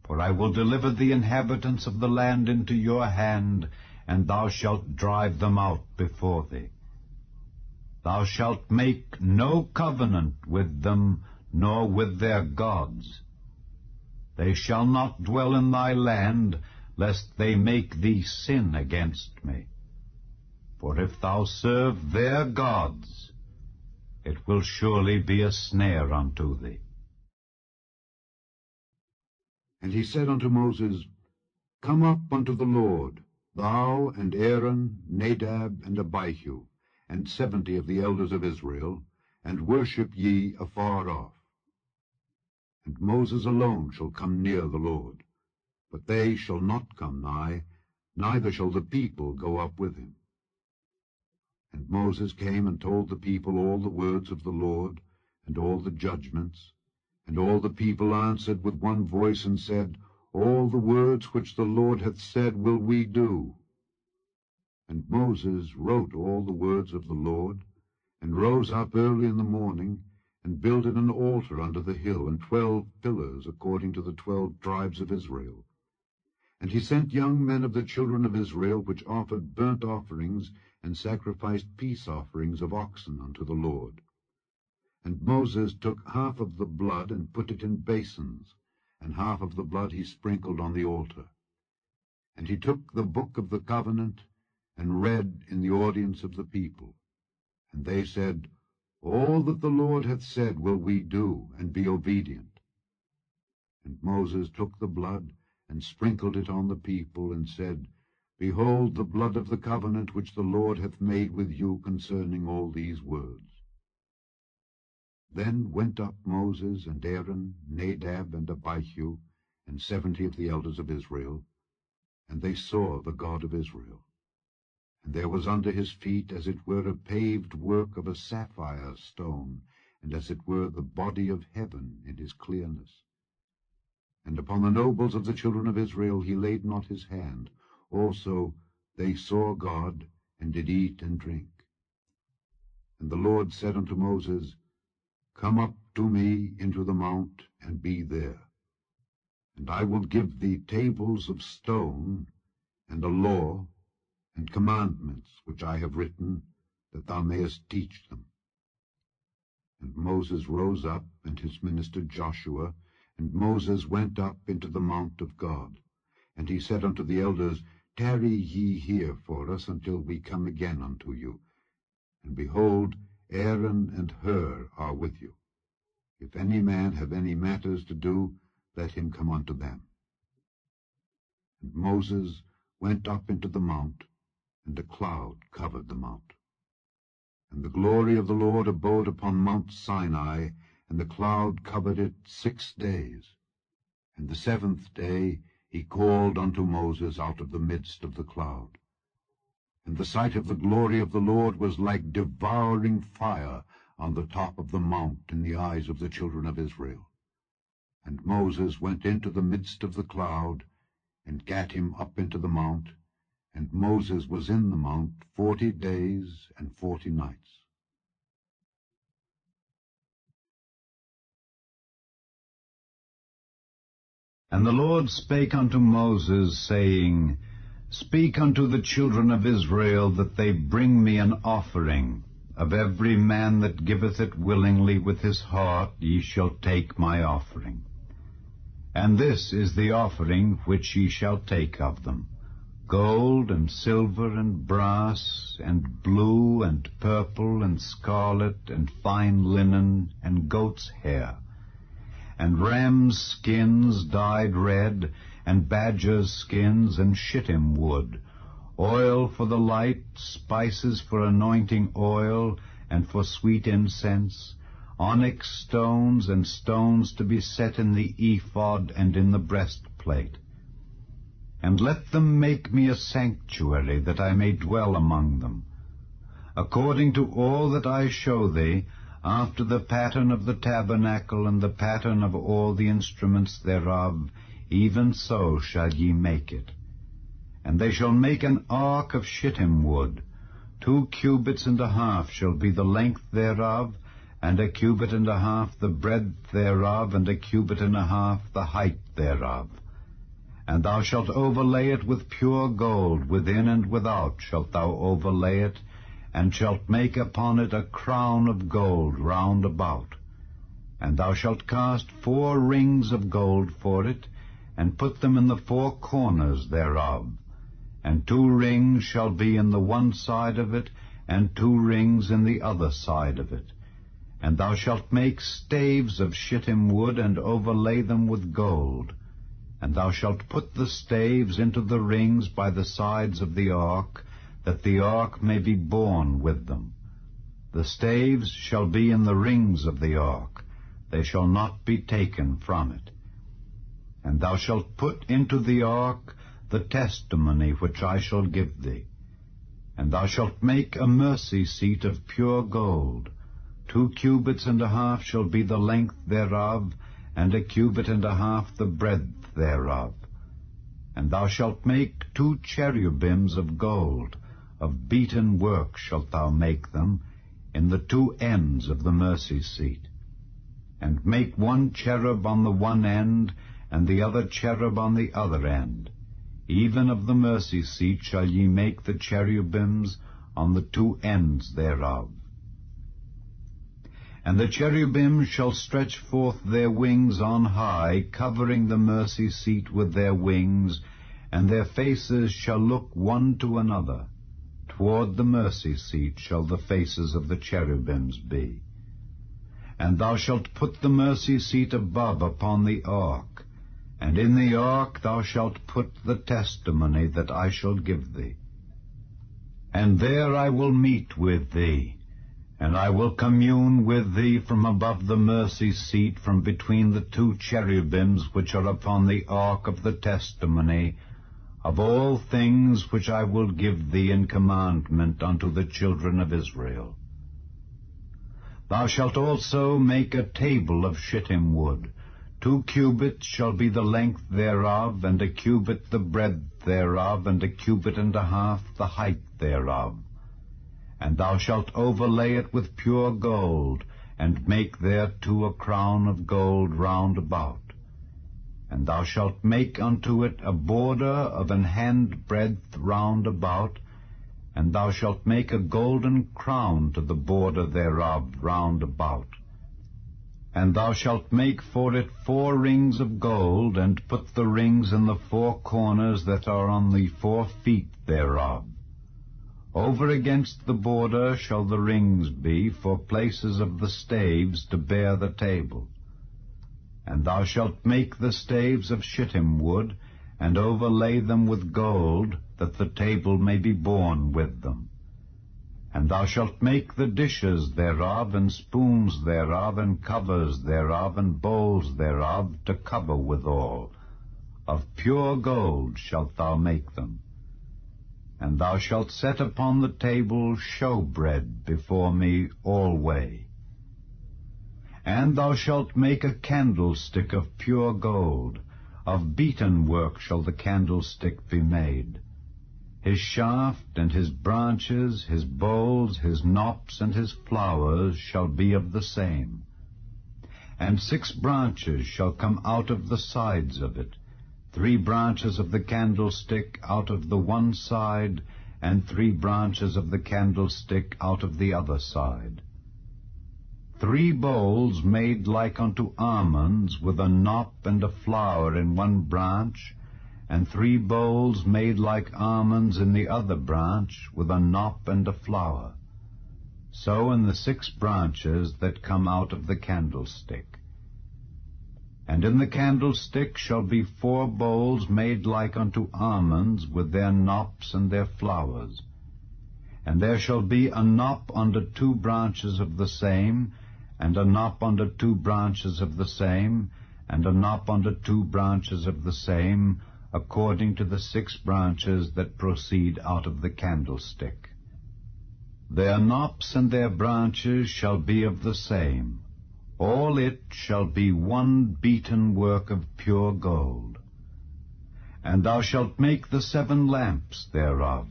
B: For I will deliver the inhabitants of the land into your hand, and thou shalt drive them out before thee. Thou shalt make no covenant with them, nor with their gods. They shall not dwell in thy land, lest they make thee sin against me. For if thou serve their gods, it will surely be a snare unto thee.
C: And he said unto Moses, Come up unto the Lord, thou and Aaron, Nadab, and Abihu, and 70 of the elders of Israel, and worship ye afar off. And Moses alone shall come near the Lord, but they shall not come nigh, neither shall the people go up with him. And Moses came and told the people all the words of the Lord, and all the judgments. And all the people answered with one voice, and said, All the words which the Lord hath said will we do. And Moses wrote all the words of the Lord, and rose up early in the morning, and builded an altar under the hill, and 12 pillars according to the 12 tribes of Israel. And he sent young men of the children of Israel, which offered burnt offerings, and sacrificed peace offerings of oxen unto the Lord. And Moses took half of the blood, and put it in basins, and half of the blood he sprinkled on the altar. And he took the book of the covenant, and read in the audience of the people. And they said, All that the Lord hath said will we do, and be obedient. And Moses took the blood, and sprinkled it on the people, and said, Behold the blood of the covenant which the Lord hath made with you concerning all these words. Then went up Moses and Aaron, Nadab and Abihu, and 70 of the elders of Israel, and they saw the God of Israel. And there was under his feet as it were a paved work of a sapphire stone, and as it were the body of heaven in his clearness. And upon the nobles of the children of Israel he laid not his hand. Also they saw God, and did eat and drink. And the Lord said unto Moses, Come up to me into the mount, and be there. And I will give thee tables of stone, and a law, and commandments which I have written, that thou mayest teach them. And Moses rose up, and his minister Joshua, and Moses went up into the mount of God. And he said unto the elders, Tarry ye here for us until we come again unto you. And behold, Aaron and Hur are with you. If any man have any matters to do, let him come unto them. And Moses went up into the mount, and a cloud covered the mount. And the glory of the Lord abode upon Mount Sinai, and the cloud covered it 6 days. And the 7th day he called unto Moses out of the midst of the cloud. And the sight of the glory of the Lord was like devouring fire on the top of the mount in the eyes of the children of Israel. And Moses went into the midst of the cloud, and gat him up into the mount, and Moses was in the mount 40 days and 40 nights.
B: And the Lord spake unto Moses, saying, Speak unto the children of Israel that they bring me an offering. Of every man that giveth it willingly with his heart ye shall take my offering. And this is the offering which ye shall take of them: gold and silver and brass and blue and purple and scarlet and fine linen and goat's hair, and rams' skins dyed red, and badgers' skins, and shittim wood, oil for the light, spices for anointing oil, and for sweet incense, onyx stones, and stones to be set in the ephod and in the breastplate. And let them make me a sanctuary, that I may dwell among them, according to all that I show thee, after the pattern of the tabernacle and the pattern of all the instruments thereof, even so shall ye make it. And they shall make an ark of shittim wood. 2 cubits and a half shall be the length thereof, and 1 cubit and a half the breadth thereof, and 1 cubit and a half the height thereof. And thou shalt overlay it with pure gold, within and without shalt thou overlay it, and shalt make upon it a crown of gold round about. And thou shalt cast 4 rings of gold for it, and put them in the 4 corners thereof. And 2 rings shall be in the one side of it, and 2 rings in the other side of it. And thou shalt make staves of shittim wood, and overlay them with gold. And thou shalt put the staves into the rings by the sides of the ark, that the ark may be borne with them. The staves shall be in the rings of the ark, they shall not be taken from it. And thou shalt put into the ark the testimony which I shall give thee. And thou shalt make a mercy seat of pure gold. 2 cubits and a half shall be the length thereof, and 1 cubit and a half the breadth thereof. And thou shalt make 2 cherubims of gold, of beaten work shalt thou make them, in the 2 ends of the mercy seat. And make 1 cherub on the one end, and the other cherub on the other end. Even of the mercy seat shall ye make the cherubims on the 2 ends thereof. And the cherubim shall stretch forth their wings on high, covering the mercy seat with their wings, and their faces shall look one to another. Toward the mercy seat shall the faces of the cherubims be. And thou shalt put the mercy seat above upon the ark, and in the ark thou shalt put the testimony that I shall give thee. And there I will meet with thee, and I will commune with thee from above the mercy seat, from between the 2 cherubims which are upon the ark of the testimony, of all things which I will give thee in commandment unto the children of Israel. Thou shalt also make a table of shittim wood. 2 cubits shall be the length thereof, and 1 cubit the breadth thereof, and 1 cubit and a half the height thereof. And thou shalt overlay it with pure gold, and make thereto a crown of gold round about. And thou shalt make unto it a border of an handbreadth round about, and thou shalt make a golden crown to the border thereof round about. And thou shalt make for it 4 rings of gold, and put the rings in the 4 corners that are on the 4 feet thereof. Over against the border shall the rings be for places of the staves to bear the table. And thou shalt make the staves of shittim wood, and overlay them with gold, that the table may be borne with them. And thou shalt make the dishes thereof, and spoons thereof, and covers thereof, and bowls thereof, to cover withal. Of pure gold shalt thou make them. And thou shalt set upon the table showbread before me alway. And thou shalt make a candlestick of pure gold. Of beaten work shall the candlestick be made. His shaft and his branches, his bowls, his knops, and his flowers shall be of the same. And 6 branches shall come out of the sides of it. 3 branches of the candlestick out of the one side, and 3 branches of the candlestick out of the other side. 3 bowls made like unto almonds, with a knop and a flower in one branch, and 3 bowls made like almonds in the other branch, with a knop and a flower. So in the 6 branches that come out of the candlestick. And in the candlestick shall be 4 bowls made like unto almonds, with their knops and their flowers. And there shall be a knop under 2 branches of the same, and a knop under 2 branches of the same, and a knop under 2 branches of the same, according to the 6 branches that proceed out of the candlestick. Their knops and their branches shall be of the same. All it shall be one beaten work of pure gold. And thou shalt make the 7 lamps thereof,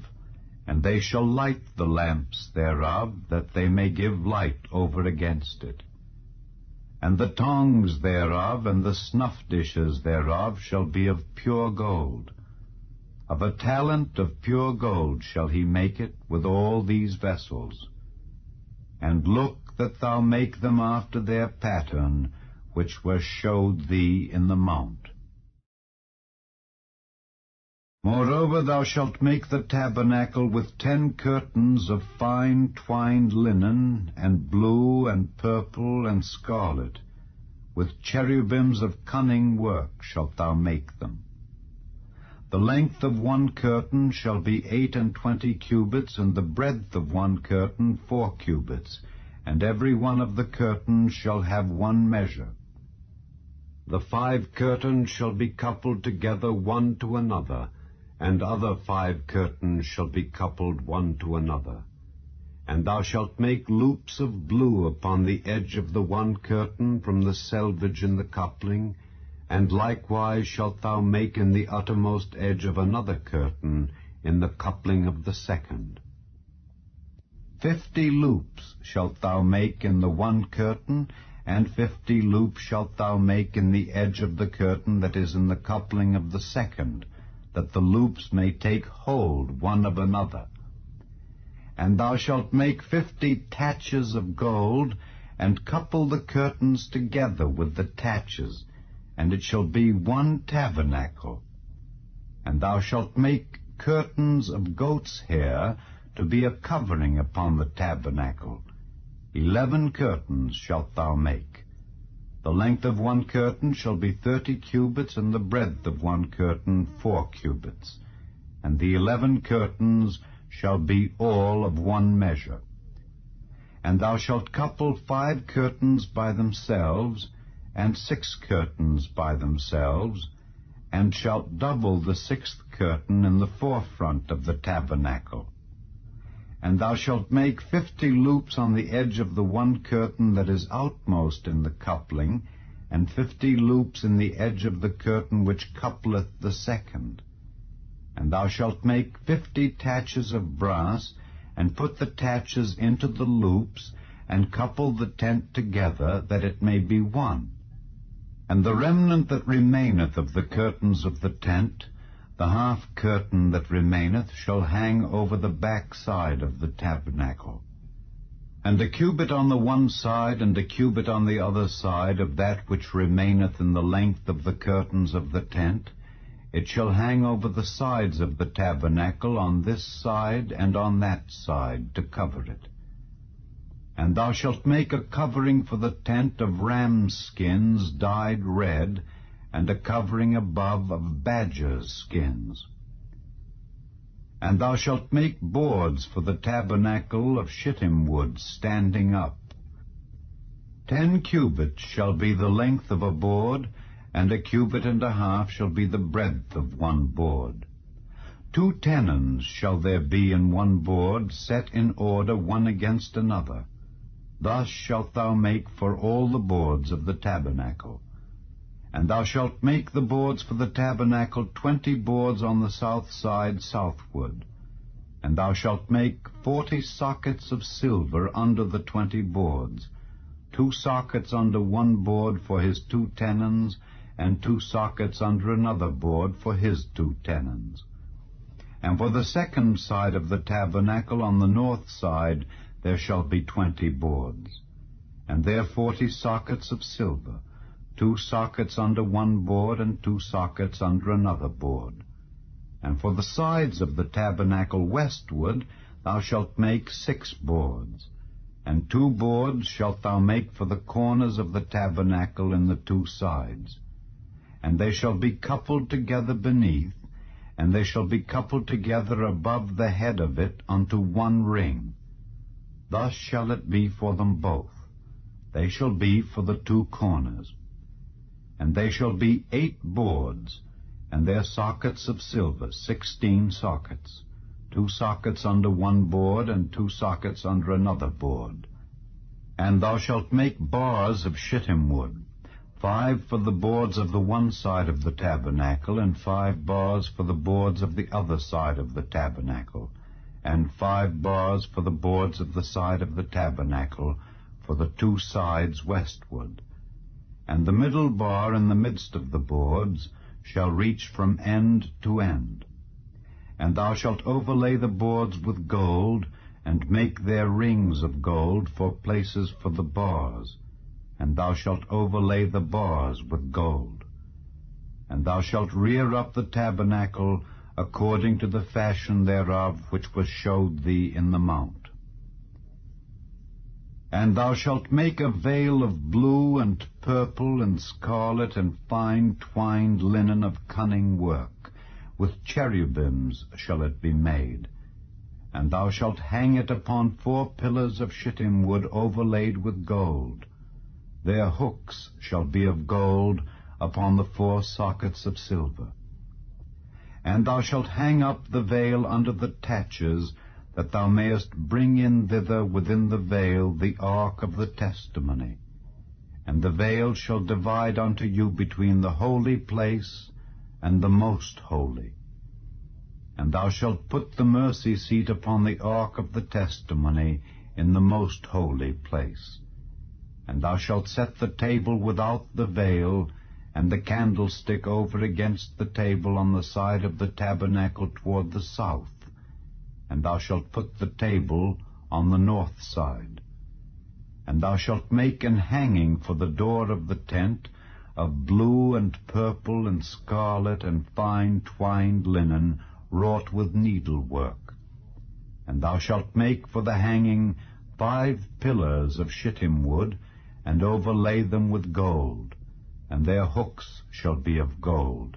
B: and they shall light the lamps thereof, that they may give light over against it. And the tongs thereof and the snuff dishes thereof shall be of pure gold. Of a talent of pure gold shall he make it with all these vessels. And look that thou make them after their pattern, which was showed thee in the mount. Moreover, thou shalt make the tabernacle with 10 curtains of fine twined linen, and blue, and purple, and scarlet. With cherubims of cunning work shalt thou make them. The length of one curtain shall be 28 cubits, and the breadth of one curtain 4 cubits, and every one of the curtains shall have one measure. The 5 curtains shall be coupled together one to another, and other 5 curtains shall be coupled one to another. And thou shalt make loops of blue upon the edge of the one curtain from the selvage in the coupling, and likewise shalt thou make in the uttermost edge of another curtain in the coupling of the second. 50 loops shalt thou make in the one curtain, and 50 loops shalt thou make in the edge of the curtain that is in the coupling of the second, that the loops may take hold one of another. And thou shalt make 50 taches of gold, and couple the curtains together with the taches, and it shall be one tabernacle. And thou shalt make curtains of goat's hair to be a covering upon the tabernacle. 11 curtains shalt thou make. The length of one curtain shall be 30 cubits, and the breadth of one curtain 4 cubits. And the 11 curtains shall be all of one measure. And thou shalt couple 5 curtains by themselves, and 6 curtains by themselves, and shalt double the 6th curtain in the forefront of the tabernacle. And thou shalt make 50 loops on the edge of the one curtain that is outmost in the coupling, and 50 loops in the edge of the curtain which coupleth the second. And thou shalt make 50 taches of brass, and put the taches into the loops, and couple the tent together, that it may be one. And the remnant that remaineth of the curtains of the tent, the half curtain that remaineth, shall hang over the back side of the tabernacle. And a cubit on the one side, and a cubit on the other side of that which remaineth in the length of the curtains of the tent, it shall hang over the sides of the tabernacle on this side and on that side, to cover it. And thou shalt make a covering for the tent of rams' skins dyed red, and a covering above of badgers' skins. And thou shalt make boards for the tabernacle of shittim wood standing up. 10 cubits shall be the length of a board, and a cubit and a half shall be the breadth of one board. 2 tenons shall there be in one board, set in order one against another. Thus shalt thou make for all the boards of the tabernacle. And thou shalt make the boards for the tabernacle 20 boards on the south side southward. And thou shalt make 40 sockets of silver under the 20 boards, 2 sockets under one board for his 2 tenons, and 2 sockets under another board for his 2 tenons. And for the second side of the tabernacle on the north side there shall be 20 boards, and there 40 sockets of silver, 2 sockets under one board and 2 sockets under another board. And for the sides of the tabernacle westward thou shalt make 6 boards, and 2 boards shalt thou make for the corners of the tabernacle in the 2 sides. And they shall be coupled together beneath, and they shall be coupled together above the head of it unto one ring. Thus shall it be for them both. They shall be for the 2 corners. And they shall be 8 boards, and their sockets of silver, 16 sockets, 2 sockets under one board, and 2 sockets under another board. And thou shalt make bars of shittim wood, 5 for the boards of the one side of the tabernacle, and 5 bars for the boards of the other side of the tabernacle, and 5 bars for the boards of the side of the tabernacle, for the 2 sides westward. And the middle bar in the midst of the boards shall reach from end to end. And thou shalt overlay the boards with gold, and make their rings of gold for places for the bars, and thou shalt overlay the bars with gold. And thou shalt rear up the tabernacle according to the fashion thereof which was showed thee in the mount. And thou shalt make a veil of blue and purple and scarlet and fine twined linen of cunning work. With cherubims shall it be made. And thou shalt hang it upon 4 pillars of shittim wood overlaid with gold. Their hooks shall be of gold upon the 4 sockets of silver. And thou shalt hang up the veil under the taches, that thou mayest bring in thither within the veil the ark of the testimony. And the veil shall divide unto you between the holy place and the most holy. And thou shalt put the mercy seat upon the ark of the testimony in the most holy place. And thou shalt set the table without the veil, and the candlestick over against the table on the side of the tabernacle toward the south. And thou shalt put the table on the north side. And thou shalt make an hanging for the door of the tent of blue and purple and scarlet and fine twined linen, wrought with needlework. And thou shalt make for the hanging 5 pillars of shittim wood, and overlay them with gold, and their hooks shall be of gold.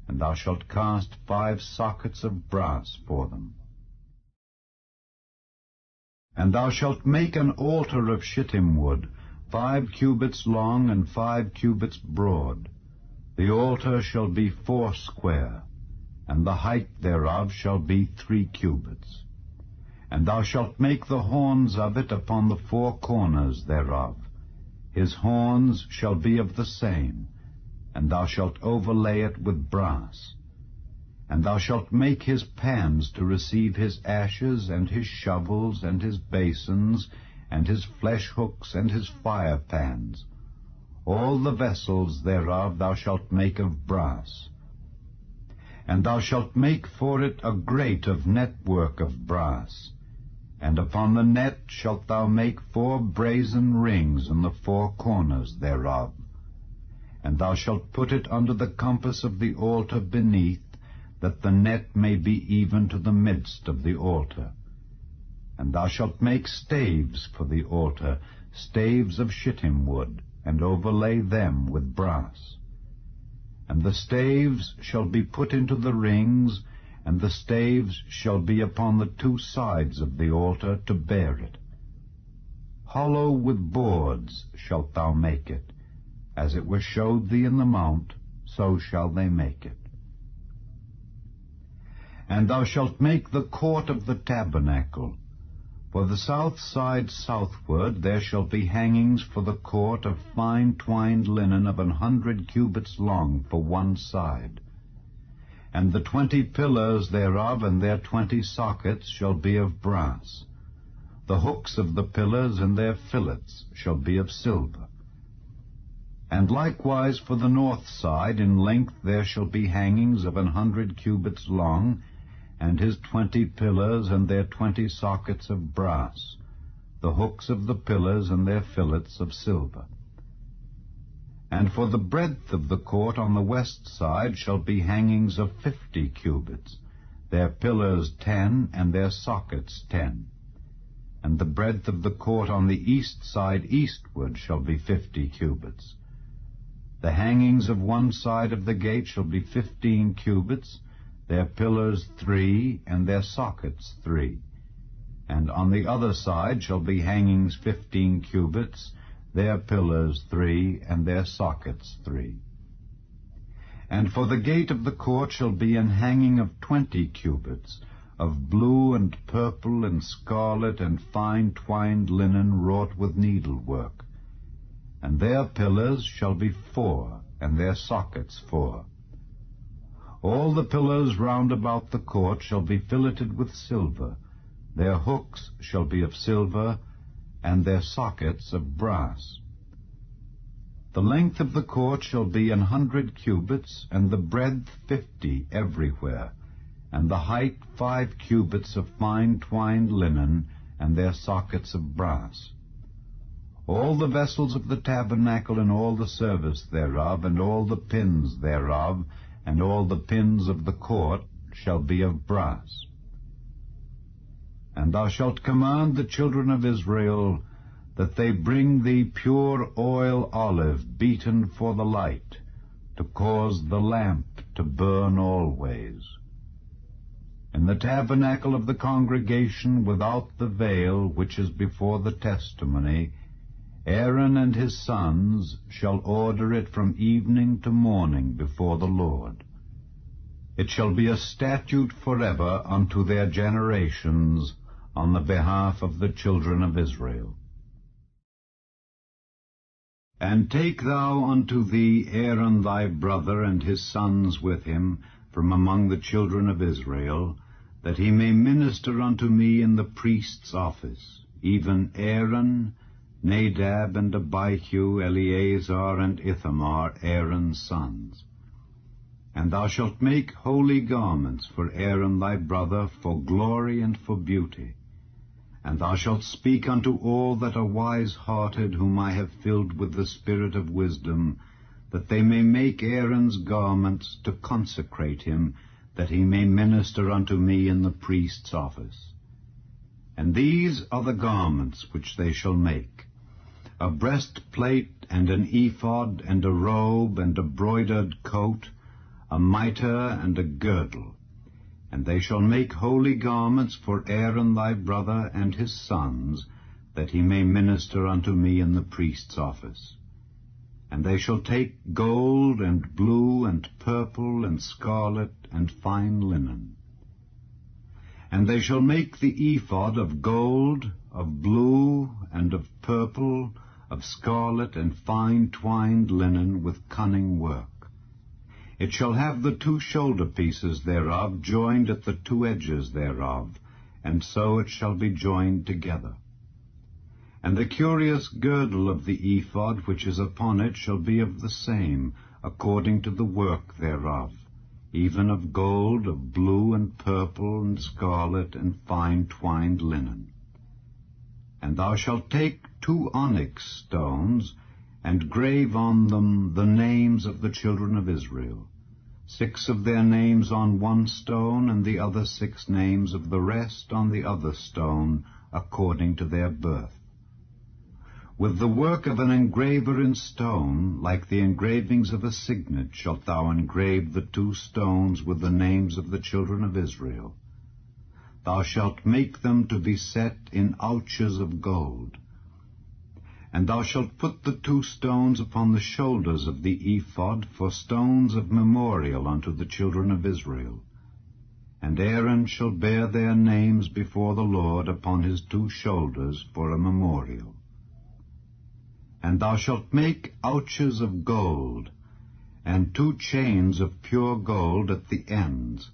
B: And thou shalt cast 5 sockets of brass for them. And thou shalt make an altar of shittim wood, 5 cubits long and 5 cubits broad. The altar shall be 4 square, and the height thereof shall be 3 cubits. And thou shalt make the horns of it upon the 4 corners thereof. His horns shall be of the same, and thou shalt overlay it with brass. And thou shalt make his pans to receive his ashes, and his shovels, and his basins, and his flesh hooks, and his fire pans. All the vessels thereof thou shalt make of brass. And thou shalt make for it a grate of network of brass. And upon the net shalt thou make 4 brazen rings in the 4 corners thereof. And thou shalt put it under the compass of the altar beneath, that the net may be even to the midst of the altar. And thou shalt make staves for the altar, staves of shittim wood, and overlay them with brass. And the staves shall be put into the rings, and the staves shall be upon the 2 sides of the altar to bear it. Hollow with boards shalt thou make it. As it was showed thee in the mount, so shall they make it. And thou shalt make the court of the tabernacle. For the south side southward there shall be hangings for the court of fine twined linen of 100 cubits long for one side. And the 20 pillars thereof and their 20 sockets shall be of brass. The hooks of the pillars and their fillets shall be of silver. And likewise for the north side in length there shall be hangings of 100 cubits long, and his 20 pillars and their 20 sockets of brass, the hooks of the pillars and their fillets of silver. And for the breadth of the court on the west side shall be hangings of 50 cubits, their pillars 10 and their sockets 10. And the breadth of the court on the east side eastward shall be 50 cubits. The hangings of one side of the gate shall be 15 cubits, their pillars 3 and their sockets 3. And on the other side shall be hangings 15 cubits, their pillars 3 and their sockets 3. And for the gate of the court shall be an hanging of 20 cubits, of blue and purple and scarlet and fine twined linen wrought with needlework. And their pillars shall be 4, and their sockets 4. All the pillars round about the court shall be filleted with silver, their hooks shall be of silver, and their sockets of brass. The length of the court shall be 100 cubits, and the breadth 50 everywhere, and the height 5 cubits of fine twined linen, and their sockets of brass. All the vessels of the tabernacle and all the service thereof, and all the pins thereof, and all the pins of the court shall be of brass. And thou shalt command the children of Israel that they bring thee pure oil olive beaten for the light, to cause the lamp to burn always. In the tabernacle of the congregation without the veil, which is before the testimony, Aaron and his sons shall order it from evening to morning before the Lord. It shall be a statute forever unto their generations on the behalf of the children of Israel. And take thou unto thee Aaron thy brother and his sons with him from among the children of Israel, that he may minister unto me in the priest's office, even Aaron, Nadab and Abihu, Eleazar and Ithamar, Aaron's sons. And thou shalt make holy garments for Aaron thy brother, for glory and for beauty. And thou shalt speak unto all that are wise-hearted, whom I have filled with the spirit of wisdom, that they may make Aaron's garments to consecrate him, that he may minister unto me in the priest's office. And these are the garments which they shall make: a breastplate, and an ephod, and a robe, and a broidered coat, a mitre, and a girdle. And they shall make holy garments for Aaron thy brother and his sons, that he may minister unto me in the priest's office. And they shall take gold, and blue, and purple, and scarlet, and fine linen. And they shall make the ephod of gold, of blue, and of purple, of scarlet, and fine twined linen with cunning work. It shall have the 2 shoulder pieces thereof joined at the 2 edges thereof, and so it shall be joined together. And the curious girdle of the ephod which is upon it shall be of the same, according to the work thereof, even of gold, of blue, and purple, and scarlet, and fine twined linen. And thou shalt take 2 onyx stones, and grave on them the names of the children of Israel, 6 of their names on one stone, and the other 6 names of the rest on the other stone, according to their birth. With the work of an engraver in stone, like the engravings of a signet, shalt thou engrave the 2 stones with the names of the children of Israel. Thou shalt make them to be set in ouches of gold. And thou shalt put the 2 stones upon the shoulders of the ephod for stones of memorial unto the children of Israel. And Aaron shall bear their names before the Lord upon his 2 shoulders for a memorial. And thou shalt make ouches of gold, and 2 chains of pure gold at the ends.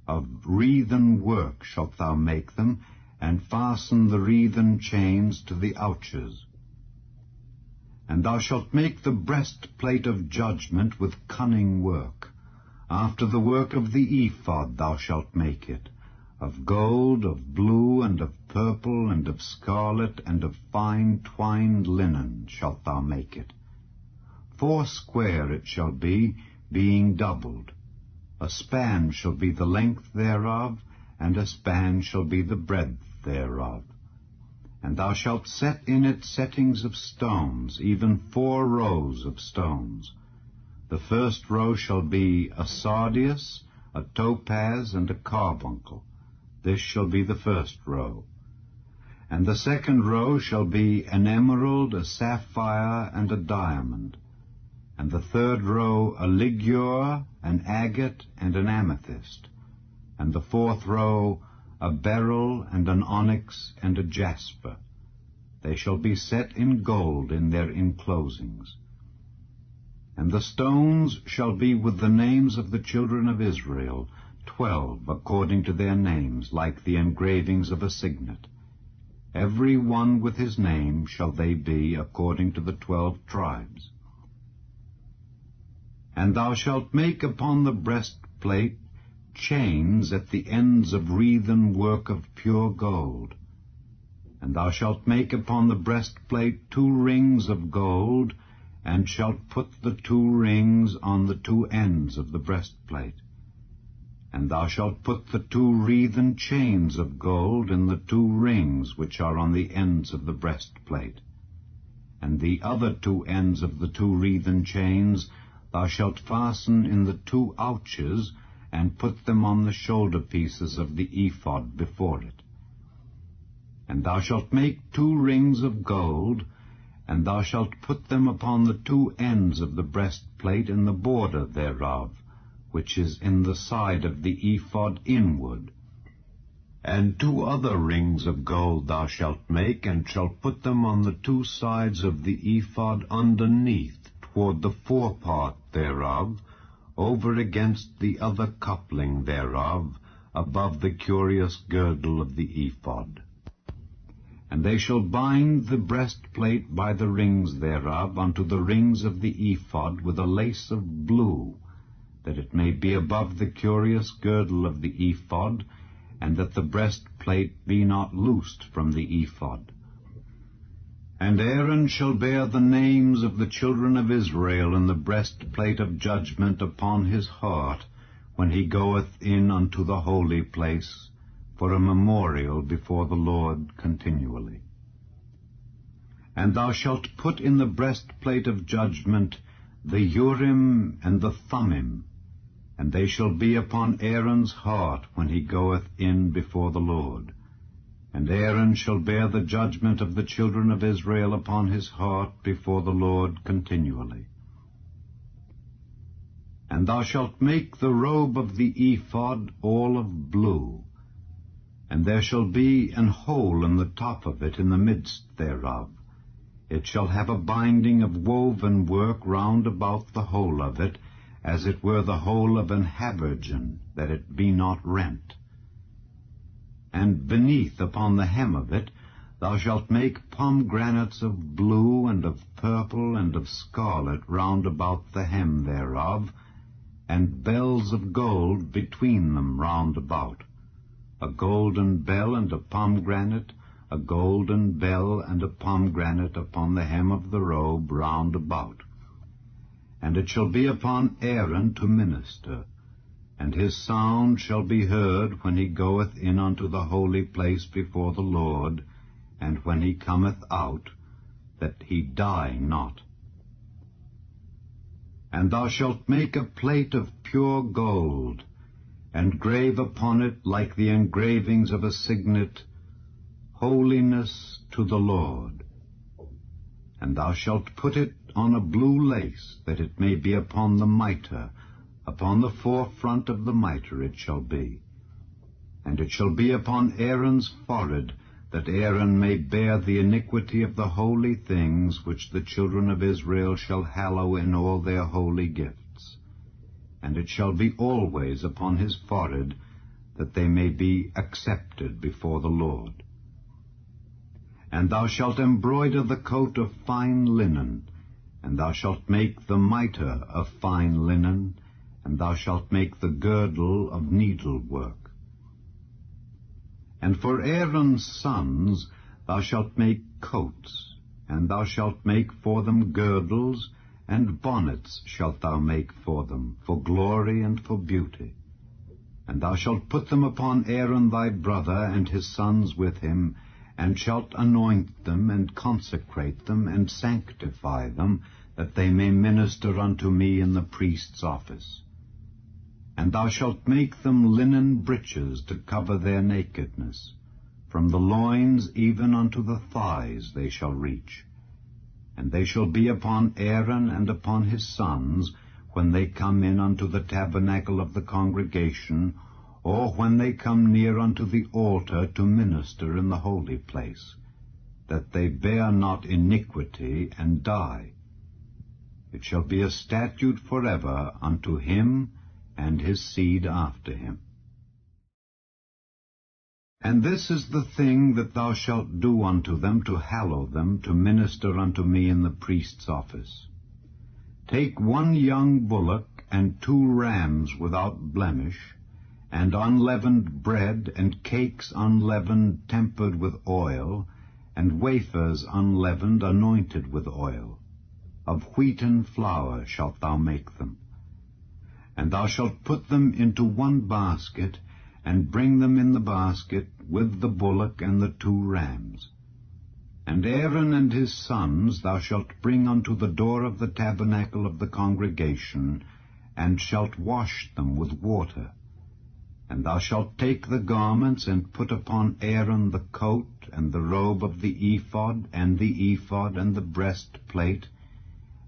B: Of wreathen work shalt thou make them, and fasten the wreathen chains to the ouches. And thou shalt make the breastplate of judgment with cunning work. After the work of the ephod thou shalt make it. Of gold, of blue, and of purple, and of scarlet, and of fine twined linen shalt thou make it. 4 it shall be, being doubled. A span shall be the length thereof, and a span shall be the breadth thereof. And thou shalt set in it settings of stones, even 4 rows of stones. The first row shall be a sardius, a topaz, and a carbuncle. This shall be the first row. And the second row shall be an emerald, a sapphire, and a diamond. And the third row a ligure, an agate, and an amethyst. And the fourth row a beryl, and an onyx, and a jasper. They shall be set in gold in their enclosings. And the stones shall be with the names of the children of Israel, 12 according to their names, like the engravings of a signet. Every one with his name shall they be, according to the 12 tribes. And thou shalt make upon the breastplate chains at the ends of wreathen work of pure gold. And thou shalt make upon the breastplate 2 rings of gold, and shalt put the 2 rings on the 2 ends of the breastplate. And thou shalt put the 2 wreathen chains of gold in the 2 rings which are on the ends of the breastplate. And the other 2 ends of the 2 wreathen chains thou shalt fasten in the 2 ouches, and put them on the shoulder pieces of the ephod before it. And thou shalt make 2 rings of gold, and thou shalt put them upon the 2 ends of the breastplate in the border thereof, which is in the side of the ephod inward. And 2 other rings of gold thou shalt make, and shalt put them on the 2 sides of the ephod underneath, toward the forepart thereof, over against the other coupling thereof, above the curious girdle of the ephod. And they shall bind the breastplate by the rings thereof unto the rings of the ephod with a lace of blue, that it may be above the curious girdle of the ephod, and that the breastplate be not loosed from the ephod. And Aaron shall bear the names of the children of Israel in the breastplate of judgment upon his heart, when he goeth in unto the holy place, for a memorial before the Lord continually. And thou shalt put in the breastplate of judgment the Urim and the Thummim, and they shall be upon Aaron's heart when he goeth in before the Lord. And Aaron shall bear the judgment of the children of Israel upon his heart before the Lord continually. And thou shalt make the robe of the ephod all of blue, and there shall be an hole in the top of it in the midst thereof. It shall have a binding of woven work round about the hole of it, as it were the hole of an habergeon, that it be not rent. And beneath upon the hem of it thou shalt make pomegranates of blue, and of purple, and of scarlet round about the hem thereof, and bells of gold between them round about, a golden bell and a pomegranate, a golden bell and a pomegranate upon the hem of the robe round about. And it shall be upon Aaron to minister, and his sound shall be heard when he goeth in unto the holy place before the Lord, and when he cometh out, that he die not. And thou shalt make a plate of pure gold, and grave upon it, like the engravings of a signet, Holiness to the Lord. And thou shalt put it on a blue lace, that it may be upon the mitre. Upon the forefront of the mitre it shall be. And it shall be upon Aaron's forehead, that Aaron may bear the iniquity of the holy things which the children of Israel shall hallow in all their holy gifts. And it shall be always upon his forehead, that they may be accepted before the Lord. And thou shalt embroider the coat of fine linen, And thou shalt make the mitre of fine linen, and thou shalt make the girdle of needlework. And for Aaron's sons thou shalt make coats, and thou shalt make for them girdles, and bonnets shalt thou make for them, for glory and for beauty. And thou shalt put them upon Aaron thy brother and his sons with him, and shalt anoint them, and consecrate them, and sanctify them, that they may minister unto me in the priest's office. And thou shalt make them linen breeches to cover their nakedness. From the loins even unto the thighs they shall reach. And they shall be upon Aaron and upon his sons, when they come in unto the tabernacle of the congregation, or when they come near unto the altar to minister in the holy place, that they bear not iniquity and die. It shall be a statute forever unto him and his seed after him. And this is the thing that thou shalt do unto them, to hallow them, to minister unto me in the priest's office. Take 1 young bullock, and 2 rams without blemish, and unleavened bread, and cakes unleavened tempered with oil, and wafers unleavened anointed with oil. Of wheaten flour shalt thou make them. And thou shalt put them into 1 basket, and bring them in the basket with the bullock and the 2 rams. And Aaron and his sons thou shalt bring unto the door of the tabernacle of the congregation, and shalt wash them with water. And thou shalt take the garments, and put upon Aaron the coat, and the robe of the ephod, and the breastplate,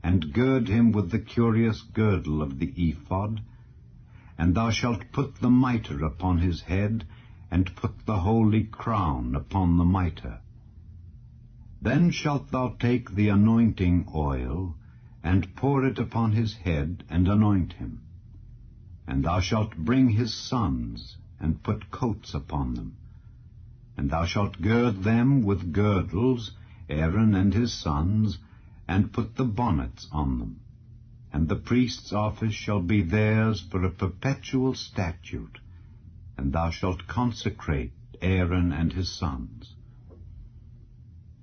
B: and gird him with the curious girdle of the ephod. And thou shalt put the mitre upon his head, and put the holy crown upon the mitre. Then shalt thou take the anointing oil, and pour it upon his head, and anoint him. And thou shalt bring his sons, and put coats upon them. And thou shalt gird them with girdles, Aaron and his sons, and put the bonnets on them. And the priest's office shall be theirs for a perpetual statute, and thou shalt consecrate Aaron and his sons.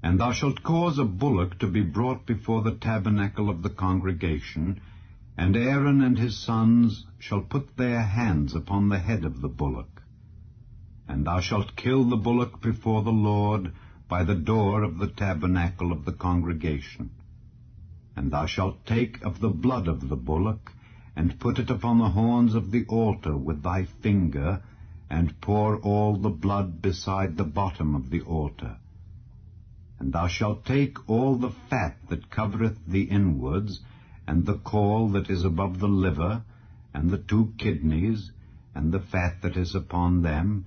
B: And thou shalt cause a bullock to be brought before the tabernacle of the congregation, and Aaron and his sons shall put their hands upon the head of the bullock. And thou shalt kill the bullock before the Lord by the door of the tabernacle of the congregation. And thou shalt take of the blood of the bullock, and put it upon the horns of the altar with thy finger, and pour all the blood beside the bottom of the altar. And thou shalt take all the fat that covereth the inwards, and the caul that is above the liver, and the 2 kidneys, and the fat that is upon them,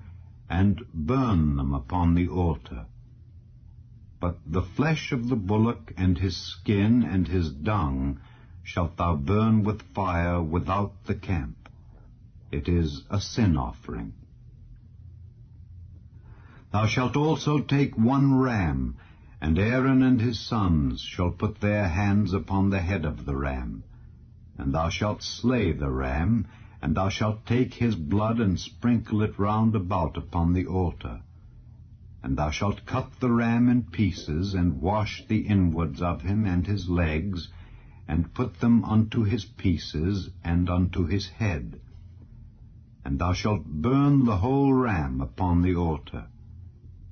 B: and burn them upon the altar. But the flesh of the bullock, and his skin, and his dung, shalt thou burn with fire without the camp. It is a sin offering. Thou shalt also take 1 ram, and Aaron and his sons shall put their hands upon the head of the ram. And thou shalt slay the ram, and thou shalt take his blood, and sprinkle it round about upon the altar. And thou shalt cut the ram in pieces, and wash the inwards of him and his legs, and put them unto his pieces, and unto his head. And thou shalt burn the whole ram upon the altar.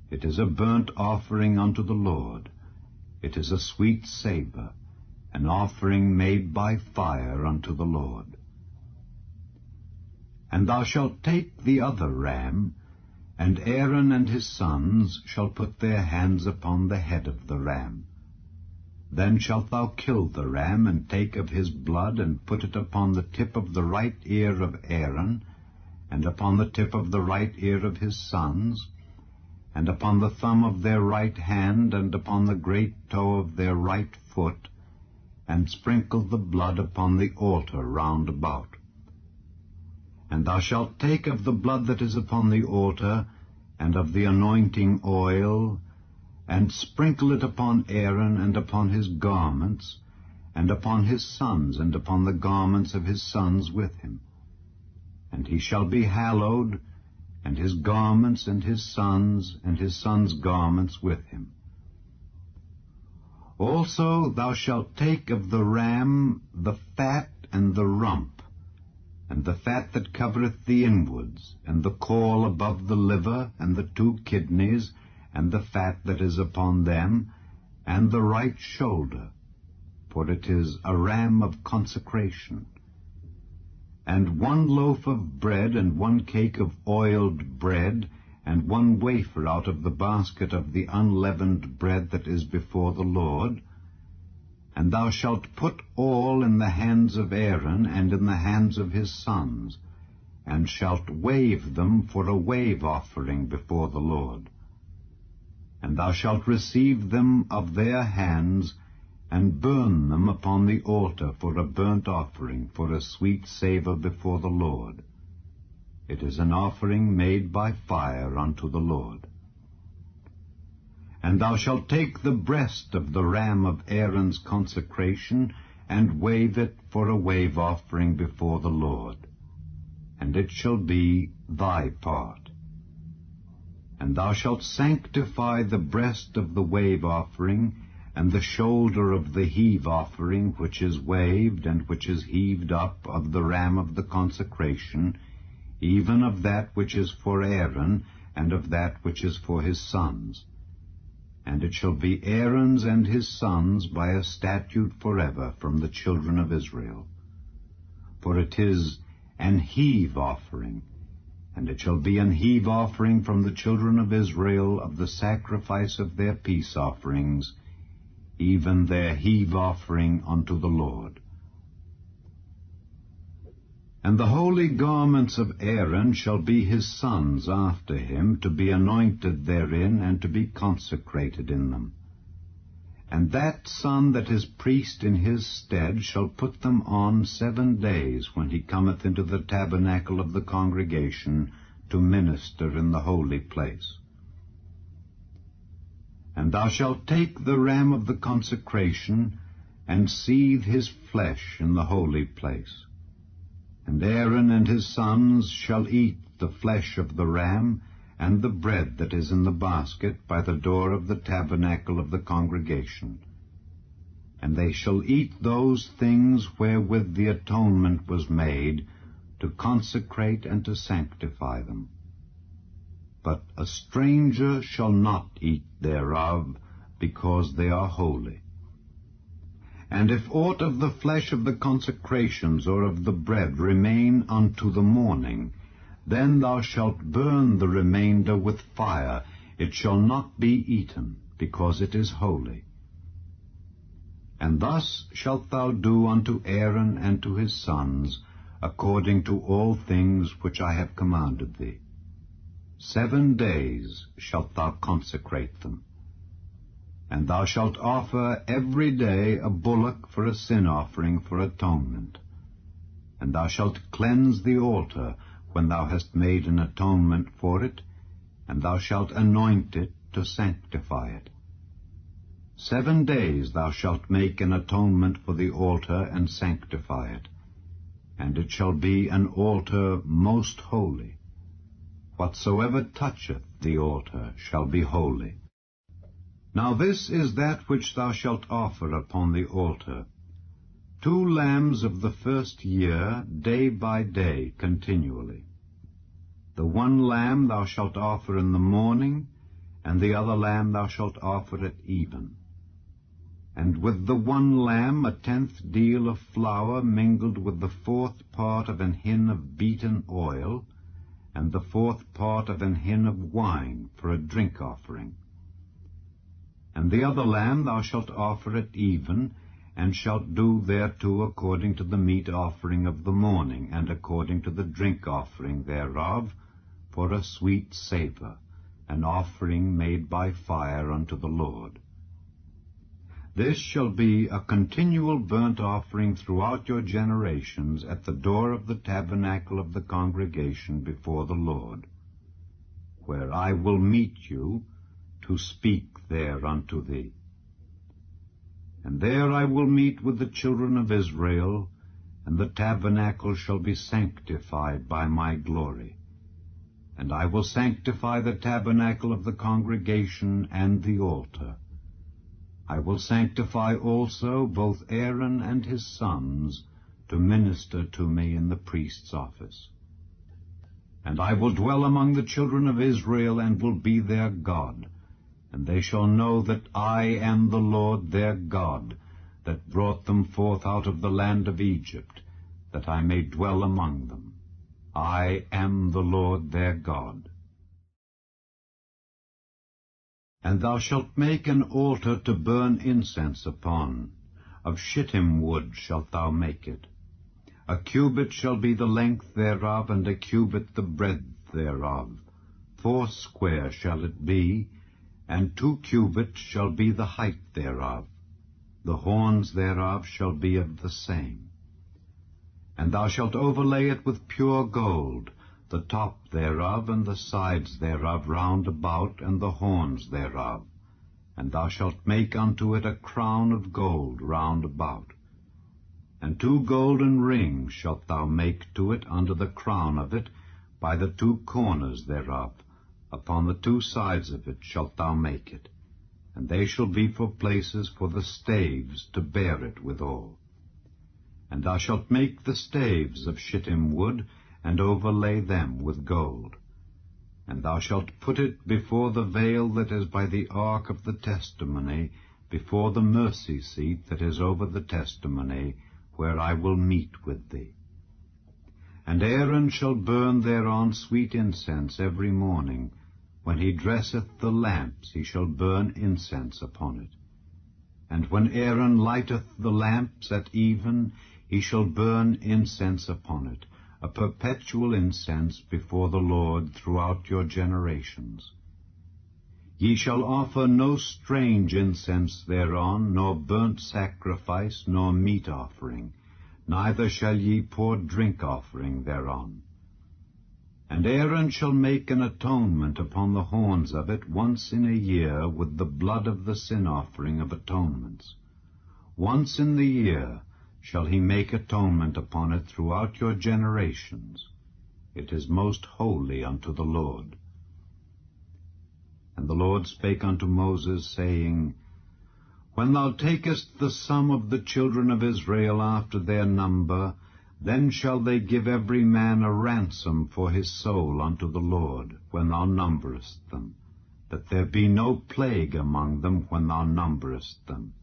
B: It is a burnt offering unto the Lord. It is a sweet savour, an offering made by fire unto the Lord. And thou shalt take the other ram, and Aaron and his sons shall put their hands upon the head of the ram. Then shalt thou kill the ram, and take of his blood, and put it upon the tip of the right ear of Aaron, and upon the tip of the right ear of his sons, and upon the thumb of their right hand, and upon the great toe of their right foot, and sprinkle the blood upon the altar round about. And thou shalt take of the blood that is upon the altar, and of the anointing oil, and sprinkle it upon Aaron and upon his garments, and upon his sons, and upon the garments of his sons with him. And he shall be hallowed, and his garments, and his sons' garments with him. Also thou shalt take of the ram the fat and the rump, and the fat that covereth the inwards, and the caul above the liver, and the 2 kidneys, and the fat that is upon them, and the right shoulder, for it is a ram of consecration. And 1 loaf of bread, and 1 cake of oiled bread, and 1 wafer out of the basket of the unleavened bread that is before the Lord. And thou shalt put all in the hands of Aaron, and in the hands of his sons, and shalt wave them for a wave offering before the Lord. And thou shalt receive them of their hands, and burn them upon the altar for a burnt offering, for a sweet savour before the Lord. It is an offering made by fire unto the Lord. And thou shalt take the breast of the ram of Aaron's consecration, and wave it for a wave offering before the Lord. And it shall be thy part. And thou shalt sanctify the breast of the wave offering, and the shoulder of the heave offering, which is waved, and which is heaved up of the ram of the consecration, even of that which is for Aaron, and of that which is for his sons. And it shall be Aaron's and his sons by a statute forever from the children of Israel. For it is an heave offering, and it shall be an heave offering from the children of Israel of the sacrifice of their peace offerings, even their heave offering unto the Lord. And the holy garments of Aaron shall be his sons after him, to be anointed therein, and to be consecrated in them. And that son that is priest in his stead shall put them on 7 days, when he cometh into the tabernacle of the congregation to minister in the holy place. And thou shalt take the ram of the consecration, and seethe his flesh in the holy place. And Aaron and his sons shall eat the flesh of the ram, and the bread that is in the basket by the door of the tabernacle of the congregation. And they shall eat those things wherewith the atonement was made, to consecrate and to sanctify them. But a stranger shall not eat thereof, because they are holy. And if aught of the flesh of the consecrations or of the bread remain unto the morning, then thou shalt burn the remainder with fire. It shall not be eaten, because it is holy. And thus shalt thou do unto Aaron and to his sons, according to all things which I have commanded thee. 7 days shalt thou consecrate them. And thou shalt offer every day a bullock for a sin offering for atonement. And thou shalt cleanse the altar when thou hast made an atonement for it, and thou shalt anoint it to sanctify it. 7 days thou shalt make an atonement for the altar and sanctify it, and it shall be an altar most holy. Whatsoever toucheth the altar shall be holy. Now this is that which thou shalt offer upon the altar: 2 lambs of the first year, day by day, continually. The 1 lamb thou shalt offer in the morning, and the other lamb thou shalt offer at even. And with the 1 lamb 1/10 deal of flour mingled with the 4th part of an hin of beaten oil, and the 4th part of an hin of wine for a drink offering. And the other lamb thou shalt offer at even, and shalt do thereto according to the meat offering of the morning, and according to the drink offering thereof, for a sweet savour, an offering made by fire unto the Lord. This shall be a continual burnt offering throughout your generations at the door of the tabernacle of the congregation before the Lord, where I will meet you to speak there unto thee. And there I will meet with the children of Israel, and the tabernacle shall be sanctified by my glory. And I will sanctify the tabernacle of the congregation and the altar. I will sanctify also both Aaron and his sons to minister to me in the priest's office. And I will dwell among the children of Israel, and will be their God. And they shall know that I am the Lord their God, that brought them forth out of the land of Egypt, that I may dwell among them. I am the Lord their God. And thou shalt make an altar to burn incense upon. Of shittim wood shalt thou make it. A cubit shall be the length thereof, and a cubit the breadth thereof. 40 shall it be, and 2 cubits shall be the height thereof. The horns thereof shall be of the same. And thou shalt overlay it with pure gold, the top thereof, and the sides thereof round about, and the horns thereof. And thou shalt make unto it a crown of gold round about. And 2 golden rings shalt thou make to it under the crown of it, by the 2 corners thereof. Upon the 2 sides of it shalt thou make it. And they shall be for places for the staves to bear it withal. And thou shalt make the staves of shittim wood, and overlay them with gold. And thou shalt put it before the veil that is by the ark of the testimony, before the mercy seat that is over the testimony, where I will meet with thee. And Aaron shall burn thereon sweet incense every morning. When he dresseth the lamps, he shall burn incense upon it. And when Aaron lighteth the lamps at even, he shall burn incense upon it, a perpetual incense before the Lord throughout your generations. Ye shall offer no strange incense thereon, nor burnt sacrifice, nor meat offering, neither shall ye pour drink offering thereon. And Aaron shall make an atonement upon the horns of it once in a year with the blood of the sin offering of atonements. Once in the year shall he make atonement upon it throughout your generations. It is most holy unto the Lord. And the Lord spake unto Moses, saying, When thou takest the sum of the children of Israel after their number, then shall they give every man a ransom for his soul unto the Lord, when thou numberest them, that there be no plague among them when thou numberest them.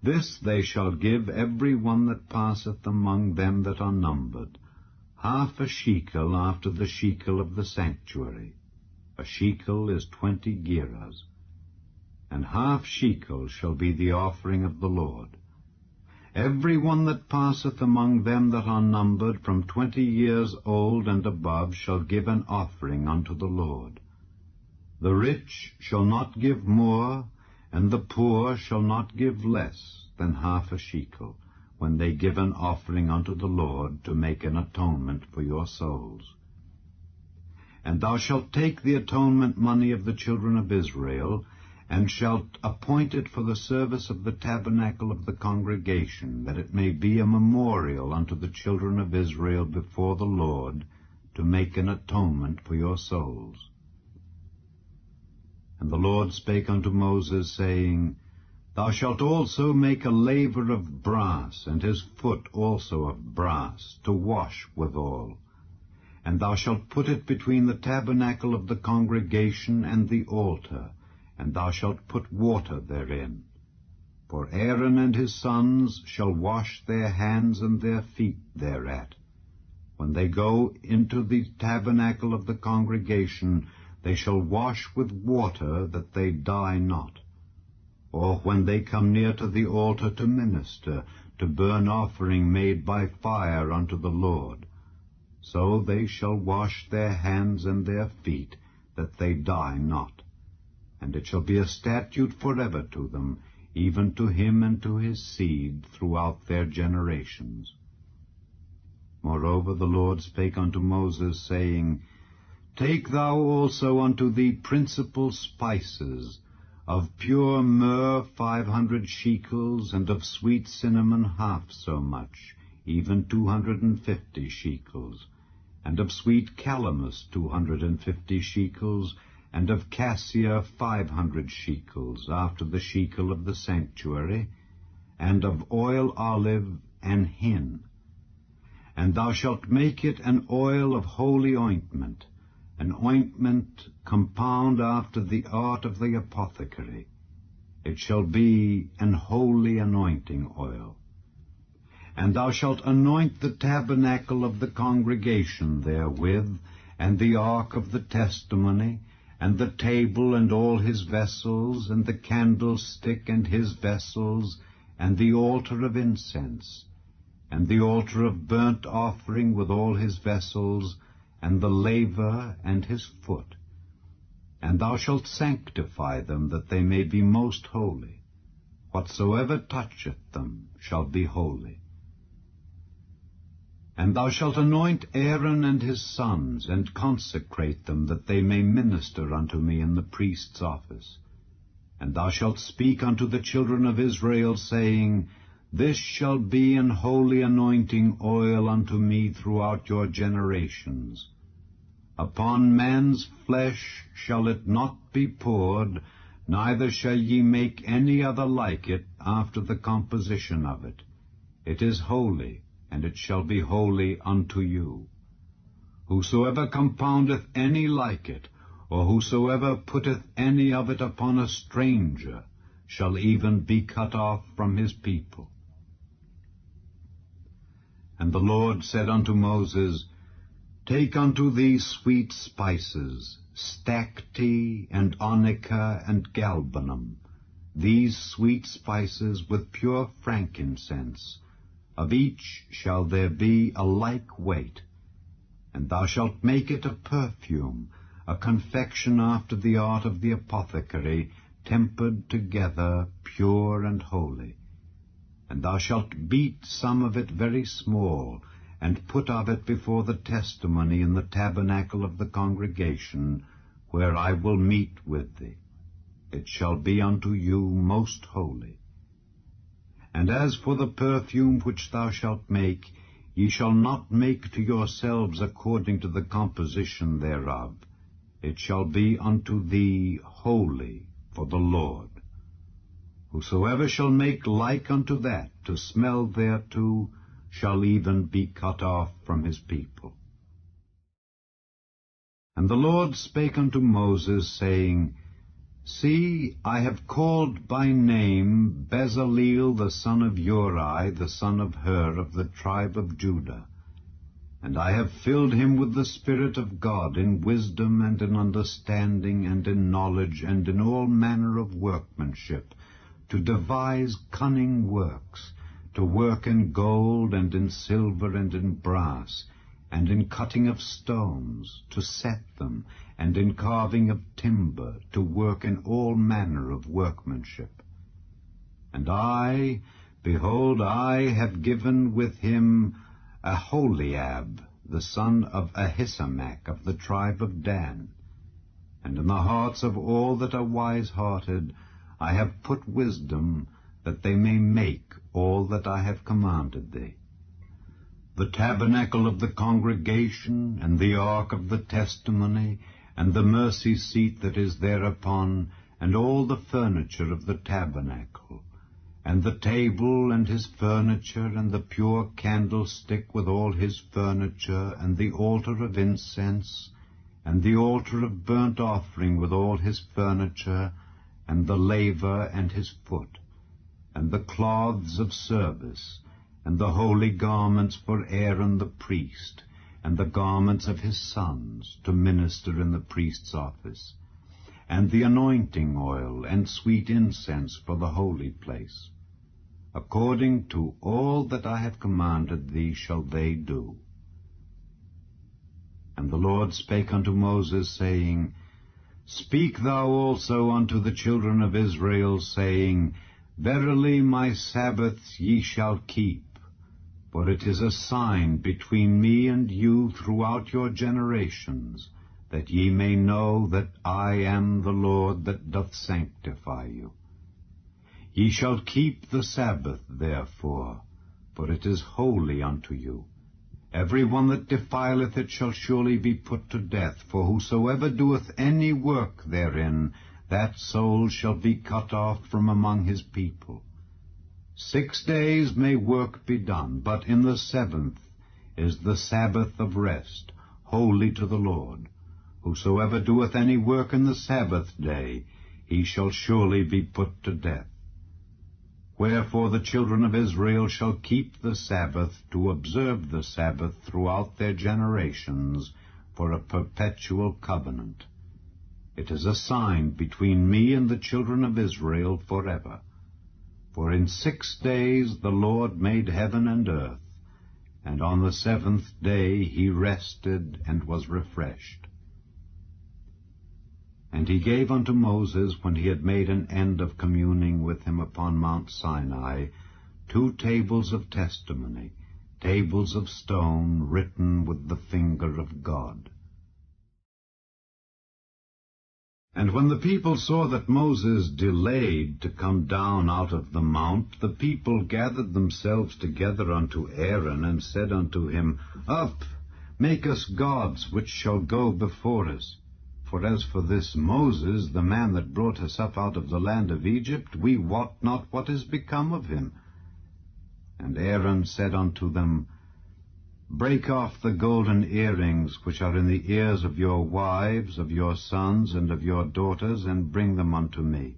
B: This they shall give every one that passeth among them that are numbered, 1/2 shekel after the shekel of the sanctuary. A shekel is 20 gerahs. And 1/2 shekel shall be the offering of the Lord. Every one that passeth among them that are numbered from 20 years old and above shall give an offering unto the Lord. The rich shall not give more, and the poor shall not give less than 1/2 shekel, when they give an offering unto the Lord to make an atonement for your souls. And thou shalt take the atonement money of the children of Israel, and shalt appoint it for the service of the tabernacle of the congregation, that it may be a memorial unto the children of Israel before the Lord, to make an atonement for your souls. And the Lord spake unto Moses, saying, Thou shalt also make a laver of brass, and his foot also of brass, to wash withal. And thou shalt put it between the tabernacle of the congregation and the altar, and thou shalt put water therein. For Aaron and his sons shall wash their hands and their feet thereat. When they go into the tabernacle of the congregation, they shall wash with water, that they die not. Or when they come near to the altar to minister, to burn offering made by fire unto the Lord, so they shall wash their hands and their feet, that they die not. And it shall be a statute forever to them, even to him and to his seed throughout their generations. Moreover the Lord spake unto Moses, saying, Take thou also unto thee principal spices, of pure myrrh 500 shekels, and of sweet cinnamon half so much, even 250 shekels, and of sweet calamus 250 shekels, and of cassia 500 shekels, after the shekel of the sanctuary, and of oil olive and hin. And thou shalt make it an oil of holy ointment, an ointment compound after the art of the apothecary. It shall be an holy anointing oil. And thou shalt anoint the tabernacle of the congregation therewith, and the ark of the testimony, and the table and all his vessels, and the candlestick and his vessels, and the altar of incense, and the altar of burnt offering with all his vessels, and the laver and his foot. And thou shalt sanctify them, that they may be most holy. Whatsoever toucheth them shall be holy. And thou shalt anoint Aaron and his sons, and consecrate them, that they may minister unto me in the priest's office. And thou shalt speak unto the children of Israel, saying, This shall be an holy anointing oil unto me throughout your generations. Upon man's flesh shall it not be poured, neither shall ye make any other like it after the composition of it. It is holy, and it shall be holy unto you. Whosoever compoundeth any like it, or whosoever putteth any of it upon a stranger, shall even be cut off from his people. And the Lord said unto Moses, Take unto thee sweet spices, stacte, and onycha, and galbanum, these sweet spices with pure frankincense. Of each shall there be a like weight. And thou shalt make it a perfume, a confection after the art of the apothecary, tempered together, pure and holy. And thou shalt beat some of it very small, and put of it before the testimony in the tabernacle of the congregation, where I will meet with thee. It shall be unto you most holy. And as for the perfume which thou shalt make, ye shall not make to yourselves according to the composition thereof. It shall be unto thee holy for the Lord. Whosoever shall make like unto that, to smell thereto, shall even be cut off from his people. And the Lord spake unto Moses, saying, See, I have called by name Bezaleel the son of Uri, the son of Hur, of the tribe of Judah. And I have filled him with the Spirit of God, in wisdom and in understanding and in knowledge and in all manner of workmanship, to devise cunning works, to work in gold and in silver and in brass, and in cutting of stones, to set them, and in carving of timber, to work in all manner of workmanship. And I, behold, I have given with him Aholiab, the son of Ahisamach, of the tribe of Dan. And in the hearts of all that are wise-hearted I have put wisdom, that they may make all that I have commanded thee. The tabernacle of the congregation, and the ark of the testimony, and the mercy seat that is thereupon, and all the furniture of the tabernacle, and the table and his furniture, and the pure candlestick with all his furniture, and the altar of incense, and the altar of burnt offering with all his furniture, and the laver and his foot, and the cloths of service, and the holy garments for Aaron the priest, and the garments of his sons, to minister in the priest's office, and the anointing oil and sweet incense for the holy place. According to all that I have commanded thee shall they do. And the Lord spake unto Moses, saying, Speak thou also unto the children of Israel, saying, Verily my Sabbaths ye shall keep, for it is a sign between me and you throughout your generations, that ye may know that I am the Lord that doth sanctify you. Ye shall keep the Sabbath therefore, for it is holy unto you. Every one that defileth it shall surely be put to death, for whosoever doeth any work therein, that soul shall be cut off from among his people. 6 days may work be done, but in the 7th is the Sabbath of rest, holy to the Lord. Whosoever doeth any work in the Sabbath day, he shall surely be put to death. Wherefore the children of Israel shall keep the Sabbath, to observe the Sabbath throughout their generations, for a perpetual covenant. It is a sign between me and the children of Israel forever. For in 6 days the Lord made heaven and earth, and on the 7th day he rested and was refreshed. And he gave unto Moses, when he had made an end of communing with him upon Mount Sinai, 2 tables of testimony, tables of stone written with the finger of God. And when the people saw that Moses delayed to come down out of the mount, the people gathered themselves together unto Aaron, and said unto him, Up, make us gods, which shall go before us. For as for this Moses, the man that brought us up out of the land of Egypt, we wot not what is become of him. And Aaron said unto them, Break off the golden earrings which are in the ears of your wives, of your sons, and of your daughters, and bring them unto me.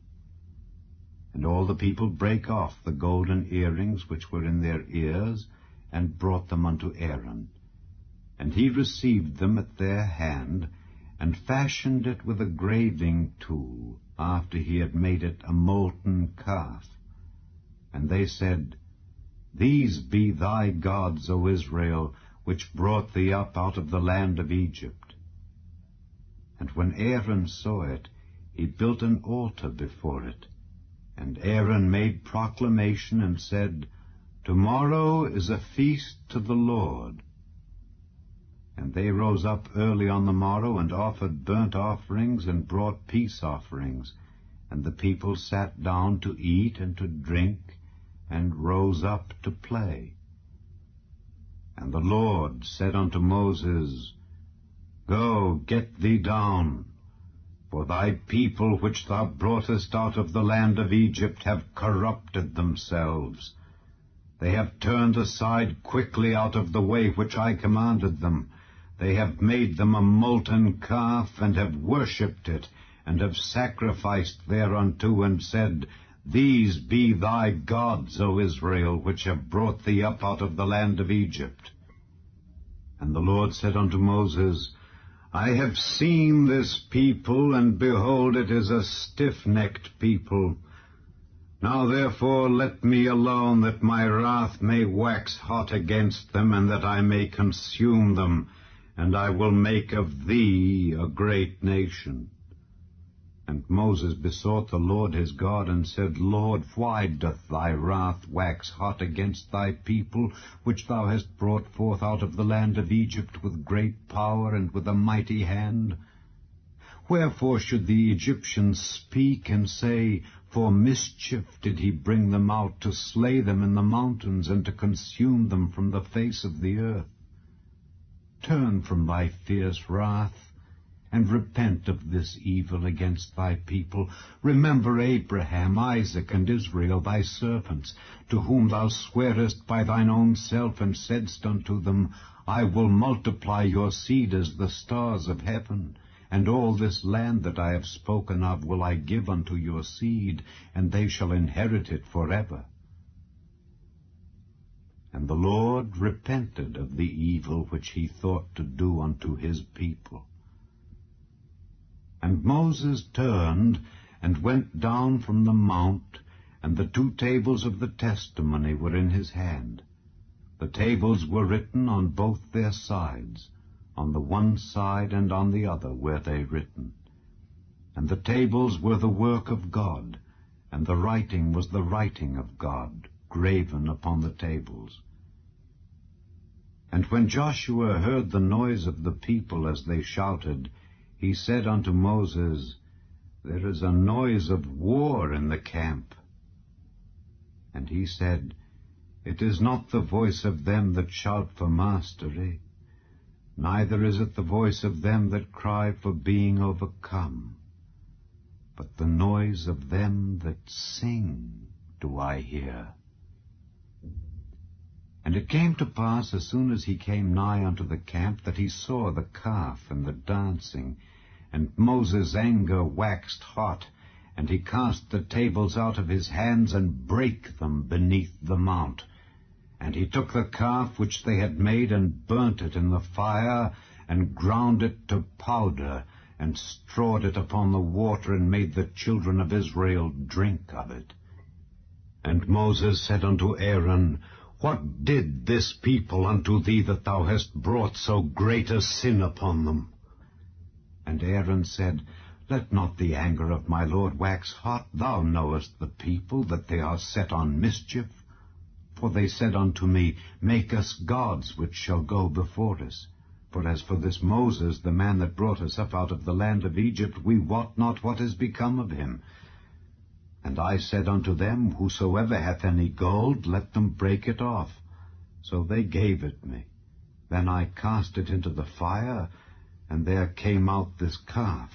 B: And all the people brake off the golden earrings which were in their ears, and brought them unto Aaron. And he received them at their hand, and fashioned it with a graving tool, after he had made it a molten calf. And they said, These be thy gods, O Israel, which brought thee up out of the land of Egypt. And when Aaron saw it, he built an altar before it. And Aaron made proclamation, and said, Tomorrow is a feast to the Lord. And they rose up early on the morrow, and offered burnt offerings, and brought peace offerings. And the people sat down to eat and to drink, and rose up to play. And the Lord said unto Moses, Go, get thee down, for thy people which thou broughtest out of the land of Egypt have corrupted themselves. They have turned aside quickly out of the way which I commanded them. They have made them a molten calf, and have worshipped it, and have sacrificed thereunto, and said, These be thy gods, O Israel, which have brought thee up out of the land of Egypt. And the Lord said unto Moses, I have seen this people, and behold, it is a stiff-necked people. Now therefore let me alone, that my wrath may wax hot against them, and that I may consume them, and I will make of thee a great nation. And Moses besought the Lord his God, and said, Lord, why doth thy wrath wax hot against thy people, which thou hast brought forth out of the land of Egypt with great power and with a mighty hand? Wherefore should the Egyptians speak and say, For mischief did he bring them out, to slay them in the mountains, and to consume them from the face of the earth? Turn from thy fierce wrath, and repent of this evil against thy people. Remember Abraham, Isaac, and Israel, thy servants, to whom thou swarest by thine own self, and saidst unto them, I will multiply your seed as the stars of heaven, and all this land that I have spoken of will I give unto your seed, and they shall inherit it forever. And the Lord repented of the evil which he thought to do unto his people. And Moses turned and went down from the mount, and the 2 tables of the testimony were in his hand. The tables were written on both their sides, on the one side and on the other were they written. And the tables were the work of God, and the writing was the writing of God, graven upon the tables. And when Joshua heard the noise of the people as they shouted, he said unto Moses, There is a noise of war in the camp. And he said, It is not the voice of them that shout for mastery, neither is it the voice of them that cry for being overcome, but the noise of them that sing do I hear. And it came to pass, as soon as he came nigh unto the camp, that he saw the calf and the dancing, and Moses' anger waxed hot, and he cast the tables out of his hands, and brake them beneath the mount. And he took the calf which they had made, and burnt it in the fire, and ground it to powder, and strawed it upon the water, and made the children of Israel drink of it. And Moses said unto Aaron, What did this people unto thee, that thou hast brought so great a sin upon them? And Aaron said, Let not the anger of my lord wax hot. Thou knowest the people, that they are set on mischief. For they said unto me, Make us gods which shall go before us. For as for this Moses, the man that brought us up out of the land of Egypt, we wot not what is become of him. And I said unto them, Whosoever hath any gold, let them break it off. So they gave it me. Then I cast it into the fire, and there came out this calf.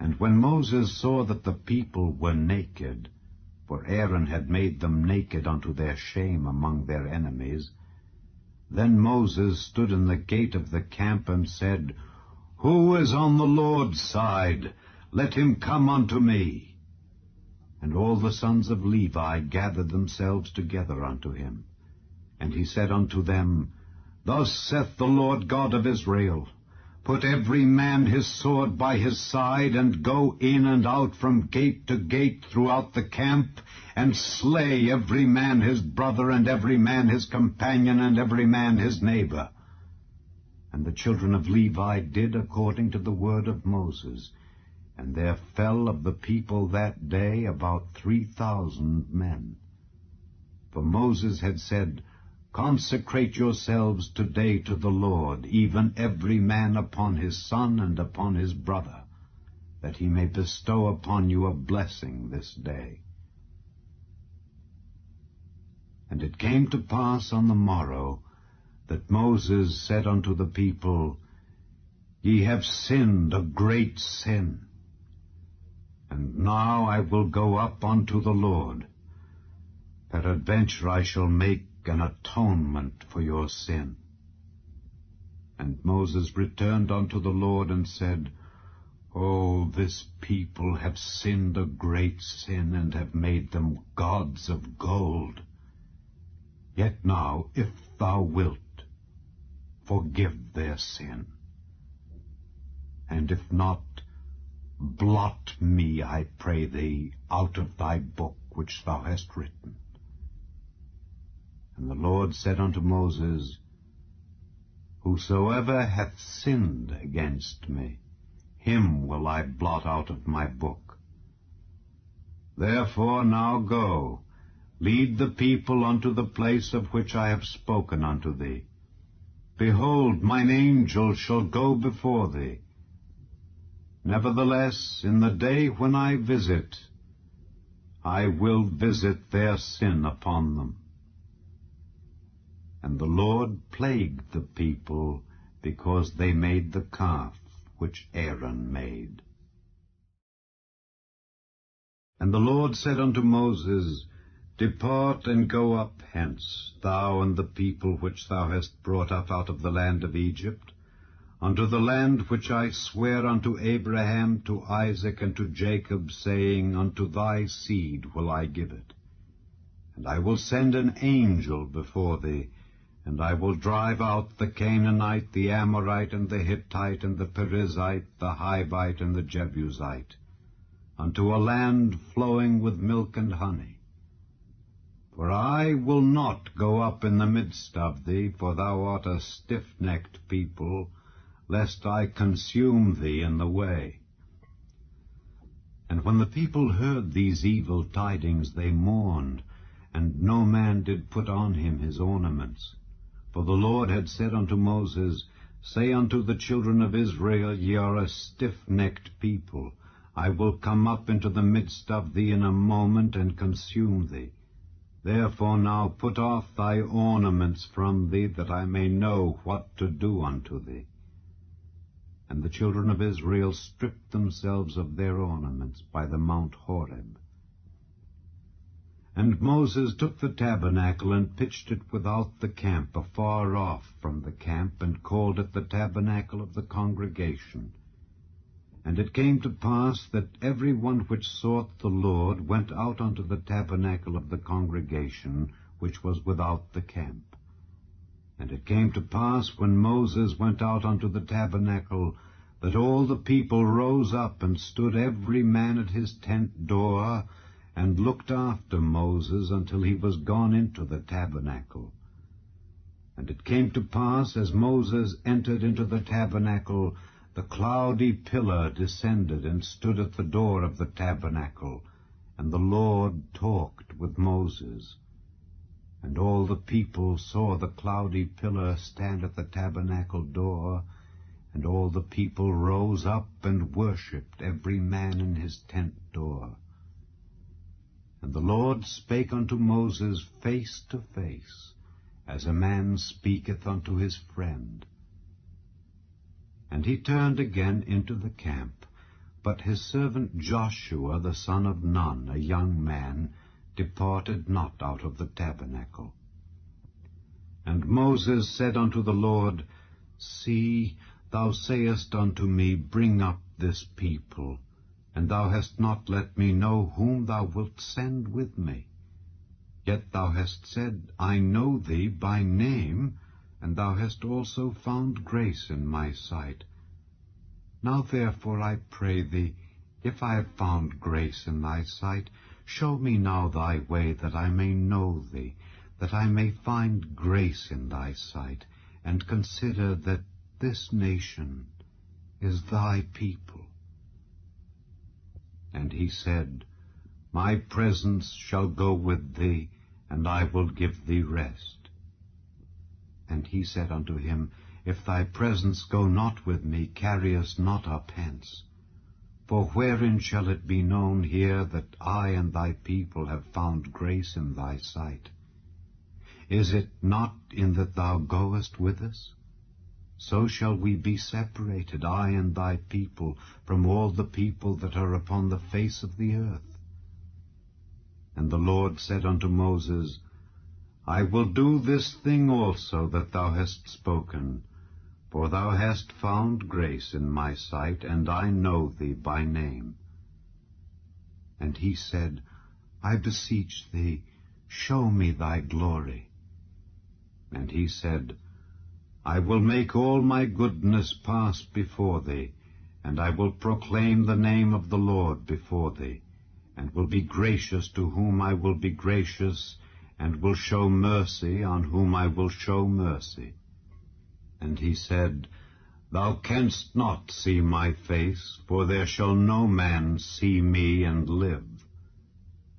B: And when Moses saw that the people were naked, for Aaron had made them naked unto their shame among their enemies, then Moses stood in the gate of the camp, and said, Who is on the Lord's side? Let him come unto me. And all the sons of Levi gathered themselves together unto him. And he said unto them, Thus saith the Lord God of Israel, Put every man his sword by his side, and go in and out from gate to gate throughout the camp, and slay every man his brother, and every man his companion, and every man his neighbor. And the children of Levi did according to the word of Moses, and there fell of the people that day about 3,000 men. For Moses had said, Consecrate yourselves today to the Lord, even every man upon his son and upon his brother, that he may bestow upon you a blessing this day. And it came to pass on the morrow, that Moses said unto the people, Ye have sinned a great sin. And now I will go up unto the Lord. Peradventure I shall make an atonement for your sin. And Moses returned unto the Lord, and said, O, this people have sinned a great sin, and have made them gods of gold. Yet now, if thou wilt, forgive their sin. And if not, blot me, I pray thee, out of thy book which thou hast written. And the Lord said unto Moses, Whosoever hath sinned against me, him will I blot out of my book. Therefore now go, lead the people unto the place of which I have spoken unto thee. Behold, mine angel shall go before thee. Nevertheless, in the day when I visit, I will visit their sin upon them. And the Lord plagued the people, because they made the calf which Aaron made. And the Lord said unto Moses, Depart and go up hence, thou and the people which thou hast brought up out of the land of Egypt, unto the land which I swear unto Abraham, to Isaac, and to Jacob, saying, Unto thy seed will I give it. And I will send an angel before thee, and I will drive out the Canaanite, the Amorite, and the Hittite, and the Perizzite, the Hivite, and the Jebusite, unto a land flowing with milk and honey. For I will not go up in the midst of thee, for thou art a stiff-necked people, lest I consume thee in the way. And when the people heard these evil tidings, they mourned, and no man did put on him his ornaments. For the Lord had said unto Moses, Say unto the children of Israel, Ye are a stiff-necked people. I will come up into the midst of thee in a moment, and consume thee. Therefore now put off thy ornaments from thee, that I may know what to do unto thee. And the children of Israel stripped themselves of their ornaments by the Mount Horeb. And Moses took the tabernacle, and pitched it without the camp, afar off from the camp, and called it the tabernacle of the congregation. And it came to pass that every one which sought the Lord went out unto the tabernacle of the congregation, which was without the camp. And it came to pass, when Moses went out unto the tabernacle, that all the people rose up, and stood every man at his tent door, and looked after Moses until he was gone into the tabernacle. And it came to pass, as Moses entered into the tabernacle, the cloudy pillar descended and stood at the door of the tabernacle, and the Lord talked with Moses. And all the people saw the cloudy pillar stand at the tabernacle door, and all the people rose up and worshipped, every man in his tent door. And the Lord spake unto Moses face to face, as a man speaketh unto his friend. And he turned again into the camp, but his servant Joshua the son of Nun, a young man, departed not out of the tabernacle. And Moses said unto the Lord, See, thou sayest unto me, Bring up this people, and thou hast not let me know whom thou wilt send with me. Yet thou hast said, I know thee by name, and thou hast also found grace in my sight. Now therefore I pray thee, if I have found grace in thy sight, show me now thy way, that I may know thee, that I may find grace in thy sight, and consider that this nation is thy people. And he said, My presence shall go with thee, and I will give thee rest. And he said unto him, If thy presence go not with me, carry us not up hence. For wherein shall it be known here that I and thy people have found grace in thy sight? Is it not in that thou goest with us? So shall we be separated, I and thy people, from all the people that are upon the face of the earth. And the Lord said unto Moses, I will do this thing also that thou hast spoken, for thou hast found grace in my sight, and I know thee by name. And he said, I beseech thee, show me thy glory. And he said, I will make all my goodness pass before thee, and I will proclaim the name of the Lord before thee, and will be gracious to whom I will be gracious, and will show mercy on whom I will show mercy. And he said, Thou canst not see my face, for there shall no man see me and live.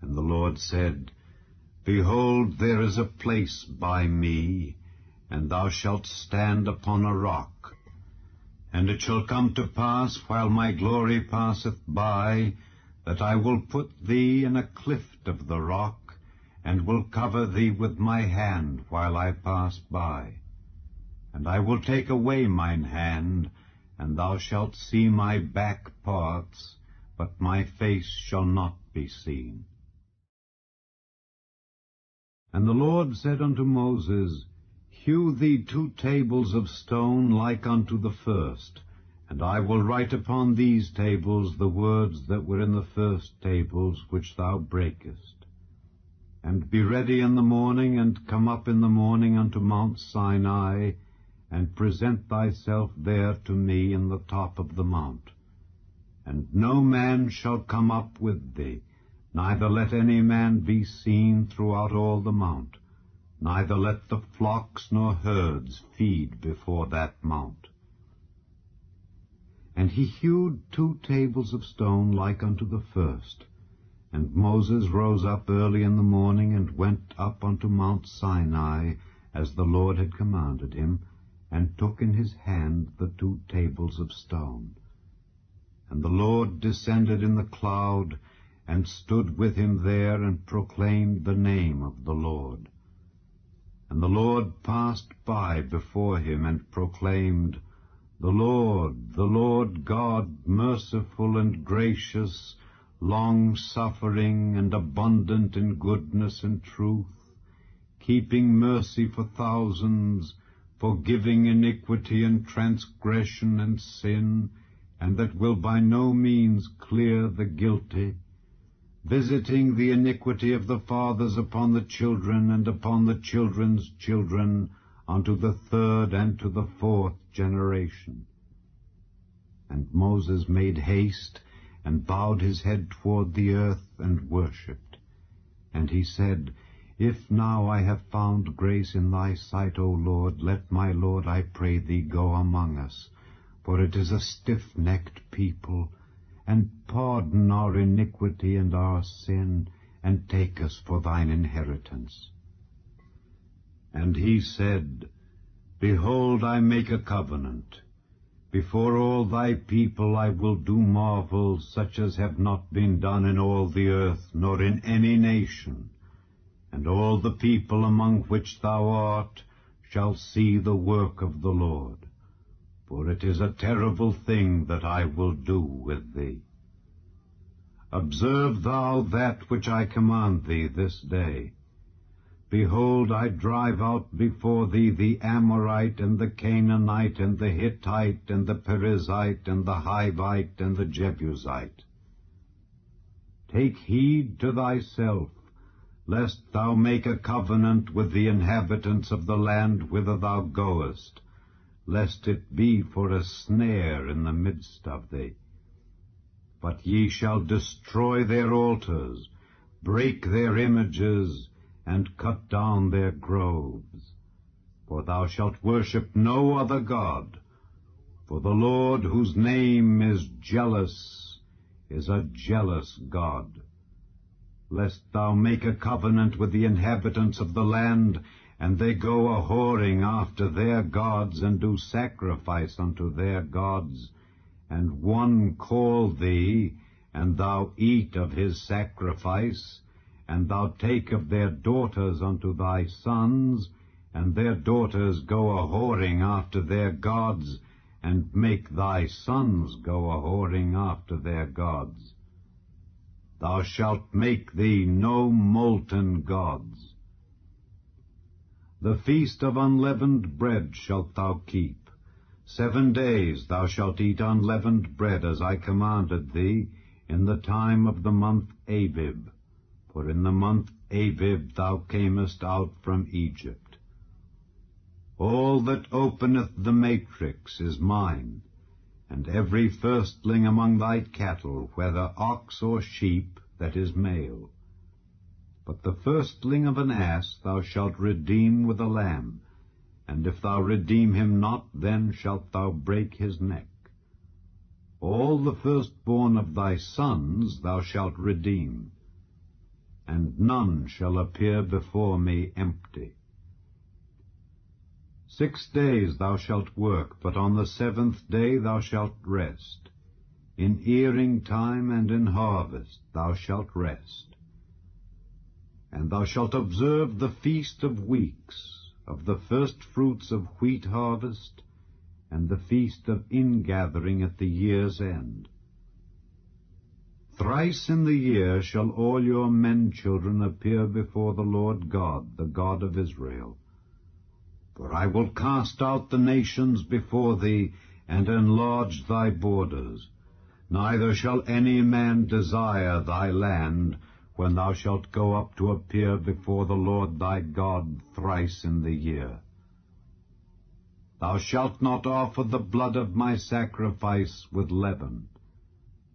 B: And the Lord said, Behold, there is a place by me, and thou shalt stand upon a rock. And it shall come to pass, while my glory passeth by, that I will put thee in a cleft of the rock, and will cover thee with my hand while I pass by. And I will take away mine hand, and thou shalt see my back parts, but my face shall not be seen. And the Lord said unto Moses, Hew thee 2 tables of stone like unto the first, and I will write upon these tables the words that were in the first tables which thou breakest. And be ready in the morning, and come up in the morning unto Mount Sinai, and present thyself there to me in the top of the mount. And no man shall come up with thee, neither let any man be seen throughout all the mount, neither let the flocks nor herds feed before that mount. And he hewed 2 tables of stone like unto the first. And Moses rose up early in the morning, and went up unto Mount Sinai, as the Lord had commanded him, and took in his hand the 2 tables of stone. And the Lord descended in the cloud, and stood with him there, and proclaimed the name of the Lord. And the Lord passed by before him, and proclaimed, the Lord God, merciful and gracious, long-suffering and abundant in goodness and truth, keeping mercy for thousands, forgiving iniquity and transgression and sin, and that will by no means clear the guilty, visiting the iniquity of the fathers upon the children and upon the children's children, unto the 3rd and to the 4th generation. And Moses made haste, and bowed his head toward the earth, and worshipped. And he said, If now I have found grace in thy sight, O Lord, let my Lord, I pray thee, go among us, for it is a stiff-necked people, and pardon our iniquity and our sin, and take us for thine inheritance. And he said, Behold, I make a covenant. Before all thy people I will do marvels such as have not been done in all the earth, nor in any nation. And all the people among which thou art shall see the work of the Lord. For it is a terrible thing that I will do with thee. Observe thou that which I command thee this day. Behold, I drive out before thee the Amorite, and the Canaanite, and the Hittite, and the Perizzite, and the Hivite, and the Jebusite. Take heed to thyself, lest thou make a covenant with the inhabitants of the land whither thou goest, lest it be for a snare in the midst of thee. But ye shall destroy their altars, break their images, and cut down their groves. For thou shalt worship no other God, for the Lord, whose name is jealous, is a jealous God. Lest thou make a covenant with the inhabitants of the land, and they go a-whoring after their gods, and do sacrifice unto their gods, and one call thee, and thou eat of his sacrifice, and thou take of their daughters unto thy sons, and their daughters go a-whoring after their gods, and make thy sons go a-whoring after their gods. Thou shalt make thee no molten gods. The feast of unleavened bread shalt thou keep. 7 days thou shalt eat unleavened bread, as I commanded thee, in the time of the month Abib. For in the month Abib thou camest out from Egypt. All that openeth the matrix is mine, and every firstling among thy cattle, whether ox or sheep, that is male. But the firstling of an ass thou shalt redeem with a lamb, and if thou redeem him not, then shalt thou break his neck. All the firstborn of thy sons thou shalt redeem, and none shall appear before me empty. 6 days thou shalt work, but on the 7th day thou shalt rest. In earing time and in harvest thou shalt rest. And thou shalt observe the feast of weeks, of the first fruits of wheat harvest, and the feast of ingathering at the year's end. Thrice in the year shall all your men-children appear before the Lord God, the God of Israel. For I will cast out the nations before thee, and enlarge thy borders. Neither shall any man desire thy land, when thou shalt go up to appear before the Lord thy God thrice in the year. Thou shalt not offer the blood of my sacrifice with leaven,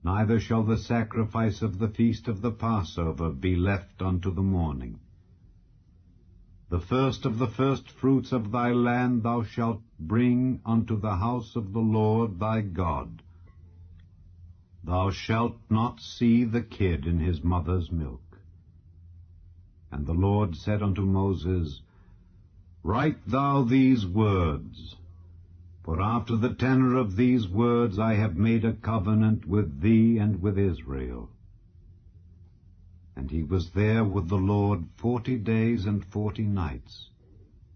B: neither shall the sacrifice of the feast of the Passover be left unto the morning. The first of the firstfruits of thy land thou shalt bring unto the house of the Lord thy God. Thou shalt not see the kid in his mother's milk. And the Lord said unto Moses, Write thou these words, For after the tenor of these words I have made a covenant with thee and with Israel. And he was there with the Lord 40 days and 40 nights.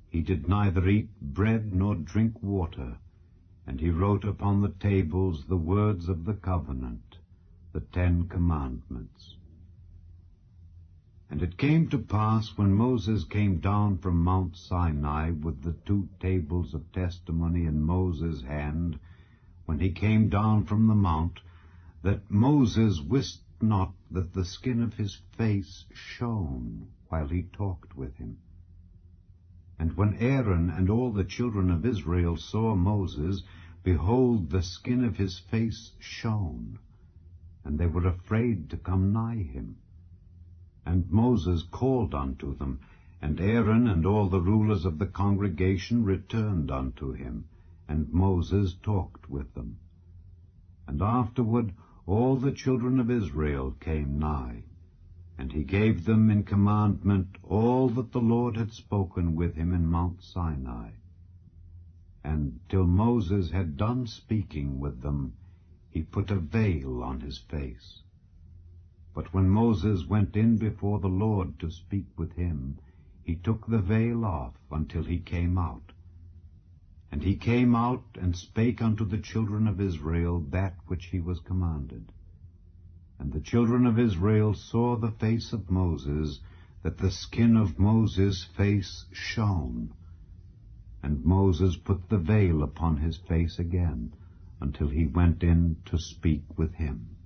B: He did neither eat bread nor drink water, and he wrote upon the tables the words of the covenant, the 10 Commandments. And it came to pass, when Moses came down from Mount Sinai with the 2 tables of testimony in Moses' hand, when he came down from the mount, that Moses wist not that the skin of his face shone while he talked with him. And when Aaron and all the children of Israel saw Moses, behold, the skin of his face shone, and they were afraid to come nigh him. And Moses called unto them, and Aaron and all the rulers of the congregation returned unto him, and Moses talked with them. And afterward all the children of Israel came nigh, and he gave them in commandment all that the Lord had spoken with him in Mount Sinai. And till Moses had done speaking with them, he put a veil on his face. But when Moses went in before the Lord to speak with him, he took the veil off until he came out. And he came out and spake unto the children of Israel that which he was commanded. And the children of Israel saw the face of Moses, that the skin of Moses' face shone. And Moses put the veil upon his face again, until he went in to speak with him.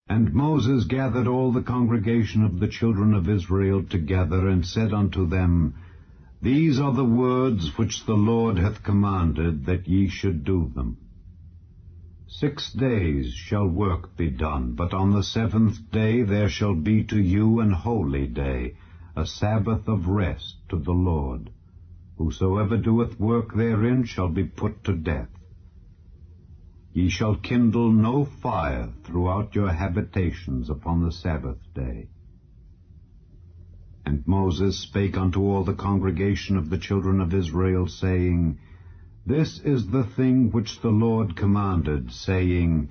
B: And Moses gathered all the congregation of the children of Israel together, and said unto them, These are the words which the Lord hath commanded, that ye should do them. 6 days shall work be done, but on the 7th day there shall be to you an holy day, a Sabbath of rest to the Lord. Whosoever doeth work therein shall be put to death. Ye shall kindle no fire throughout your habitations upon the Sabbath day. And Moses spake unto all the congregation of the children of Israel, saying, This is the thing which the Lord commanded, saying,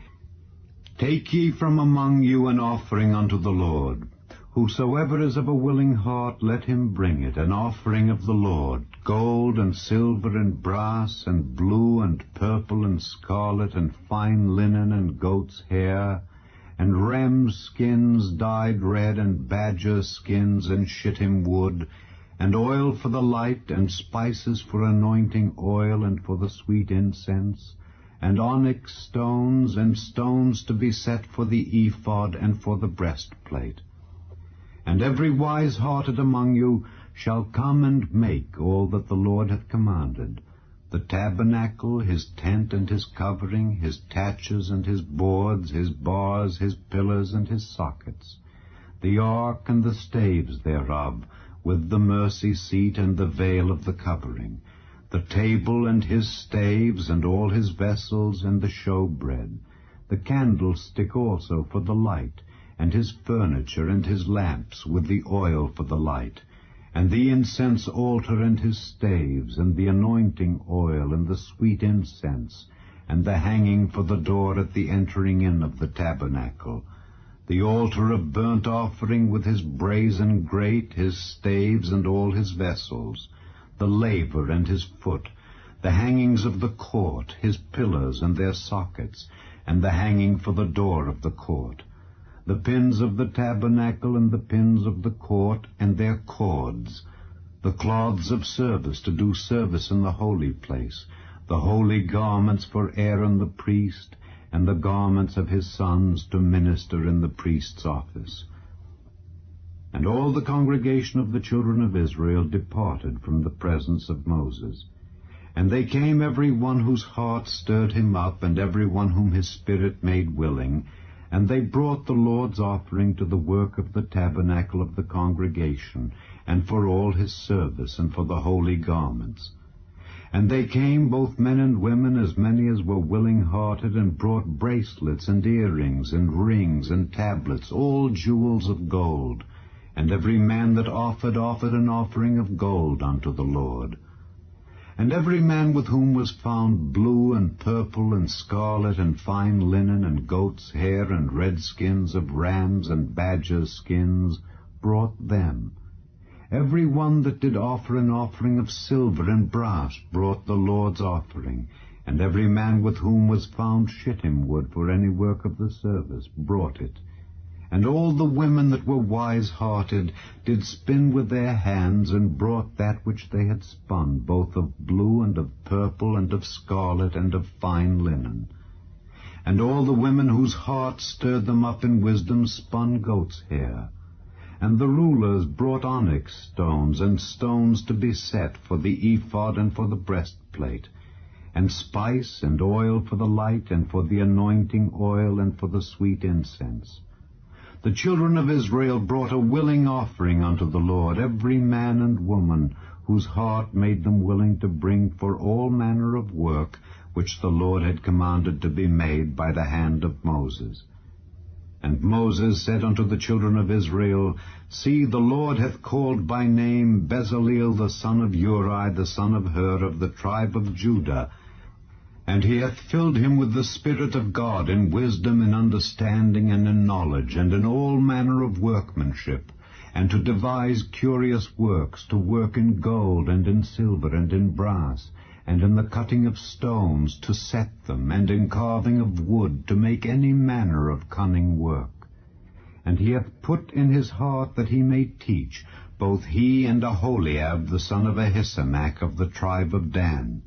B: Take ye from among you an offering unto the Lord. Whosoever is of a willing heart, let him bring it, an offering of the Lord, gold and silver and brass and blue and purple and scarlet and fine linen and goat's hair, and ram's skins dyed red and badger skins and shittim wood, and oil for the light, and spices for anointing oil and for the sweet incense, and onyx stones, and stones to be set for the ephod and for the breastplate. And every wise-hearted among you shall come and make all that the Lord hath commanded, the tabernacle, his tent and his covering, his taches and his boards, his bars, his pillars and his sockets, the ark and the staves thereof, with the mercy seat and the veil of the covering, the table and his staves, and all his vessels, and the showbread, the candlestick also for the light, and his furniture and his lamps, with the oil for the light, and the incense altar and his staves, and the anointing oil, and the sweet incense, and the hanging for the door at the entering in of the tabernacle, the altar of burnt offering with his brazen grate, his staves, and all his vessels, the laver and his foot, the hangings of the court, his pillars and their sockets, and the hanging for the door of the court, the pins of the tabernacle and the pins of the court, and their cords, the cloths of service to do service in the holy place, the holy garments for Aaron the priest, and the garments of his sons to minister in the priest's office. And all the congregation of the children of Israel departed from the presence of Moses. And they came, every one whose heart stirred him up, and every one whom his spirit made willing, and they brought the Lord's offering to the work of the tabernacle of the congregation, and for all his service, and for the holy garments. And they came, both men and women, as many as were willing-hearted, and brought bracelets, and earrings, and rings, and tablets, all jewels of gold. And every man that offered an offering of gold unto the Lord. And every man with whom was found blue and purple and scarlet and fine linen and goats' hair and red skins of rams and badgers' skins brought them. Every one that did offer an offering of silver and brass brought the Lord's offering. And every man with whom was found shittim wood for any work of the service brought it. And all the women that were wise-hearted did spin with their hands, and brought that which they had spun, both of blue and of purple and of scarlet and of fine linen. And all the women whose hearts stirred them up in wisdom spun goat's hair. And the rulers brought onyx stones, and stones to be set for the ephod and for the breastplate, and spice and oil for the light, and for the anointing oil, and for the sweet incense. The children of Israel brought a willing offering unto the Lord, every man and woman, whose heart made them willing to bring for all manner of work, which the Lord had commanded to be made by the hand of Moses. And Moses said unto the children of Israel, See, the Lord hath called by name Bezaleel the son of Uri, the son of Hur, of the tribe of Judah, and he hath filled him with the Spirit of God, in wisdom, in understanding, and in knowledge, and in all manner of workmanship, and to devise curious works, to work in gold, and in silver, and in brass, and in the cutting of stones, to set them, and in carving of wood, to make any manner of cunning work. And he hath put in his heart that he may teach, both he and Aholiab the son of Ahisamach of the tribe of Dan.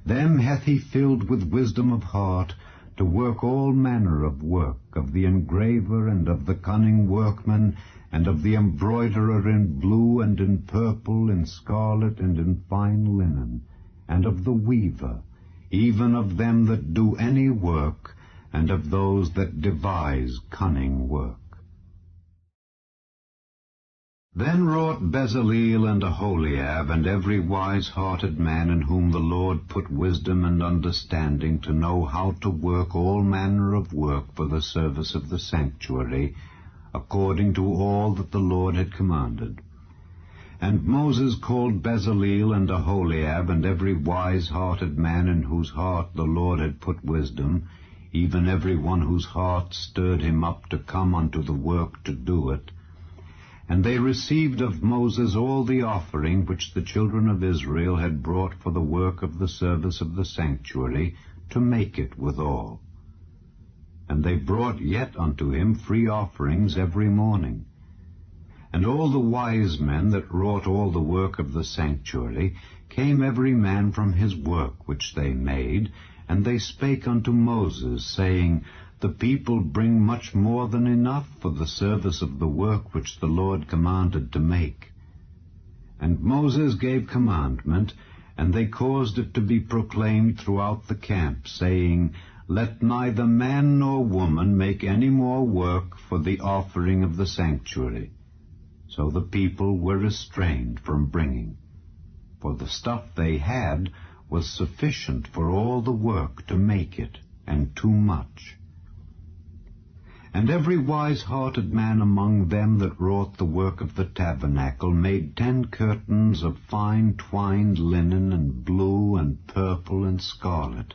B: Them hath he filled with wisdom of heart, to work all manner of work, of the engraver, and of the cunning workman, and of the embroiderer in blue, and in purple, in scarlet, and in fine linen, and of the weaver, even of them that do any work, and of those that devise cunning work. Then wrought Bezaleel and Aholiab, and every wise-hearted man in whom the Lord put wisdom and understanding, to know how to work all manner of work for the service of the sanctuary, according to all that the Lord had commanded. And Moses called Bezaleel and Aholiab, and every wise-hearted man in whose heart the Lord had put wisdom, even every one whose heart stirred him up to come unto the work to do it. And they received of Moses all the offering which the children of Israel had brought for the work of the service of the sanctuary, to make it withal. And they brought yet unto him free offerings every morning. And all the wise men that wrought all the work of the sanctuary came every man from his work which they made, and they spake unto Moses, saying, The people bring much more than enough for the service of the work which the Lord commanded to make. And Moses gave commandment, and they caused it to be proclaimed throughout the camp, saying, Let neither man nor woman make any more work for the offering of the sanctuary. So the people were restrained from bringing, for the stuff they had was sufficient for all the work to make it, and too much. And every wise-hearted man among them that wrought the work of the tabernacle made 10 curtains of fine twined linen, and blue, and purple, and scarlet.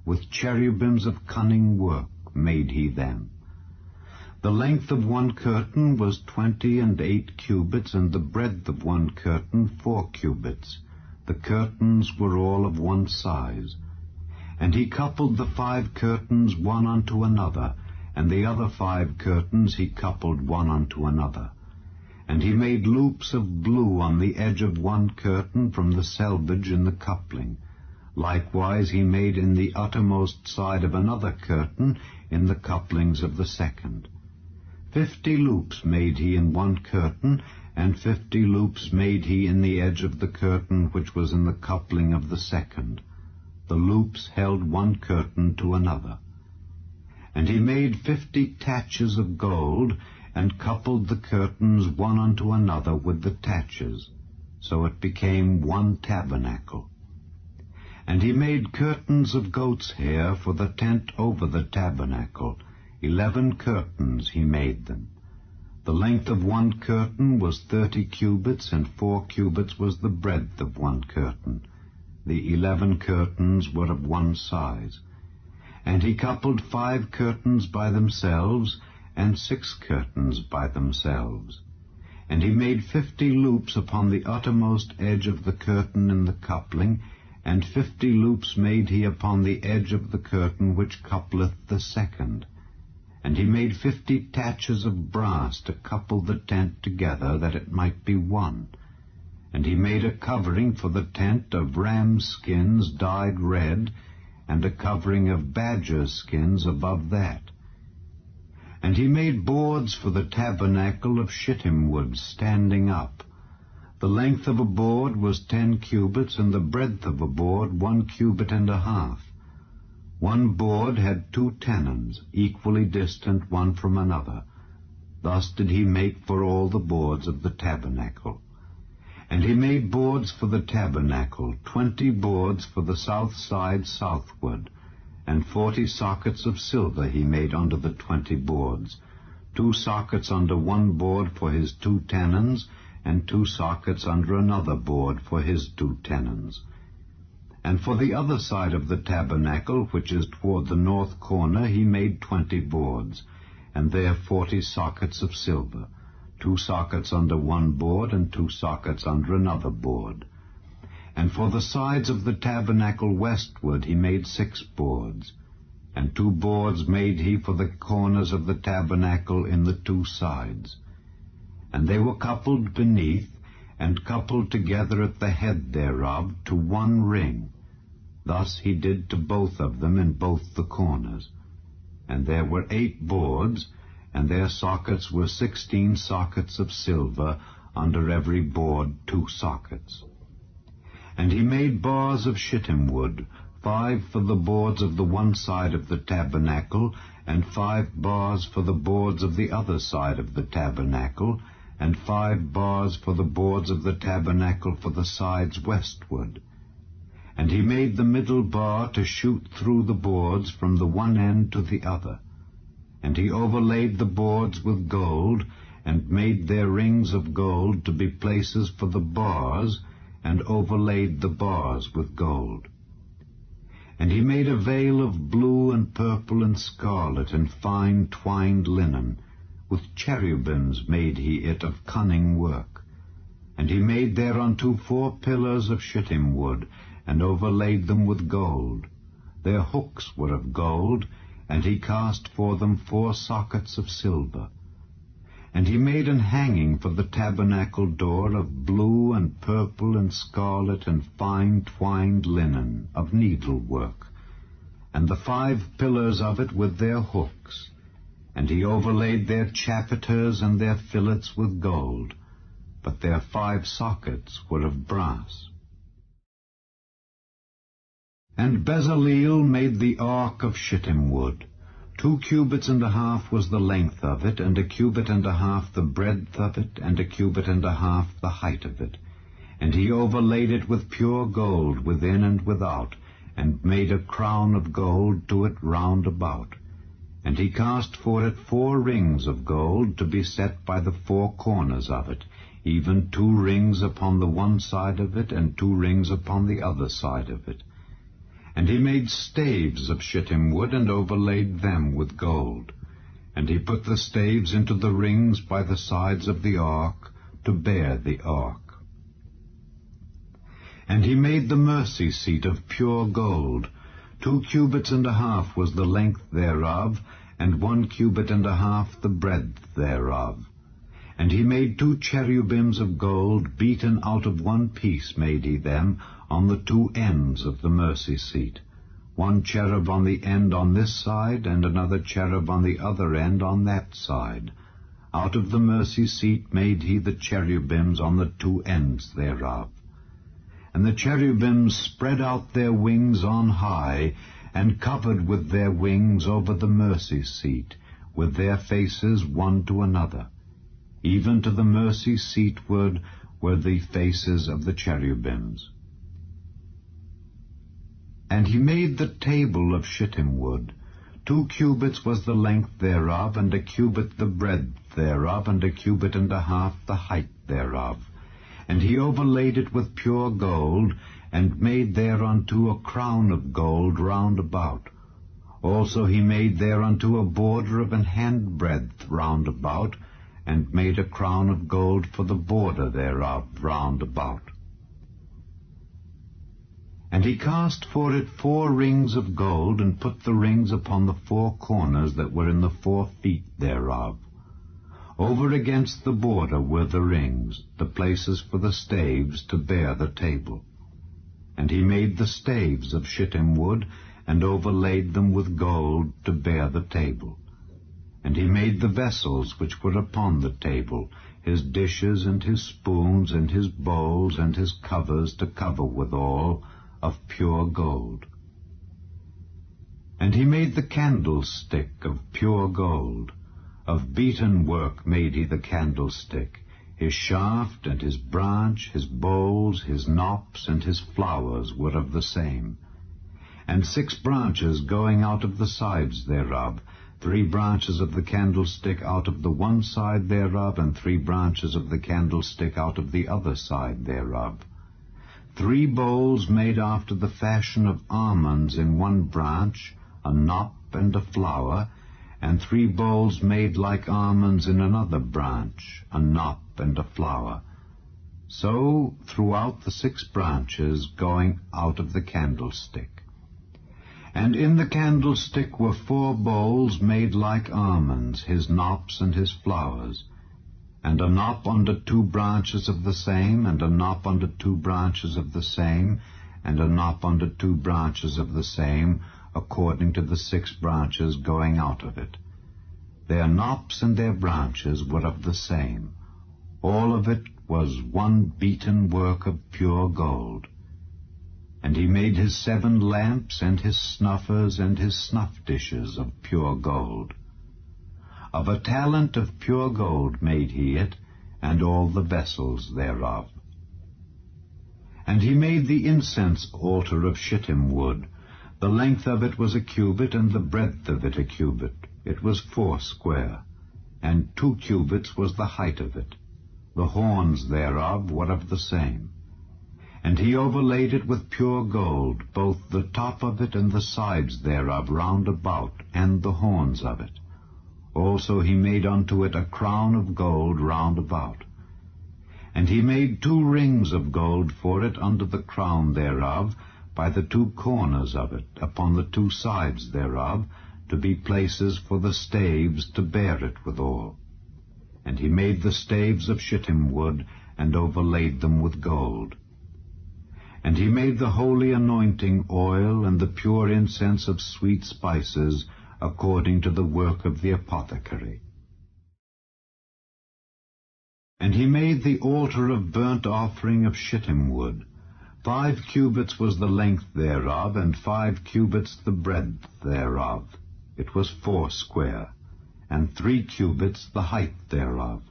B: With cherubims of cunning work made he them. The length of one curtain was 28 cubits, and the breadth of one curtain 4 cubits. The curtains were all of one size. And he coupled the 5 curtains one unto another, and the other 5 curtains he coupled one unto another. And he made loops of blue on the edge of one curtain from the selvage in the coupling. Likewise he made in the uttermost side of another curtain in the couplings of the second. 50 loops made he in one curtain, and 50 loops made he in the edge of the curtain which was in the coupling of the second. The loops held one curtain to another. And he made 50 taches of gold, and coupled the curtains one unto another with the taches. So it became one tabernacle. And he made curtains of goat's hair for the tent over the tabernacle. 11 curtains he made them. The length of one curtain was 30 cubits, and 4 cubits was the breadth of one curtain. The 11 curtains were of one size. And he coupled 5 curtains by themselves, and 6 curtains by themselves. And he made 50 loops upon the uttermost edge of the curtain in the coupling, and 50 loops made he upon the edge of the curtain which coupleth the second. And he made 50 taches of brass to couple the tent together, that it might be one. And he made a covering for the tent of rams' skins dyed red, and a covering of badger skins above that. And he made boards for the tabernacle of shittim wood standing up. The length of a board was 10 cubits, and the breadth of a board 1 cubit and a half. One board had 2 tenons, equally distant one from another. Thus did he make for all the boards of the tabernacle. And he made boards for the tabernacle, 20 boards for the south side southward, and 40 sockets of silver he made under the 20 boards, 2 sockets under one board for his 2 tenons, and 2 sockets under another board for his 2 tenons. And for the other side of the tabernacle, which is toward the north corner, he made 20 boards, and there 40 sockets of silver, 2 sockets under one board, and 2 sockets under another board. And for the sides of the tabernacle westward he made 6 boards, and 2 boards made he for the corners of the tabernacle in the 2 sides. And they were coupled beneath, and coupled together at the head thereof to one ring. Thus he did to both of them in both the corners. And there were 8 boards, and their sockets were 16 sockets of silver, under every board 2 sockets. And he made bars of shittim wood, 5 for the boards of the one side of the tabernacle, and 5 bars for the boards of the other side of the tabernacle, and 5 bars for the boards of the tabernacle for the sides westward. And he made the middle bar to shoot through the boards from the one end to the other. And he overlaid the boards with gold, and made their rings of gold to be places for the bars, and overlaid the bars with gold. And he made a veil of blue and purple and scarlet and fine twined linen. With cherubims made he it of cunning work. And he made thereunto 4 pillars of shittim wood, and overlaid them with gold. Their hooks were of gold, and he cast for them 4 sockets of silver. And he made an hanging for the tabernacle door of blue and purple and scarlet and fine twined linen, of needlework, and the 5 pillars of it with their hooks. And he overlaid their chapiters and their fillets with gold, but their 5 sockets were of brass. And Bezaleel made the ark of shittim wood. 2 cubits and a half was the length of it, and 1 cubit and a half the breadth of it, and 1 cubit and a half the height of it. And he overlaid it with pure gold within and without, and made a crown of gold to it round about. And he cast for it 4 rings of gold to be set by the 4 corners of it, even 2 rings upon the one side of it, and 2 rings upon the other side of it. And he made staves of shittim wood, and overlaid them with gold. And he put the staves into the rings by the sides of the ark, to bear the ark. And he made the mercy seat of pure gold. 2 cubits and a half was the length thereof, and 1 cubit and a half the breadth thereof. And he made 2 cherubims of gold, beaten out of one piece made he them, on the 2 ends of the mercy seat, 1 cherub on the end on this side, and another cherub on the other end on that side. Out of the mercy seat made he the cherubims on the 2 ends thereof. And the cherubims spread out their wings on high, and covered with their wings over the mercy seat, with their faces one to another. Even to the mercy seatward were the faces of the cherubims. And he made the table of shittim wood. 2 cubits was the length thereof, and 1 cubit the breadth thereof, and 1 cubit and a half the height thereof. And he overlaid it with pure gold, and made thereunto a crown of gold round about. Also he made thereunto a border of an handbreadth round about, and made a crown of gold for the border thereof round about. And he cast for it 4 rings of gold, and put the rings upon the 4 corners that were in the 4 feet thereof. Over against the border were the rings, the places for the staves to bear the table. And he made the staves of shittim wood, and overlaid them with gold to bear the table. And he made the vessels which were upon the table, his dishes and his spoons and his bowls and his covers to cover withal, of pure gold. And he made the candlestick of pure gold. Of beaten work made he the candlestick. His shaft and his branch, his bowls, his knops, and his flowers were of the same. And 6 branches going out of the sides thereof, 3 branches of the candlestick out of the one side thereof, and 3 branches of the candlestick out of the other side thereof. 3 bowls made after the fashion of almonds in one branch, a knop and a flower, and 3 bowls made like almonds in another branch, a knop and a flower. So throughout the 6 branches going out of the candlestick. And in the candlestick were 4 bowls made like almonds, his knops and his flowers, and a knop under 2 branches of the same, and a knop under 2 branches of the same, and a knop under 2 branches of the same, according to the 6 branches going out of it. Their knops and their branches were of the same. All of it was one beaten work of pure gold. And he made his 7 lamps, and his snuffers, and his snuff dishes of pure gold. Of a talent of pure gold made he it, and all the vessels thereof. And he made the incense altar of shittim wood. The length of it was a cubit, and the breadth of it a cubit. It was 4 square, and 2 cubits was the height of it. The horns thereof were of the same. And he overlaid it with pure gold, both the top of it and the sides thereof round about, and the horns of it. Also he made unto it a crown of gold round about. And he made 2 rings of gold for it under the crown thereof, by the 2 corners of it, upon the 2 sides thereof, to be places for the staves to bear it withal. And he made the staves of shittim wood, and overlaid them with gold. And he made the holy anointing oil, and the pure incense of sweet spices, according to the work of the apothecary. And he made the altar of burnt offering of shittim wood. 5 cubits was the length thereof, and 5 cubits the breadth thereof. It was 4 square, and 3 cubits the height thereof.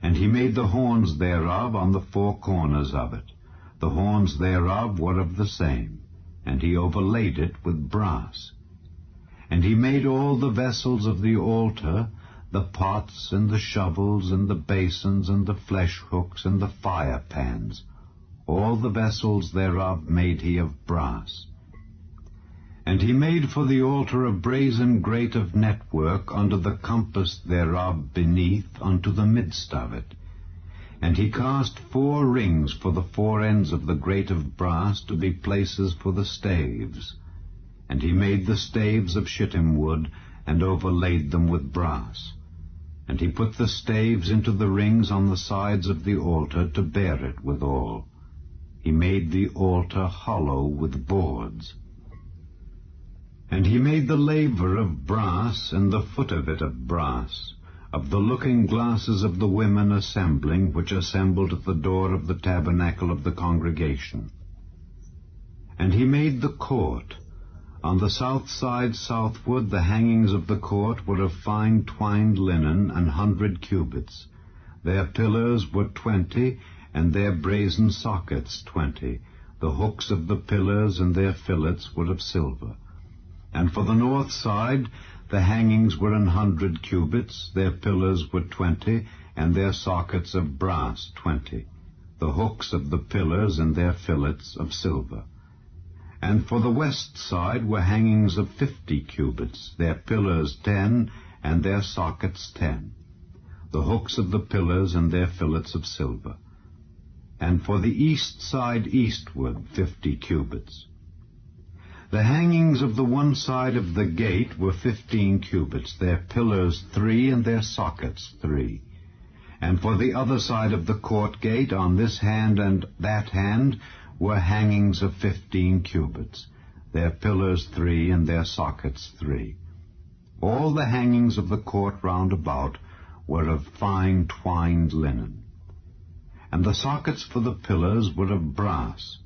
B: And he made the horns thereof on the 4 corners of it. The horns thereof were of the same, and he overlaid it with brass. And he made all the vessels of the altar, the pots, and the shovels, and the basins, and the flesh hooks, and the fire pans. All the vessels thereof made he of brass. And he made for the altar a brazen grate of network under the compass thereof beneath unto the midst of it. And he cast 4 rings for the 4 ends of the grate of brass to be places for the staves. And he made the staves of shittim wood, and overlaid them with brass. And he put the staves into the rings on the sides of the altar to bear it withal. He made the altar hollow with boards. And he made the laver of brass, and the foot of it of brass, of the looking glasses of the women assembling, which assembled at the door of the tabernacle of the congregation. And he made the court. On the south side southward the hangings of the court were of fine twined linen, 100 cubits. Their pillars were 20, and their brazen sockets 20. The hooks of the pillars and their fillets were of silver. And for the north side the hangings were 100 cubits, their pillars were 20, and their sockets of brass 20. the hooks of the pillars and their fillets of silver. And for the west side were hangings of 50 cubits, their pillars 10, and their sockets 10, the hooks of the pillars and their fillets of silver. And for the east side eastward 50 cubits. The hangings of the one side of the gate were 15 cubits, their pillars 3, and their sockets 3. And for the other side of the court gate, on this hand and that hand, were hangings of 15 cubits, their pillars 3, and their sockets 3. All the hangings of the court round about were of fine twined linen. And the sockets for the pillars were of brass,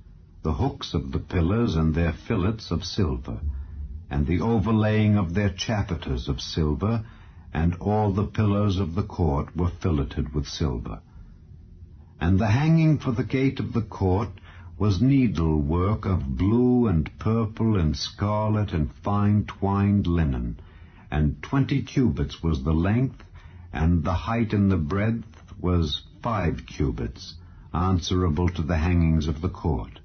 B: the hooks of the pillars and their fillets of silver, and the overlaying of their chapiters of silver, and all the pillars of the court were filleted with silver. And the hanging for the gate of the court was needlework of blue and purple and scarlet and fine twined linen, and 20 cubits was the length, and the height and the breadth was 5 cubits, answerable to the hangings of the court.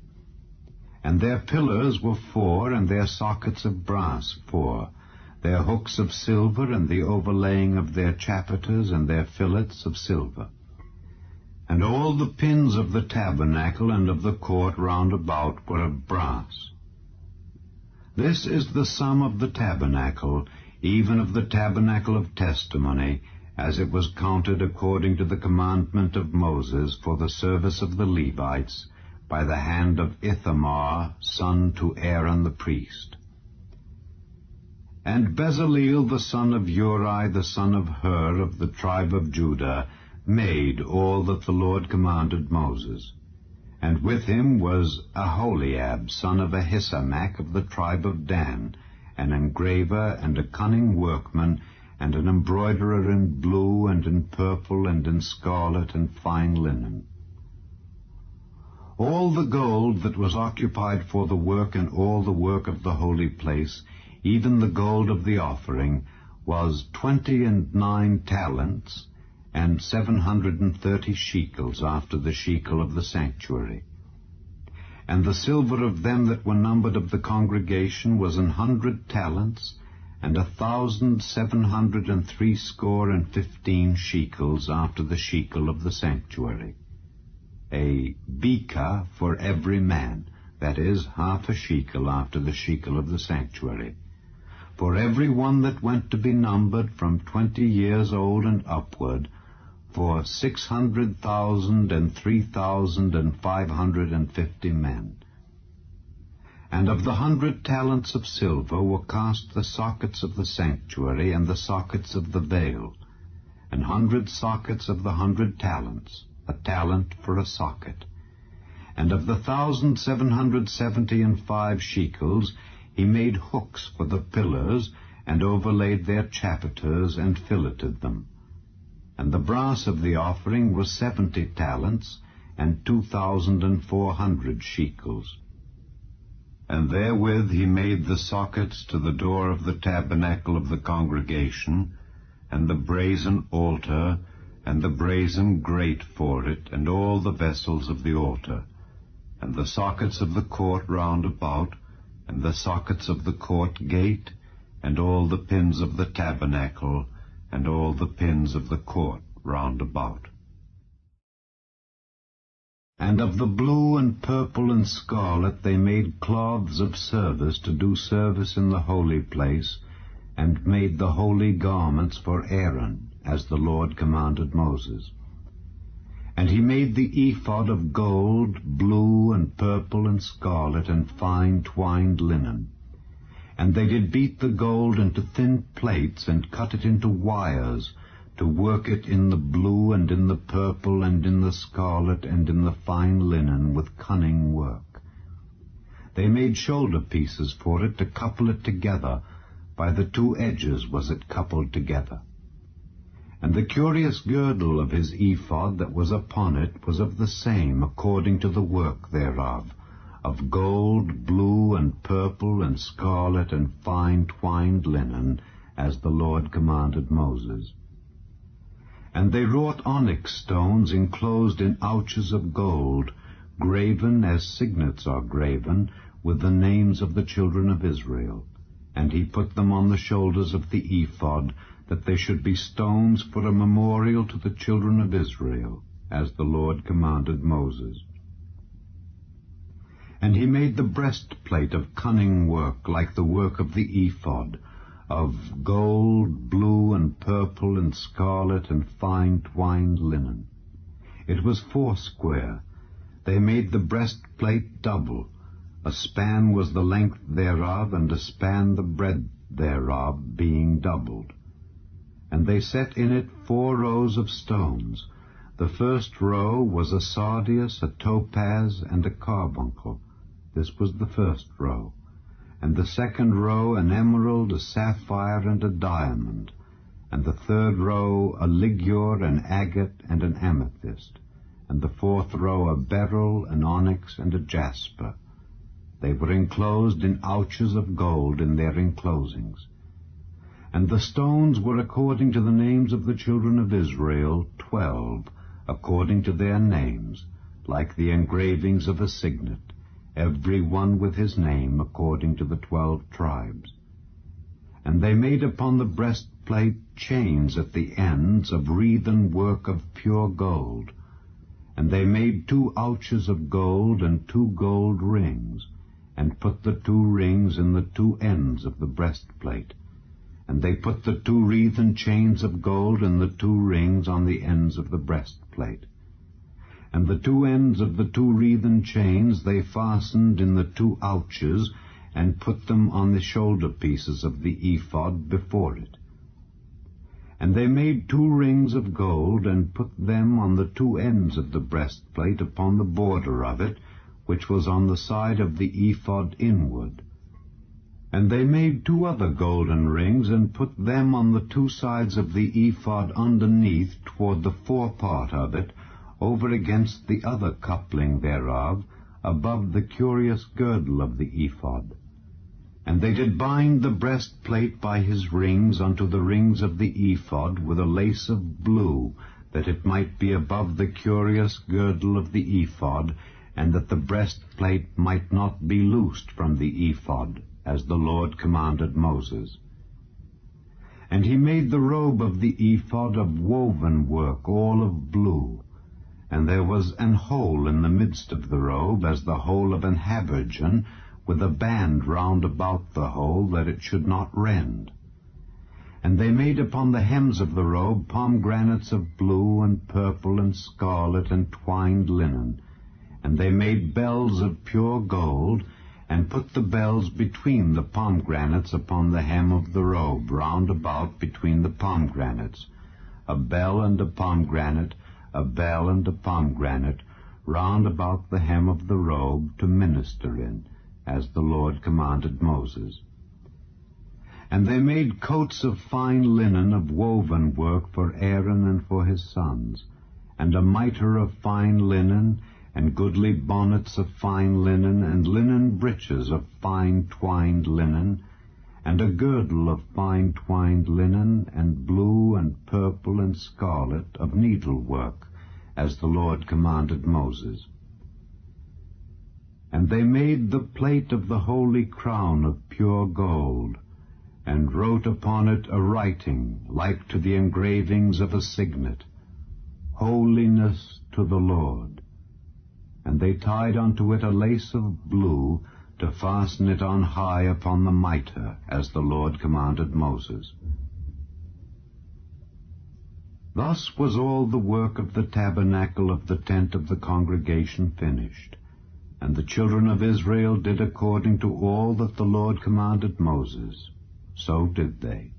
B: And their pillars were 4, and their sockets of brass 4, their hooks of silver, and the overlaying of their chapiters and their fillets of silver. And all the pins of the tabernacle and of the court round about were of brass. This is the sum of the tabernacle, even of the tabernacle of testimony, as it was counted according to the commandment of Moses for the service of the Levites, by the hand of Ithamar, son to Aaron the priest. And Bezaleel the son of Uri, the son of Hur, of the tribe of Judah, made all that the Lord commanded Moses. And with him was Aholiab, son of Ahisamach, of the tribe of Dan, an engraver and a cunning workman, and an embroiderer in blue and in purple and in scarlet and fine linen. All the gold that was occupied for the work and all the work of the holy place, even the gold of the offering, was 29 talents, and 730 shekels after the shekel of the sanctuary. And the silver of them that were numbered of the congregation was 100 talents, and 1,760 shekels after the shekel of the sanctuary. A beka for every man, that is, half a shekel after the shekel of the sanctuary, for every one that went to be numbered from 20 years old and upward, for 600,000 and 3,550 men. And of the 100 talents of silver were cast the sockets of the sanctuary and the sockets of the veil, and 100 sockets of the 100 talents, a talent for a socket. And of the 1,775 shekels he made hooks for the pillars, and overlaid their chapiters, and filleted them. And the brass of the offering was 70 talents, and 2,400 shekels. And therewith he made the sockets to the door of the tabernacle of the congregation, and the brazen altar, and the brazen grate for it, and all the vessels of the altar, and the sockets of the court round about, and the sockets of the court gate, and all the pins of the tabernacle, and all the pins of the court round about. And of the blue and purple and scarlet they made cloths of service to do service in the holy place, and made the holy garments for Aaron, as the Lord commanded Moses. And he made the ephod of gold, blue and purple and scarlet, and fine twined linen. And they did beat the gold into thin plates, and cut it into wires, to work it in the blue, and in the purple, and in the scarlet, and in the fine linen, with cunning work. They made shoulder pieces for it to couple it together. By the 2 edges was it coupled together. And the curious girdle of his ephod that was upon it was of the same, according to the work thereof, of gold, blue, and purple, and scarlet, and fine twined linen, as the Lord commanded Moses. And they wrought onyx stones enclosed in ouches of gold, graven as signets are graven, with the names of the children of Israel. And he put them on the shoulders of the ephod, that they should be stones for a memorial to the children of Israel, as the Lord commanded Moses. And he made the breastplate of cunning work, like the work of the ephod, of gold, blue, and purple, and scarlet, and fine twined linen. It was foursquare. They made the breastplate double. A span was the length thereof, and a span the breadth thereof, being doubled. And they set in it 4 rows of stones. The first row was a sardius, a topaz, and a carbuncle. This was the first row. And the second row an emerald, a sapphire, and a diamond. And the third row a ligure, an agate, and an amethyst. And the fourth row a beryl, an onyx, and a jasper. They were enclosed in ouches of gold in their enclosings. And the stones were according to the names of the children of Israel, 12, according to their names, like the engravings of a signet, every one with his name, according to the 12 tribes. And they made upon the breastplate chains at the ends of wreathen work of pure gold. And they made 2 ouches of gold and 2 gold rings, and put the 2 rings in the 2 ends of the breastplate. And they put the 2 wreathen chains of gold and the 2 rings on the ends of the breastplate. And the 2 ends of the 2 wreathen chains they fastened in the 2 ouches, and put them on the shoulder pieces of the ephod before it. And they made 2 rings of gold, and put them on the 2 ends of the breastplate upon the border of it, which was on the side of the ephod inward. And they made 2 other golden rings, and put them on the 2 sides of the ephod underneath toward the forepart of it, over against the other coupling thereof, above the curious girdle of the ephod. And they did bind the breastplate by his rings unto the rings of the ephod with a lace of blue, that it might be above the curious girdle of the ephod, and that the breastplate might not be loosed from the ephod, as the Lord commanded Moses. And he made the robe of the ephod of woven work, all of blue. And there was an hole in the midst of the robe, as the hole of an habergeon, with a band round about the hole, that it should not rend. And they made upon the hems of the robe pomegranates of blue and purple and scarlet and twined linen. And they made bells of pure gold, and put the bells between the pomegranates upon the hem of the robe, round about between the pomegranates, a bell and a pomegranate, a bell and a pomegranate, round about the hem of the robe to minister in, as the Lord commanded Moses. And they made coats of fine linen of woven work for Aaron and for his sons, and a mitre of fine linen, and goodly bonnets of fine linen, and linen breeches of fine twined linen, and a girdle of fine twined linen, and blue and purple and scarlet of needlework, as the Lord commanded Moses. And they made the plate of the holy crown of pure gold, and wrote upon it a writing like to the engravings of a signet, Holiness to the Lord. And they tied unto it a lace of blue, to fasten it on high upon the mitre, as the Lord commanded Moses. Thus was all the work of the tabernacle of the tent of the congregation finished. And the children of Israel did according to all that the Lord commanded Moses. So did they.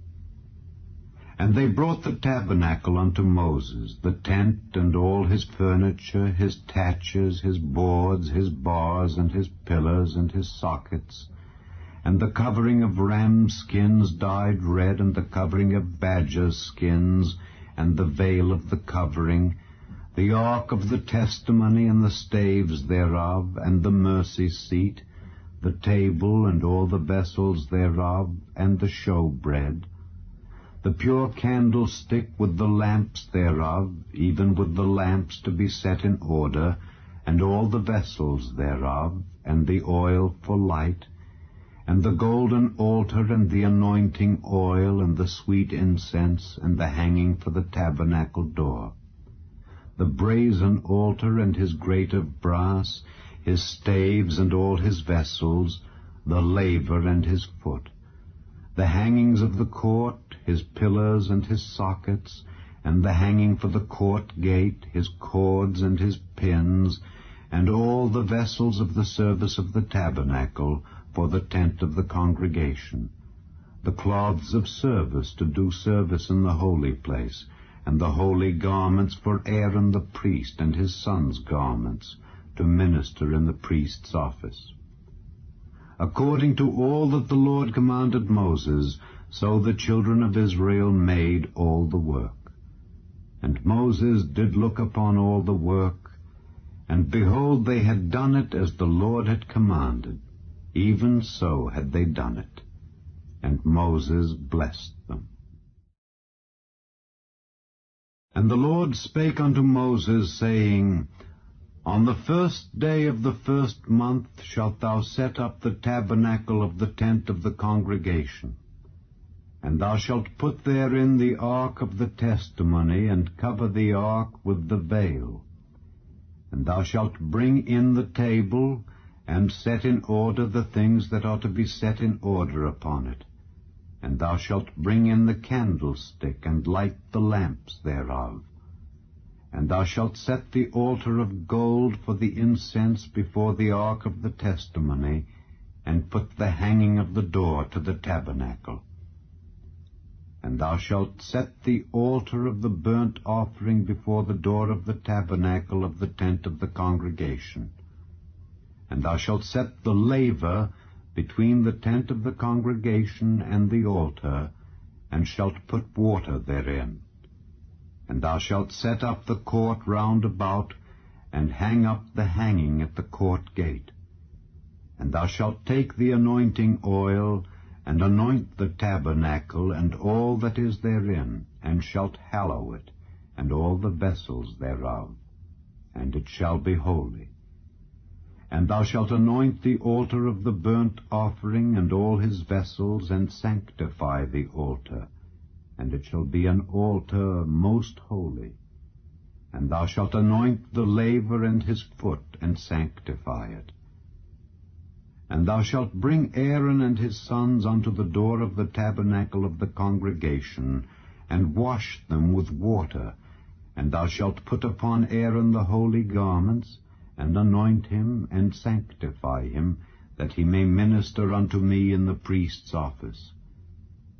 B: And they brought the tabernacle unto Moses, the tent and all his furniture, his taches, his boards, his bars, and his pillars, and his sockets, and the covering of ram skins dyed red, and the covering of badger skins, and the veil of the covering, the ark of the testimony, and the staves thereof, and the mercy seat, the table, and all the vessels thereof, and the showbread, the pure candlestick with the lamps thereof, even with the lamps to be set in order, and all the vessels thereof, and the oil for light, and the golden altar, and the anointing oil, and the sweet incense, and the hanging for the tabernacle door, the brazen altar, and his grate of brass, his staves, and all his vessels, the laver and his foot, the hangings of the court, his pillars and his sockets, and the hanging for the court gate, his cords and his pins, and all the vessels of the service of the tabernacle for the tent of the congregation, the cloths of service to do service in the holy place, and the holy garments for Aaron the priest and his sons' garments, to minister in the priest's office. According to all that the Lord commanded Moses, so the children of Israel made all the work. And Moses did look upon all the work, and behold, they had done it as the Lord had commanded, even so had they done it. And Moses blessed them. And the Lord spake unto Moses, saying, On the first day of the first month shalt thou set up the tabernacle of the tent of the congregation. And thou shalt put therein the ark of the testimony, and cover the ark with the veil. And thou shalt bring in the table, and set in order the things that are to be set in order upon it. And thou shalt bring in the candlestick, and light the lamps thereof. And thou shalt set the altar of gold for the incense before the ark of the testimony, and put the hanging of the door to the tabernacle. And thou shalt set the altar of the burnt offering before the door of the tabernacle of the tent of the congregation. And thou shalt set the laver between the tent of the congregation and the altar, and shalt put water therein. And thou shalt set up the court round about, and hang up the hanging at the court gate. And thou shalt take the anointing oil, and anoint the tabernacle, and all that is therein, and shalt hallow it, and all the vessels thereof, and it shall be holy. And thou shalt anoint the altar of the burnt offering, and all his vessels, and sanctify the altar, and it shall be an altar most holy. And thou shalt anoint the laver and his foot, and sanctify it. And thou shalt bring Aaron and his sons unto the door of the tabernacle of the congregation, and wash them with water. And thou shalt put upon Aaron the holy garments, and anoint him, and sanctify him, that he may minister unto me in the priest's office.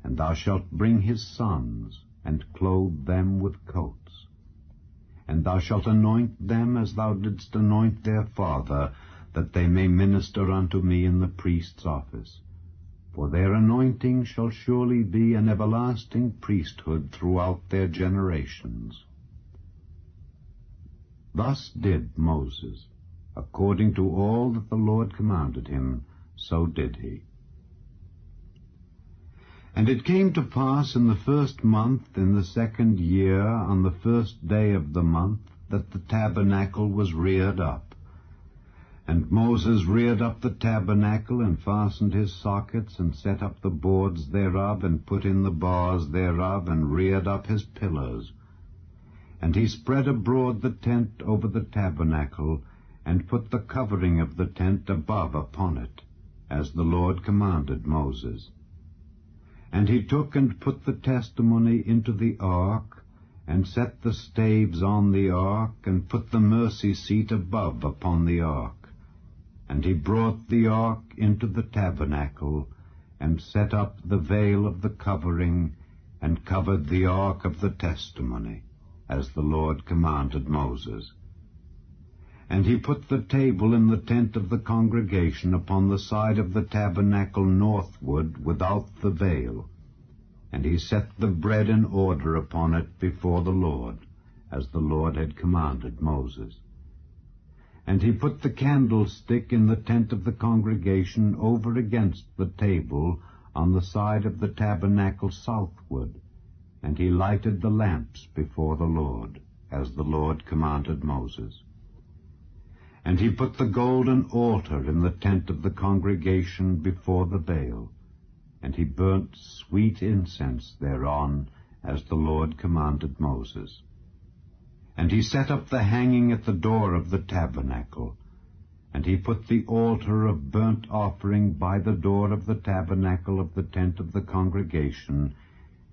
B: And thou shalt bring his sons, and clothe them with coats. And thou shalt anoint them as thou didst anoint their father, that they may minister unto me in the priest's office. For their anointing shall surely be an everlasting priesthood throughout their generations. Thus did Moses. According to all that the Lord commanded him, so did he. And it came to pass in the first month, in the second year, on the first day of the month, that the tabernacle was reared up. And Moses reared up the tabernacle, and fastened his sockets, and set up the boards thereof, and put in the bars thereof, and reared up his pillars. And he spread abroad the tent over the tabernacle, and put the covering of the tent above upon it, as the Lord commanded Moses. And he took and put the testimony into the ark, and set the staves on the ark, and put the mercy seat above upon the ark. And he brought the ark into the tabernacle, and set up the veil of the covering, and covered the ark of the testimony, as the Lord commanded Moses. And he put the table in the tent of the congregation upon the side of the tabernacle northward, without the veil. And he set the bread in order upon it before the Lord, as the Lord had commanded Moses. And he put the candlestick in the tent of the congregation over against the table on the side of the tabernacle southward, And he lighted the lamps before the Lord, as the Lord commanded Moses. And he put the golden altar in the tent of the congregation before the veil, and he burnt sweet incense thereon, as the Lord commanded Moses. And he set up the hanging at the door of the tabernacle, and he put the altar of burnt offering by the door of the tabernacle of the tent of the congregation,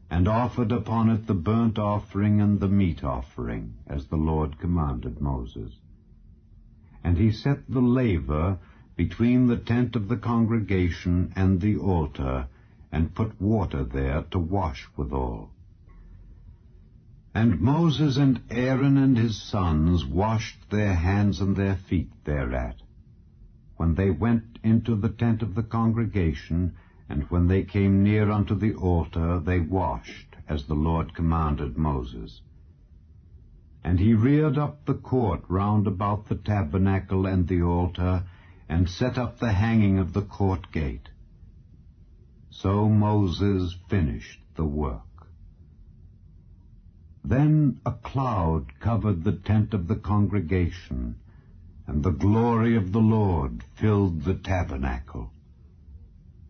B: and offered upon it the burnt offering and the meat offering, as the Lord commanded Moses. And he set the laver between the tent of the congregation and the altar, and put water there to wash withal. And Moses and Aaron and his sons washed their hands and their feet thereat, when they went into the tent of the congregation, and when they came near unto the altar, they washed, as the Lord commanded Moses. And he reared up the court round about the tabernacle and the altar, and set up the hanging of the court gate. So Moses finished the work. Then a cloud covered the tent of the congregation, and the glory of the Lord filled the tabernacle.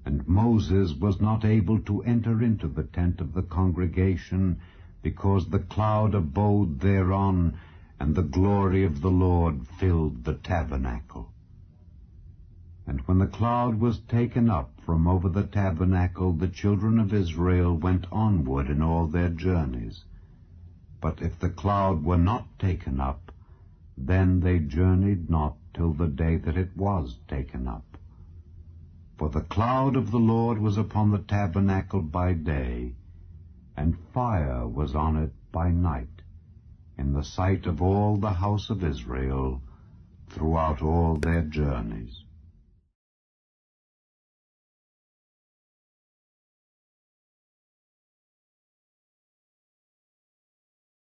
B: And Moses was not able to enter into the tent of the congregation, because the cloud abode thereon, and the glory of the Lord filled the tabernacle. And when the cloud was taken up from over the tabernacle, the children of Israel went onward in all their journeys. But if the cloud were not taken up, then they journeyed not till the day that it was taken up. For the cloud of the Lord was upon the tabernacle by day, and fire was on it by night, in the sight of all the house of Israel, throughout all their journeys.